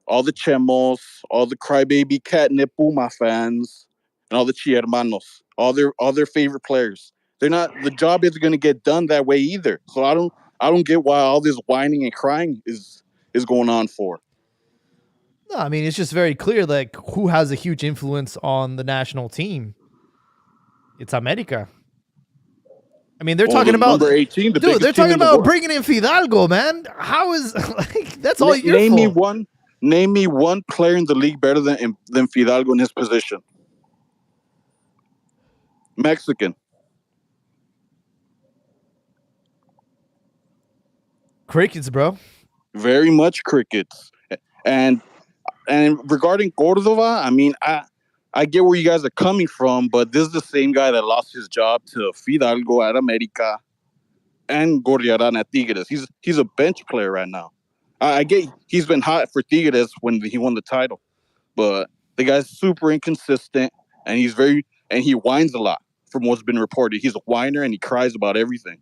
all the Chemos, all the crybaby catnip Puma fans, and all the Chi Hermanos, all their favorite players. The job isn't going to get done that way either. So I don't get why all this whining and crying is going on for. No, I mean, it's just very clear, like, who has a huge influence on the national team. It's America. I mean, they're talking about number 18. They're talking about bringing in Fidalgo, man. How is that's all your fault? Name me one player in the league better than Fidalgo in his position. Mexican. Crickets, bro. Very much crickets. And regarding Cordova, I mean, I get where you guys are coming from, but this is the same guy that lost his job to Fidalgo at America and Gorriarán at Tigres. He's a bench player right now. I get he's been hot for Tigres when he won the title, but the guy's super inconsistent, and he whines a lot from what's been reported. He's a whiner and he cries about everything.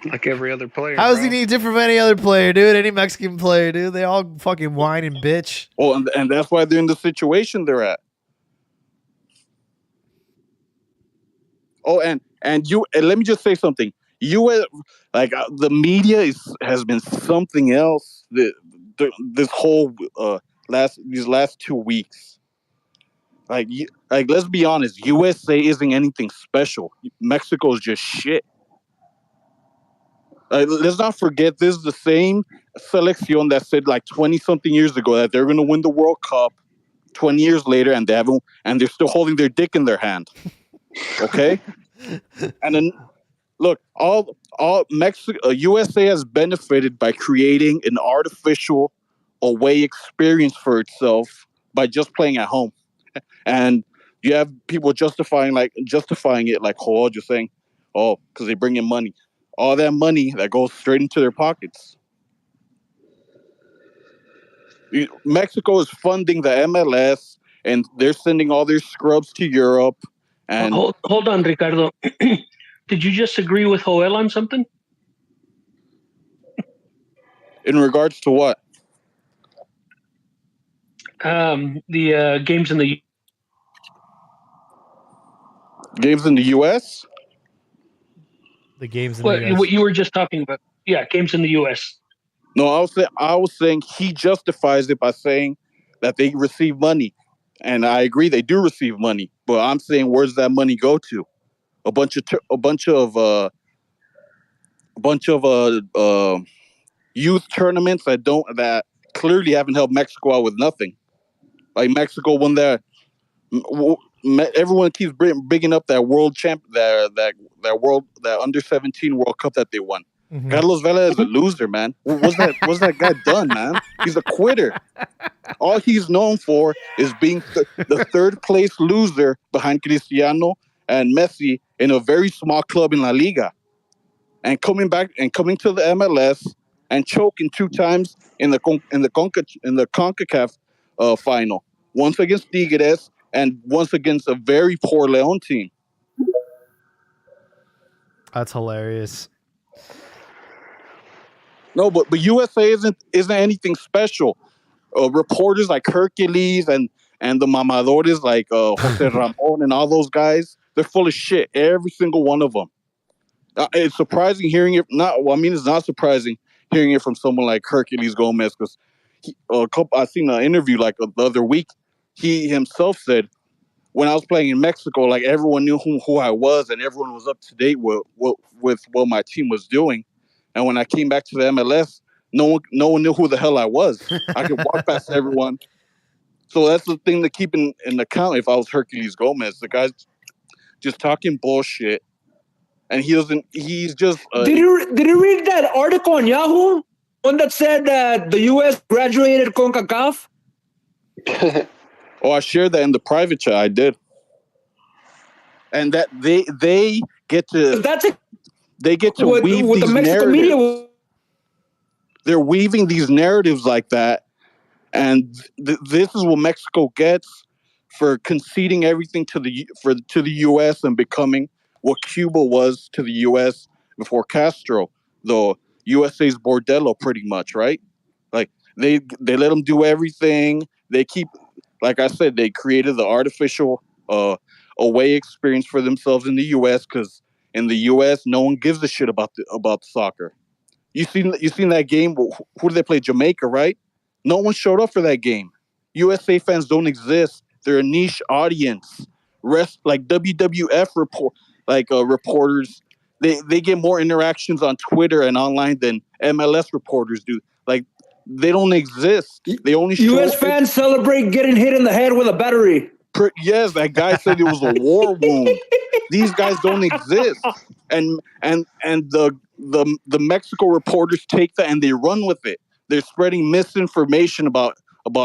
Like every other player. How is he any different from any other player, dude? Any Mexican player, dude? They all fucking whine and bitch. Well, and that's why they're in the situation they're at. Oh, and let me just say something. The media has been something else. This whole these last 2 weeks. Like let's be honest, USA isn't anything special. Mexico is just shit. Let's not forget, this is the same selección that said like 20-something years ago that they're going to win the World Cup. 20 years later, and they're still holding their dick in their hand. Okay, and then look, all Mexico, USA has benefited by creating an artificial away experience for itself by just playing at home, and you have people justifying it like Joel just saying, oh, because they bring in money. All that money that goes straight into their pockets. Mexico is funding the MLS, and they're sending all their scrubs to Europe. And hold on, Ricardo. Did you just agree with Joel on something? In regards to what? The games in the U.S. The games in what the US. you were just talking about. Yeah, games in the U.S. No, I was saying he justifies it by saying that they receive money, and I agree they do receive money. But I'm saying, where's that money go to? A bunch of youth tournaments that clearly haven't helped Mexico out with nothing. Like Mexico won their. Everyone keeps bigging up that that under-17 World Cup that they won. Mhm. Carlos Vela is a loser, man. What's that guy done, man? He's a quitter. All he's known for is being the third place loser behind Cristiano and Messi in a very small club in La Liga, and coming to the MLS and choking 2 times in the Concacaf final, once against Tigres and once against a very poor Leon team. That's hilarious. No, but USA isn't anything special. Reporters like Hercules and the mamadores like Jose Ramon and all those guys, they're full of shit. Every single one of them. It's surprising hearing it. It's not surprising hearing it from someone like Hercules Gomez, because I seen an interview like the other week. He himself said, when I was playing in Mexico, like everyone knew who I was and everyone was up to date with what my team was doing. And when I came back to the MLS, no one knew who the hell I was. I could walk past everyone. So that's the thing to keep in account. If I was Hercules Gomez, the guy's just talking bullshit, and he doesn't. He's just. Did you read that article on Yahoo? One that said that the U.S. graduated CONCACAF. Oh, I shared that in the private chat. I did, and that they get to weave with these the Mexican narratives. media. They're weaving these narratives like that, and this is what Mexico gets for conceding everything to the U.S. and becoming what Cuba was to the U.S. before Castro, the USA's bordello, pretty much, right? Like they let them do everything. They keep, like I said, they created the artificial away experience for themselves in the U.S. because in the U.S. no one gives a shit about soccer. You seen that game? Who did they play? Jamaica, right? No one showed up for that game. USA fans don't exist. They're a niche audience. Like WWF reporters, they get more interactions on Twitter and online than MLS reporters do. Like they don't exist. They only U.S. fans celebrate getting hit in the head with a battery. Yes, that guy said it was a war wound. These guys don't exist, and the Mexico reporters take that and they run with it. They're spreading misinformation about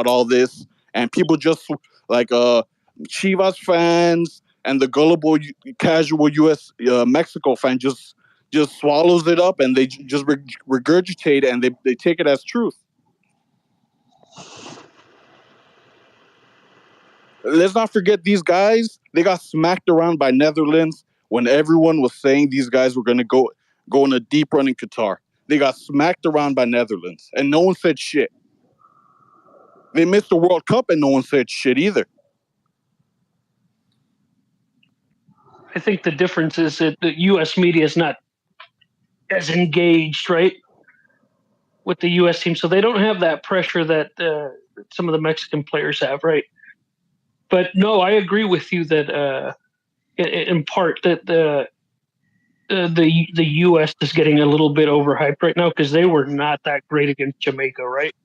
all this, and people just like Chivas fans and the gullible casual U.S. Mexico fan just swallows it up and they just regurgitate it and they take it as truth. Let's not forget these guys. They got smacked around by Netherlands when everyone was saying these guys were going to go on a deep run in Qatar. They got smacked around by Netherlands, and no one said shit. They missed the World Cup, and no one said shit either. I think the difference is that the U.S. media is not as engaged, right, with the U.S. team, so they don't have that pressure that some of the Mexican players have, right? But no, I agree with you that in part that the U.S. is getting a little bit overhyped right now because they were not that great against Jamaica, right?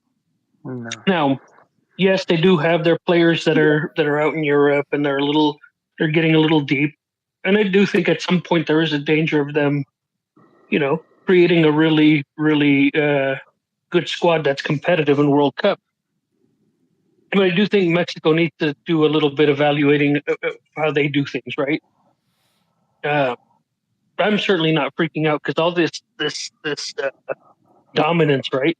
No. Now, yes, they do have their players that are out in Europe and they're getting a little deep, and I do think at some point there is a danger of them, creating a really, really good squad that's competitive in World Cup. But I do think Mexico needs to do a little bit of evaluating how they do things, right? I'm certainly not freaking out because all this dominance, right?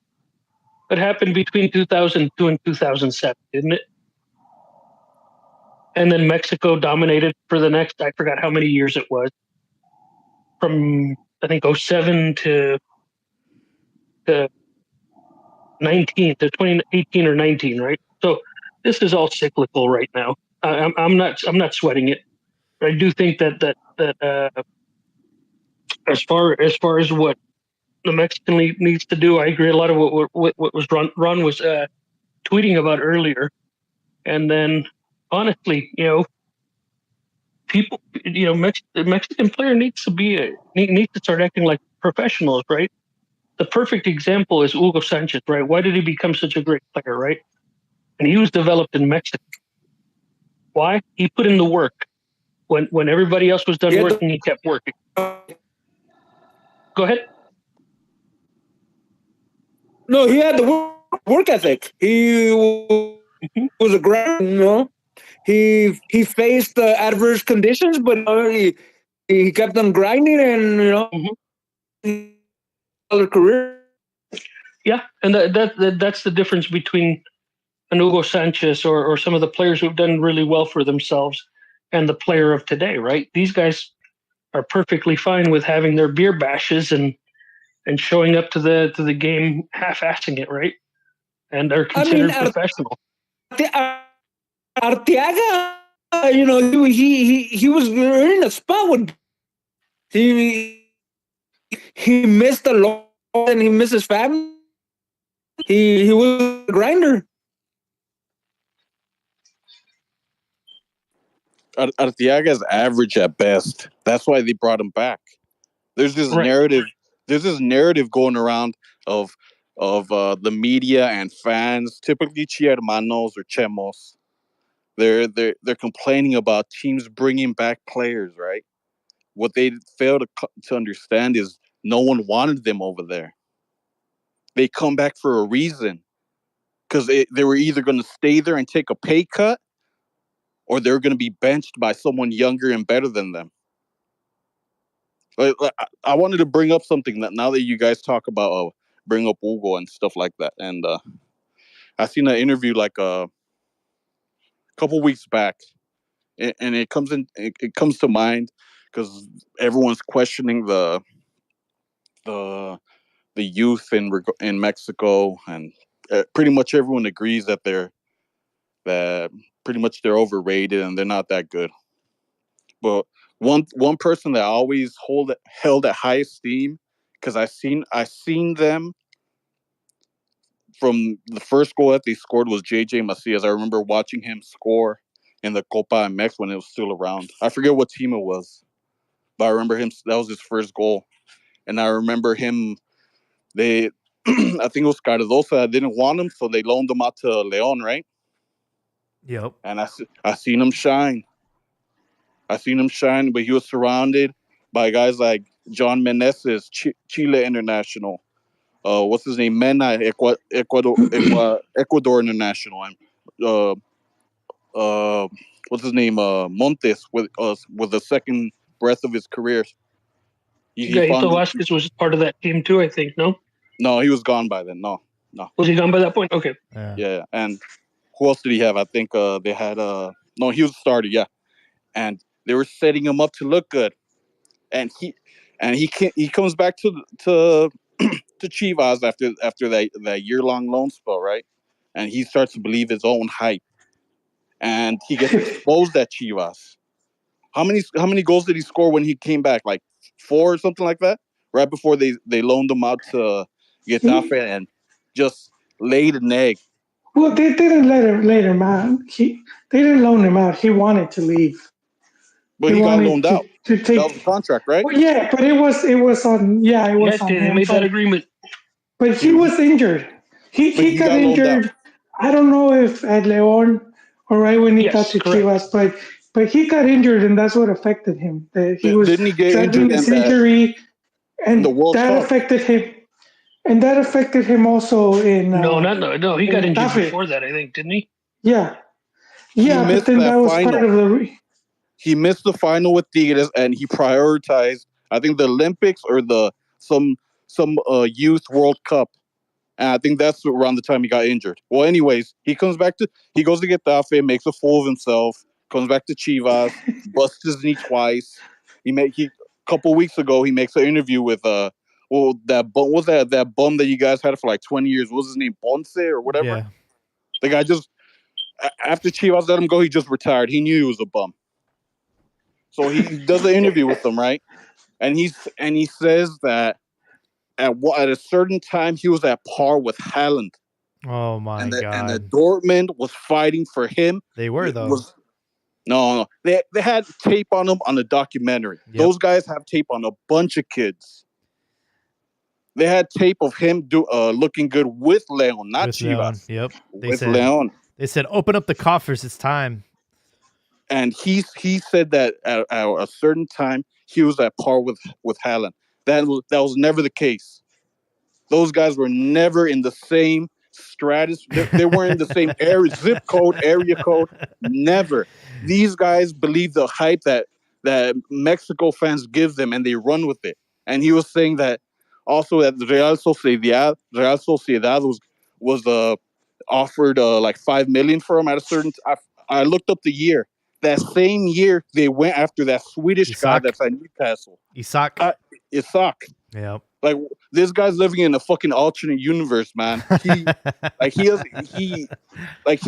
It happened between 2002 and 2007, didn't it? And then Mexico dominated for the next, I forgot how many years it was, from I think 07 to 19 to 2018 or 19, right? So this is all cyclical right now. I'm not sweating it. I do think that as far as what the Mexican League needs to do, I agree a lot of what was Ron was tweeting about earlier. And then, honestly, people, the Mexican player needs to start acting like professionals, right? The perfect example is Hugo Sanchez, right? Why did he become such a great player, right? And he was developed in Mexico. Why? He put in the work. When everybody else was done working, he kept working. Go ahead. No, he had the work ethic. He was a grind. He faced the adverse conditions, but he kept on grinding, and career. Yeah, and that's the difference between an Hugo Sanchez or some of the players who've done really well for themselves and the player of today, right? These guys are perfectly fine with having their beer bashes and showing up to the game half-assing it, right? And they're considered professional. Arteaga, he was earning a spot with he missed a lot and he missed his family. He was a grinder. Arteaga is average at best. That's why they brought him back. There's this narrative. There's this narrative going around of the media and fans, typically Chiermanos or Chemos. They're complaining about teams bringing back players, right? What they fail to understand is no one wanted them over there. They come back for a reason, because they were either going to stay there and take a pay cut, or they're going to be benched by someone younger and better than them. I wanted to bring up something that now that you guys talk about bring up Hugo and stuff like that, and I seen an interview like a couple weeks back, and it comes to mind because everyone's questioning the youth in Mexico, and pretty much everyone agrees that they're overrated and they're not that good. But one person that I always held at high esteem, because I seen them from the first goal that they scored, was JJ Macias. I remember watching him score in the Copa MX when it was still around. I forget what team it was, but I remember him. That was his first goal, and I remember him. They, I think it was Cardoso. Didn't want him, so they loaned him out to Leon, right? Yep. And I seen him shine. But he was surrounded by guys like John Meneses, Chile international. What's his name? Mena, Ecuador international, and what's his name? Montes with the second breath of his career. Gaito Vasquez was part of that team too, I think. No, he was gone by then. No. Was he gone by that point? Okay. Yeah. And who else did he have? I think they had no, he was a starter. Yeah, and they were setting him up to look good, and he comes back to Chivas after that year-long loan spell, right? And he starts to believe his own hype, and he gets exposed at Chivas. How many goals did he score when he came back? Like 4 or something like that. Right before they loaned him out to Getafe and just laid an egg. Well, they didn't let him out. They didn't loan him out. He wanted to leave. But he got loaned out. To take, that was a contract, right? Well, yeah, but it was on. Yeah, it was on him. They made that agreement. But he was injured. He got injured. I don't know if at León or right when he got to Chivas, but he got injured, and that's what affected him. He was dragging this injury, and that affected him. And that affected him also in. No. He got injured before that, I think, didn't he? Yeah, but then that was part of the. He missed the final with Tigres, and he prioritized, I think, the Olympics or some youth World Cup, and I think that's around the time he got injured. Well, anyways, he goes to Getafe, makes a fool of himself, comes back to Chivas, busts his knee twice. A couple weeks ago he makes an interview with that bum that you guys had for like 20 years. What was his name, Ponce or whatever? Yeah. The guy just after Chivas let him go, he just retired. He knew he was a bum. So he does an interview with them, right? And he says that at a certain time he was at par with Haaland, Oh my and god. that Dortmund was fighting for him. They were It though. was no. They had tape on him on a documentary. Yep. Those guys have tape on a bunch of kids. They had tape of him looking good with Leon, not With Chivas. Leon. Yep. With Leon. They said, open up the coffers. It's time. And he said that at a certain time he was at par with Haaland. That was never the case. Those guys were never in the same stratus. They weren't in the same zip code, area code. Never. These guys believe the hype that Mexico fans give them, and they run with it. And he was saying that also that Real Sociedad was offered like $5 million for him at a certain. I looked up the year. That same year, they went after that Swedish guy that's at Newcastle. Isak. Isak. Yep. Like, this guy's living in a fucking alternate universe, man. He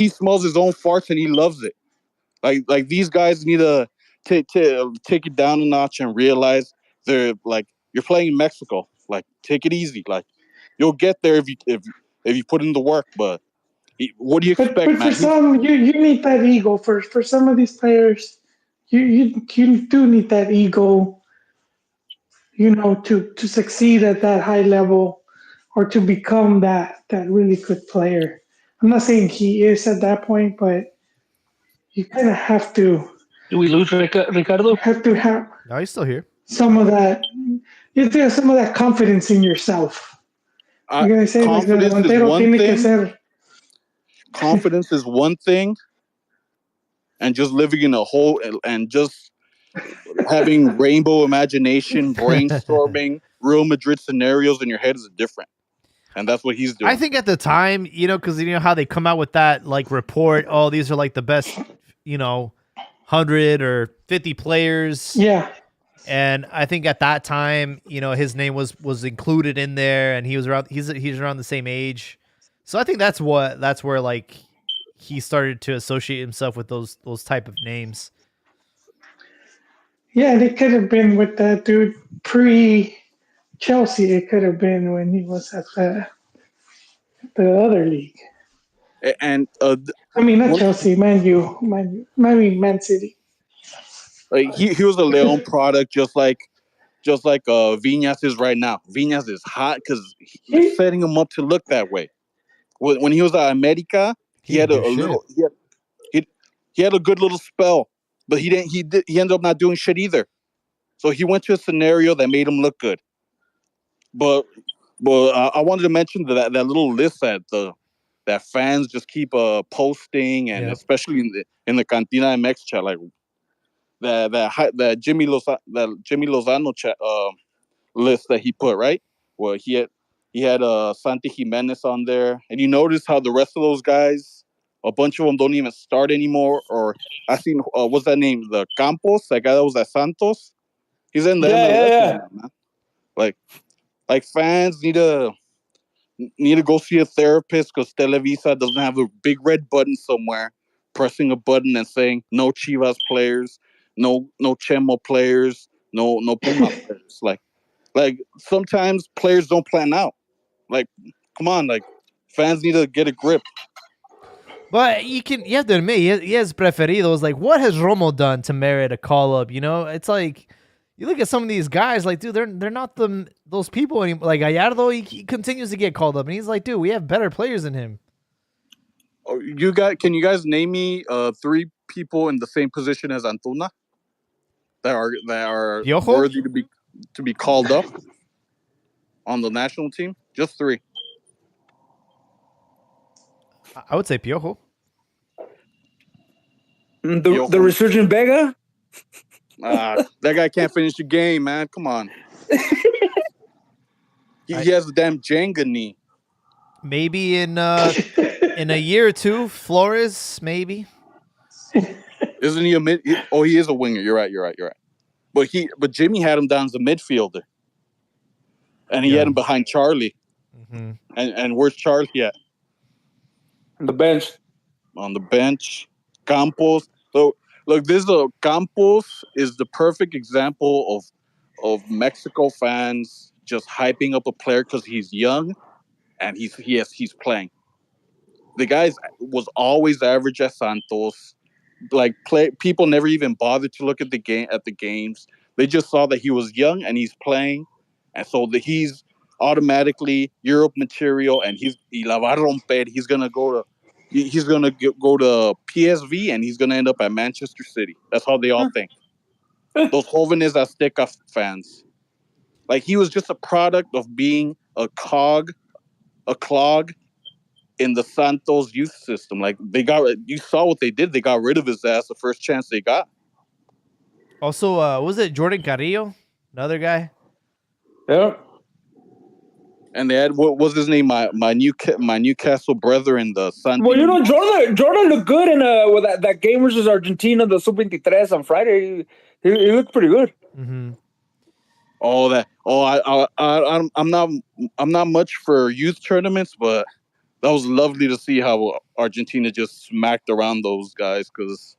smells his own farts and he loves it. Like these guys need to take it down a notch and realize they're like, you're playing in Mexico. Like, take it easy. Like, you'll get there if you put in the work. But what do you expect, but man? for some, you need that ego. For some of these players, you do need that ego. To succeed at that high level, or to become that really good player. I'm not saying he is at that point, but you kind of have to. Do we lose Ricardo? Have to have. No, he's still here. Some of that. You have to have some of that confidence in yourself. You're gonna say confidence like, is one thing. Que confidence is one thing, and just living in a hole and just having rainbow imagination, brainstorming Real Madrid scenarios in your head is different. And that's what he's doing. I think at the time, because you know how they come out with that like report, oh, these are like the best, 100 or 50 players. Yeah. And I think at that time, his name was included in there, and he was around. He's around the same age, so I think that's where like he started to associate himself with those type of names. Yeah, and it could have been with that dude pre-Chelsea. It could have been when he was at the other league. And I mean, not Chelsea, Man City. Like he was a Leon product, just like Viñas is right now. Viñas is hot because he's setting him up to look that way. When he was at America, he had a good little spell, but he ended up not doing shit either. So he went to a scenario that made him look good. But I wanted to mention that little list that fans just keep posting, and especially in the Cantina MX chat, like that Jimmy Lozano chat, list that he put, right? Well, he had Santi Jimenez on there, and you notice how the rest of those guys, a bunch of them don't even start anymore. Or I seen what's that name? The Campos, that guy that was at Santos. He's in the MLS now, man. Like fans need to go see a therapist because Televisa doesn't have a big red button somewhere, pressing a button and saying no Chivas players, no Chemo players, no Puma players. Like sometimes players don't plan out. Like, come on, like fans need to get a grip. But you have to admit, he has preferidos. Like, what has Romo done to merit a call up? It's like you look at some of these guys, like, dude, they're not those people anymore. Like Gallardo, he continues to get called up, and he's like, dude, we have better players than him. Oh, can you guys name me 3 people in the same position as Antuna that are Piojo? worthy to be called up on the national team? Just 3. I would say Piojo. The resurgent Vega? That guy can't finish the game, man. Come on. He has a damn Jenga knee. Maybe in a year or two, Flores, maybe. Isn't he a mid? He is a winger. You're right. But Jimmy had him down as a midfielder, and he had him behind Charlie. Mm-hmm. And where's Charlie at? On the bench. on the bench. Campos. So look, Campos is the perfect example of Mexico fans just hyping up a player because he's young and he's playing. The guy was always average at Santos. Like people never even bothered to look at the games. They just saw that he was young and he's playing, and so he's automatically Europe material, and y la va a romper. He's gonna go to PSV and he's gonna end up at Manchester City. That's how they all think. Those jóvenes Azteca fans, like he was just a product of being a clog in the Santos youth system. Like you saw what they did. They got rid of his ass the first chance they got. Also, was it Jordan Carrillo? Another guy? Yeah. And they had, what was his name? My Newcastle brethren, the Santos. Well, Jordan looked good in with that game versus Argentina, the Sub-23 on Friday. He looked pretty good. Mm-hmm. I'm not much for youth tournaments, but that was lovely to see how Argentina just smacked around those guys, because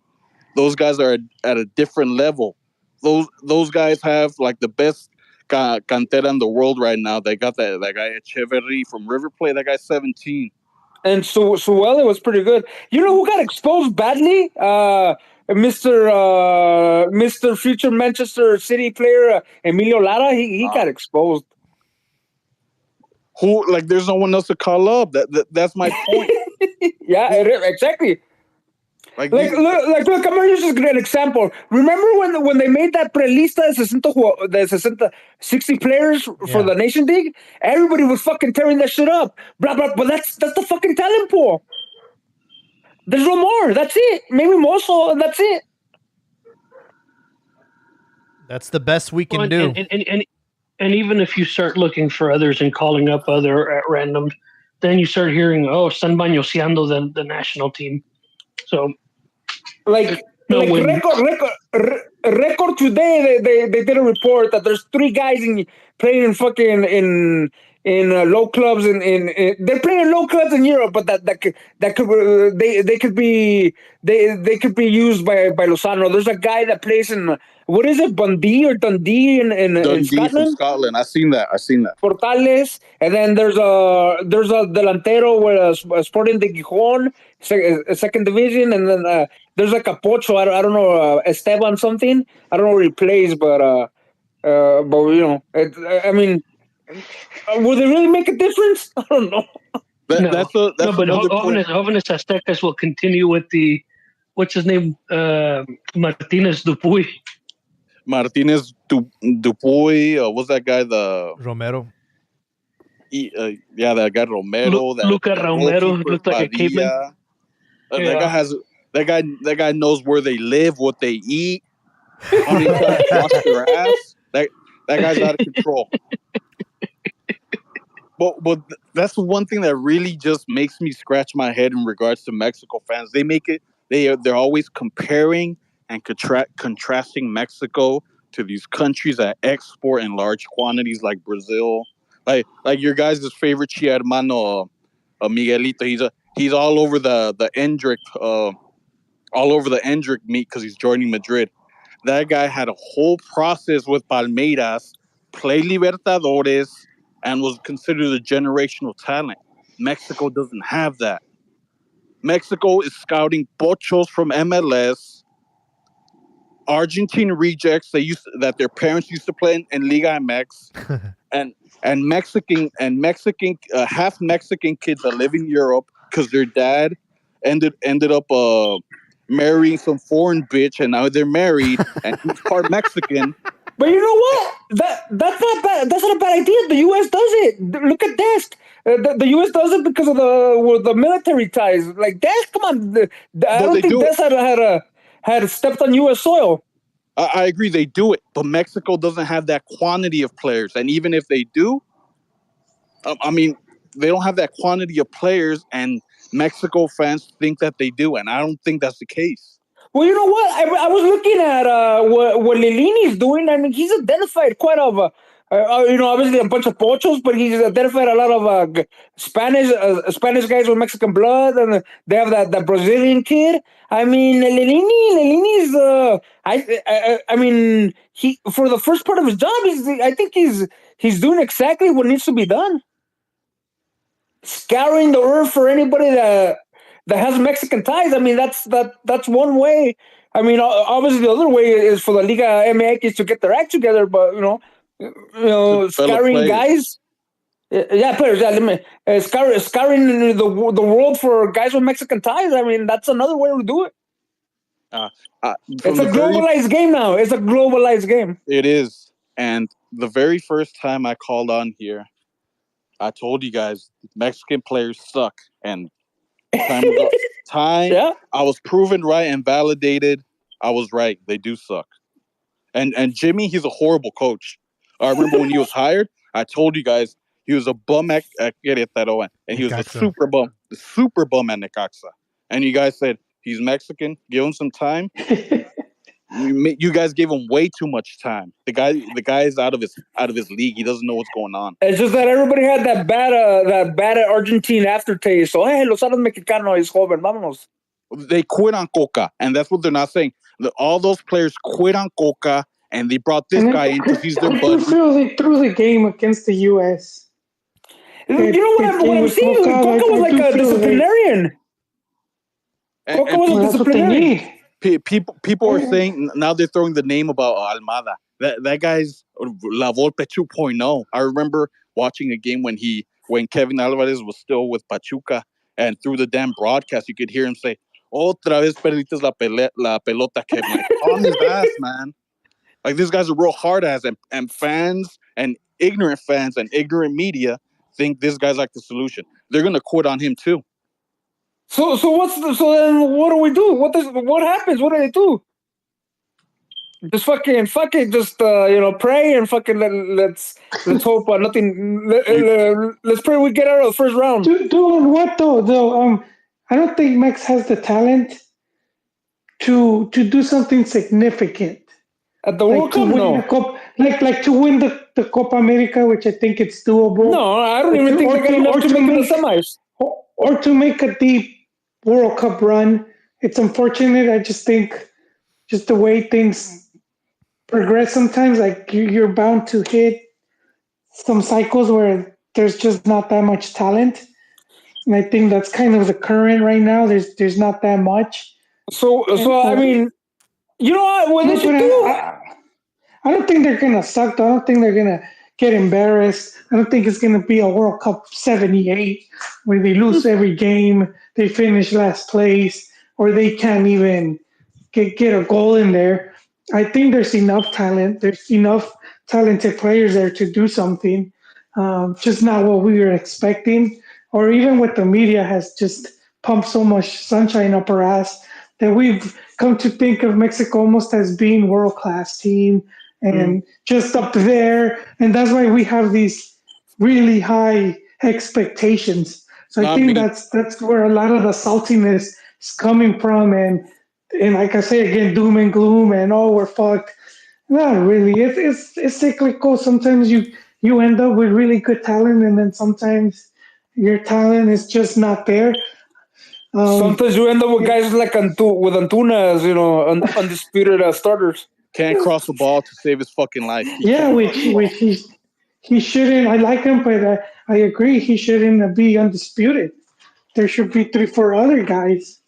those guys are at a different level. Those guys have like the best cantera in the world right now. They got that guy Echeverry from River Plate. That guy's 17. And Suele was pretty good. You know who got exposed badly? Mr. Future Manchester City player Emilio Lara. He got exposed. Who, like, there's no one else to call up. That's my point. Yeah, exactly. Look, I'm gonna use an example. Remember when they made that prelista de 60 players for the Nation League? Everybody was fucking tearing that shit up. Blah blah. But that's the fucking talent pool. There's no more. That's it. Maybe Mozo. That's it. That's the best we can do. And even if you start looking for others and calling up other at random, then you start hearing, están bañoseando the national team. So, record today, they did a report that there's 3 guys playing in fucking in low clubs they're playing in low clubs in Europe, but they could be used by Lozano. There's a guy that plays in, what is it, Dundee in Scotland? From Scotland. I seen that. Portales, and then there's a delantero with a Sporting de Gijón, second division, and then there's like a pocho. I don't know, Esteban something. I don't know where he plays, but you know, I mean, will they really make a difference? I don't know. But Jóvenes Aztecas will continue with the, what's his name, Martinez Dupuy. Martinez Dupuy. What's that guy? The Romero. That guy Romero. Luca Romero looked like a caveman. That guy knows where they live, what they eat, how many times wash their ass. That guy's out of control. But that's the one thing that really just makes me scratch my head in regards to Mexico fans. They're always comparing and contrasting Mexico to these countries that export in large quantities, like Brazil, like your guys' favorite Chi Hermano, Miguelito. He's all over the Endrick meet because he's joining Madrid. That guy had a whole process with Palmeiras, play Libertadores, and was considered a generational talent. Mexico doesn't have that. Mexico is scouting pochos from MLS, Argentine rejects that their parents used to play in Liga MX, and Mexican half Mexican kids that live in Europe because their dad ended up marrying some foreign bitch, and now they're married, and he's part Mexican. But you know what? That's not bad. That's not a bad idea. The U.S. does it. Look at Dest. The U.S. does it because of the military ties. Like Dest, come on. I don't think Dest had stepped on U.S. soil. I agree, they do it, but Mexico doesn't have that quantity of players, and even if they do, I mean, they don't have that quantity of players, and Mexico fans think that they do, and I don't think that's the case. Well, you know what? I was looking at what Lilini's doing. I mean, he's identified quite Obviously a bunch of pochos, but he's identified a lot of Spanish guys with Mexican blood, and they have that Brazilian kid. I mean, Lelini's. I mean, he for the first part of his job, I think he's doing exactly what needs to be done. Scouring the earth for anybody that has Mexican ties. I mean, that's one way. I mean, obviously the other way is for the Liga MX to get their act together, but scouring guys. Yeah, players. Yeah, scouring the world for guys with Mexican ties. I mean, that's another way to do it. It's a globalized game now. It's a globalized game. It is. And the very first time I called on here, I told you guys Mexican players suck. And Yeah. I was proven right and validated. I was right. They do suck. And Jimmy, he's a horrible coach. I remember when he was hired, I told you guys he was a bum at Querétaro, and he was a super bum at Necaxa. And you guys said he's Mexican, give him some time. You guys gave him way too much time. The guy is out of his league. He doesn't know what's going on. It's just that everybody had that bad Argentine aftertaste. So hey, los aros mexicanos is joven, vámonos. They quit on Coca, and that's what they're not saying. All those players quit on Coca, and they brought this guy in because he's their buddy. They threw the game against the U.S. You know what I'm seeing? Coca was like a disciplinarian. Coca was a disciplinarian. People are saying now they're throwing the name about Almada. That guy's La Volpe 2.0. I remember watching a game when Kevin Alvarez was still with Pachuca, and through the damn broadcast you could hear him say, "Otra vez perdites la pelota, Kevin." Like, on his ass, man. Like, this guy's a real hard ass, and fans and ignorant media think this guy's like the solution. They're gonna quit on him too. So then what do we do? What happens? What do they do? Just fuck it, just pray and fucking let's hope nothing. Let's pray we get out of the first round. Doing what though? I don't think Mex has the talent to do something significant at the World Cup. No, like to win the Copa America, which I think it's doable. No, I don't even think they got enough to make the semis. Or to make a deep World Cup run. It's unfortunate. I just think just the way things progress sometimes, like you're bound to hit some cycles where there's just not that much talent. And I think that's kind of the current right now. There's not that much. So I mean, you know what they should do? I don't think they're gonna suck. Though. I don't think they're gonna get embarrassed. I don't think it's gonna be a World Cup 78 where they lose every game, they finish last place, or they can't even get a goal in there. I think there's enough talent. There's enough talented players there to do something. Just not what we were expecting, or even what the media has just pumped so much sunshine up our ass that we've come to think of Mexico almost as being world-class team and just up there. And that's why we have these really high expectations. So I think that's where a lot of the saltiness is coming from. And like I say again, doom and gloom and we're fucked. Not really. It's cyclical. Sometimes you end up with really good talent, and then sometimes your talent is just not there. Sometimes you end up with guys like with Antuna, undisputed starters. Can't cross the ball to save his fucking life. Which he shouldn't. I like him, but I agree he shouldn't be undisputed. There should be 3-4 other guys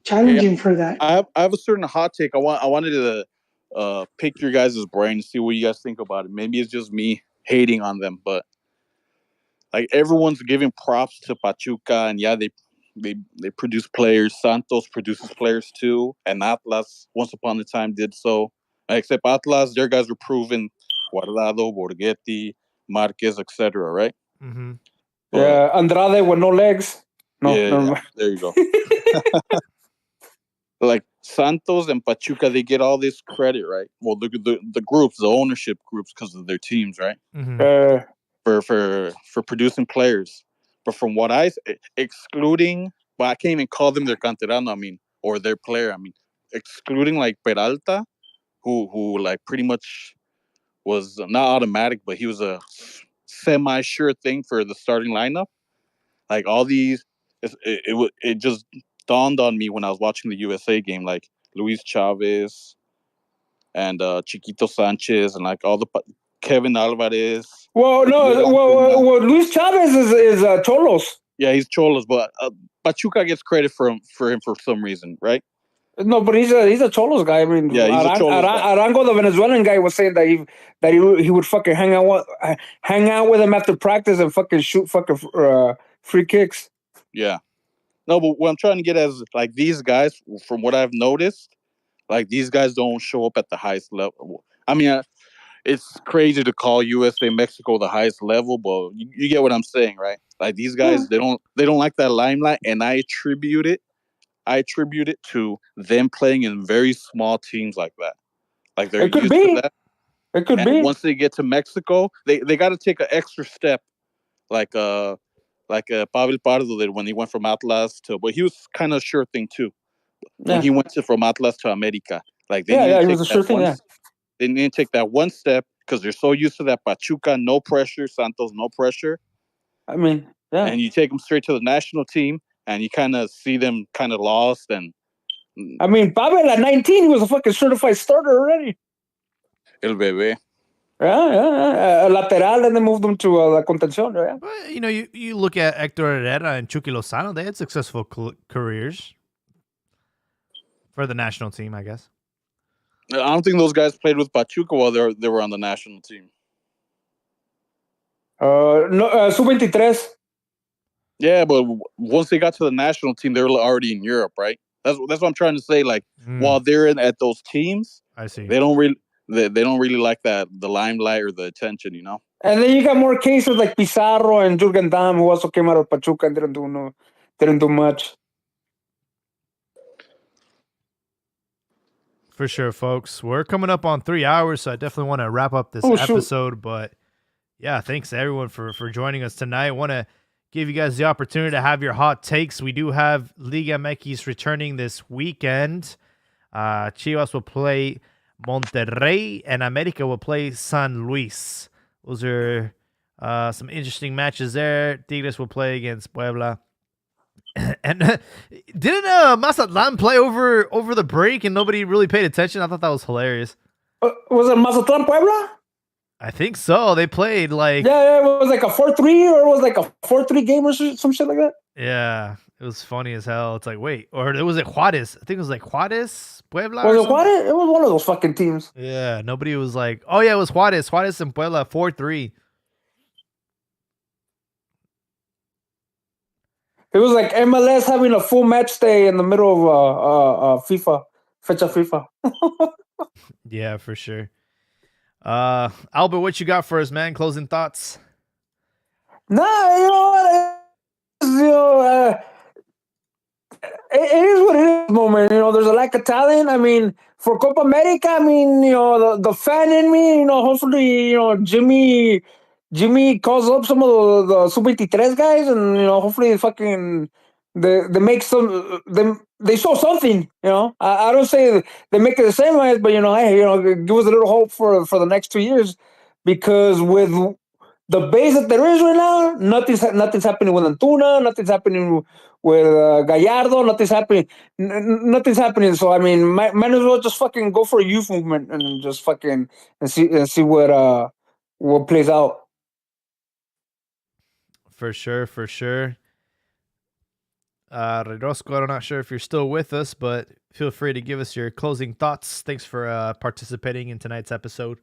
challenging for that. I have a certain hot take. I wanted to pick your guys' brain and see what you guys think about it. Maybe it's just me hating on them, but like everyone's giving props to Pachuca, and they produce players. Santos produces players too, and Atlas once upon a time did so. Except Atlas, their guys were proven. Guardado, Borghetti, Marquez, etc. Right? Mm-hmm. Yeah, Andrade with no legs. No, yeah, there you go. Like Santos and Pachuca, they get all this credit, right? Well, the groups, the ownership groups, because of their teams, right? Mm-hmm. For producing players. But from what excluding, but I can't even call them their canterano. I mean, or their player. I mean, excluding like Peralta, who like pretty much was not automatic, but he was a semi-sure thing for the starting lineup. Like all these, it just dawned on me when I was watching the USA game, like Luis Chavez and Chiquito Sanchez and like Kevin Alvarez. Well, no, well, Luis Chavez is Cholos. Yeah, he's Cholos, but Pachuca gets credit for him for some reason, right? No, but he's a Cholos guy. I mean, Yeah, he's a Cholos guy. Arango, the Venezuelan guy, was saying that he would fucking hang out with him after practice and fucking shoot fucking free kicks. Yeah. No, but what I'm trying to get at is like these guys, from what I've noticed, like these guys don't show up at the highest level. I mean, it's crazy to call USA Mexico the highest level, but you get what I'm saying, right? Like these guys, they don't like that limelight, and I attribute it to them playing in very small teams like that. Like they're used to that. It could be. Once they get to Mexico, they got to take an extra step, like Pavel Pardo did when he went from Atlas to, but he was kind of a sure thing too. When he went from Atlas to America, like he was a sure thing. They need to take that one step because they're so used to that Pachuca, no pressure, Santos, no pressure. I mean, yeah. And you take them straight to the national team, and you kind of see them kind of lost. And I mean, Pavel at 19, he was a fucking certified starter already. El bebé. Yeah. Lateral, and then moved them to la contención. Yeah. But, you look at Hector Herrera and Chucky Lozano, they had successful careers for the national team, I guess. I don't think those guys played with Pachuca while they were on the national team. No, Sub-23. Yeah, but once they got to the national team, they were already in Europe, right? That's what I'm trying to say. Like while they're at those teams, I see they don't really like the limelight or the attention, you know. And then you got more cases like Pizarro and Jurgen Damm, who also came out of Pachuca and didn't do much. For sure, folks. We're coming up on 3 hours, so I definitely want to wrap up this episode. Shoot. But yeah, thanks to everyone for joining us tonight. I want to give you guys the opportunity to have your hot takes. We do have Liga MX returning this weekend. Chivas will play Monterrey, and America will play San Luis. Those are some interesting matches there. Tigres will play against Puebla. And didn't Mazatlan play over the break and nobody really paid attention? I thought that was hilarious. Was it Mazatlan Puebla? I think so. They played like... Yeah, it was like a 4-3 or it was like a 4-3 game or some shit like that. Yeah, it was funny as hell. It's like, wait, or was it Juarez? I think it was like Juarez, Puebla. Was it Juarez? It was one of those fucking teams. Yeah, nobody was like, oh yeah, it was Juarez. Juarez and Puebla, 4-3. It was like MLS having a full match day in the middle of FIFA, Fecha FIFA. Yeah, for sure. Albert, what you got for us, man? Closing thoughts? Nah, you know what? It is what it is. Moment, there's a lack of talent. I mean, for Copa America, I mean, the fan in me, hopefully, Jimmy calls up some of the Sub-23 guys, and hopefully, fucking they make some they show something. I don't say they make it the same way, but hey, give us a little hope for the next 2 years, because with the base that there is right now, nothing's happening with Antuna, nothing's happening with Gallardo, nothing's happening. So I mean, might as well just fucking go for a youth movement and just fucking and see what plays out. For sure. Rosco, I'm not sure if you're still with us, but feel free to give us your closing thoughts. Thanks for participating in tonight's episode.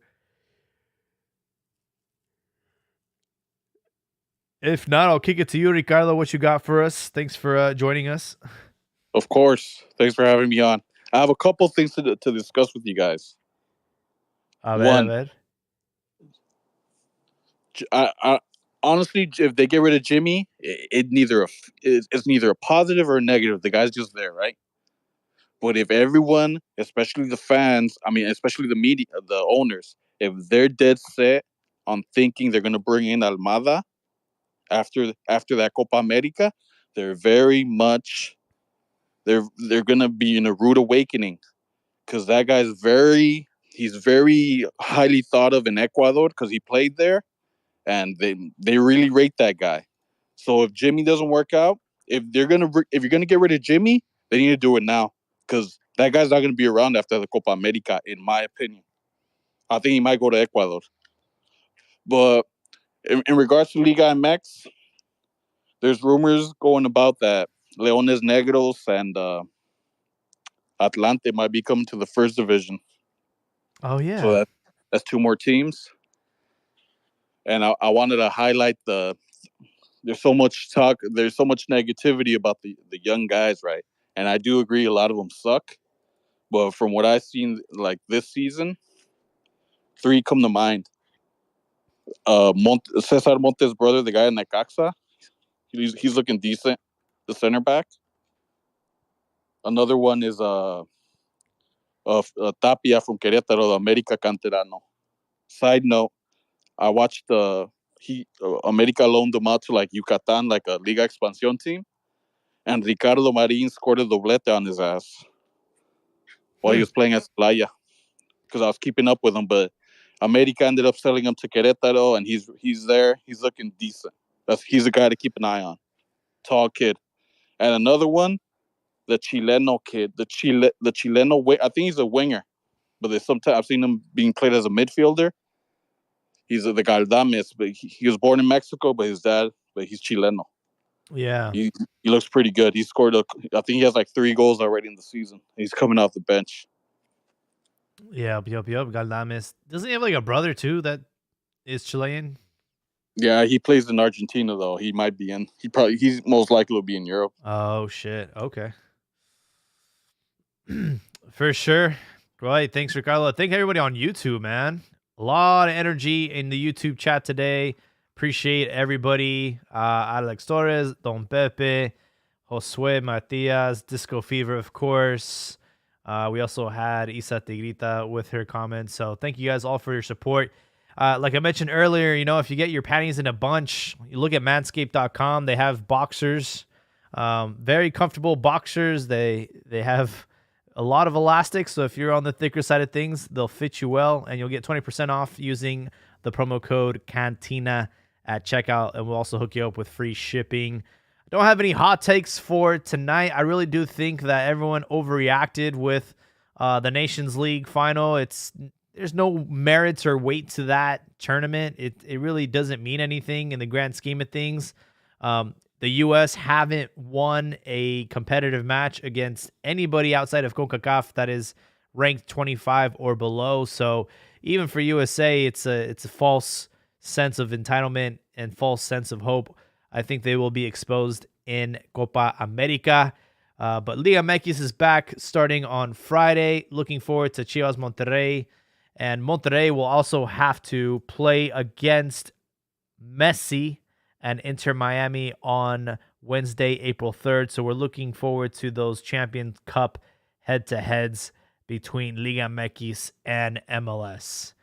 If not, I'll kick it to you, Ricardo. What you got for us? Thanks for joining us. Of course. Thanks for having me on. I have a couple things to discuss with you guys. One, I honestly, if they get rid of Jimmy, it's neither a positive or a negative. The guy's just there, right? But if everyone, especially the fans, especially the media, the owners, if they're dead set on thinking they're going to bring in Almada after that Copa America, they're very much they're going to be in a rude awakening, because that guy's very he's very highly thought of in Ecuador because he played there, and they really rate that guy. So if Jimmy doesn't work out, if you're gonna get rid of Jimmy, they need to do it now because that guy's not gonna be around after the Copa America, in my opinion. I think he might go to Ecuador. But in regards to Liga MX, there's rumors going about that Leones Negros and Atlante might be coming to the first division. Oh yeah. So that's two more teams. And I wanted to highlight there's so much talk, there's so much negativity about the young guys, right? And I do agree a lot of them suck. But from what I've seen like this season, three come to mind. Cesar Montes' brother, the guy in Necaxa, he's looking decent. The center back. Another one is Tapia from Querétaro, the América Canterano. Side note, I watched América loaned them out to like Yucatan, like a Liga Expansión team, and Ricardo Marín scored a doblete on his ass while he was playing at Playa because I was keeping up with him, but América ended up selling him to Querétaro, and he's there. He's looking decent. He's a guy to keep an eye on. Tall kid. And another one, the Chileno kid, the Chileno. I think he's a winger, but there's sometimes I've seen him being played as a midfielder. He's the Galdames, but he was born in Mexico, but he's Chileno. Yeah. He looks pretty good. He scored I think he has like 3 goals already in the season. He's coming off the bench. Yep. Galdames. Doesn't he have like a brother too that is Chilean? Yeah, he plays in Argentina though. He might be in. He's most likely will be in Europe. Oh shit. Okay. For sure. Right. Thanks, Ricardo. Thank everybody on YouTube, man. A lot of energy in the YouTube chat today. Appreciate everybody. Alex Torres, Don Pepe, Josue Matias, Disco Fever, of course. We also had Isa Tigrita with her comments. So thank you guys all for your support. Like I mentioned earlier, if you get your panties in a bunch, you look at manscaped.com. They have boxers, very comfortable boxers. They have a lot of elastics, so if you're on the thicker side of things, they'll fit you well, and you'll get 20% off using the promo code Cantina at checkout, and we'll also hook you up with free shipping. I don't have any hot takes for tonight. I really do think that everyone overreacted with the Nations League final. There's no merits or weight to that tournament. It really doesn't mean anything in the grand scheme of things. The U.S. haven't won a competitive match against anybody outside of CONCACAF that is ranked 25 or below. So even for USA, it's a false sense of entitlement and false sense of hope. I think they will be exposed in Copa America. But Liga MX is back starting on Friday. Looking forward to Chivas Monterrey. And Monterrey will also have to play against Messi and Inter Miami on Wednesday, April 3rd. So we're looking forward to those Champions Cup head-to-heads between Liga MX and MLS.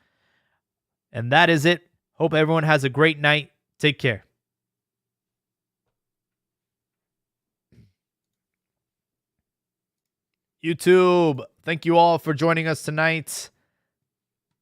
And that is it. Hope everyone has a great night. Take care. YouTube, thank you all for joining us tonight.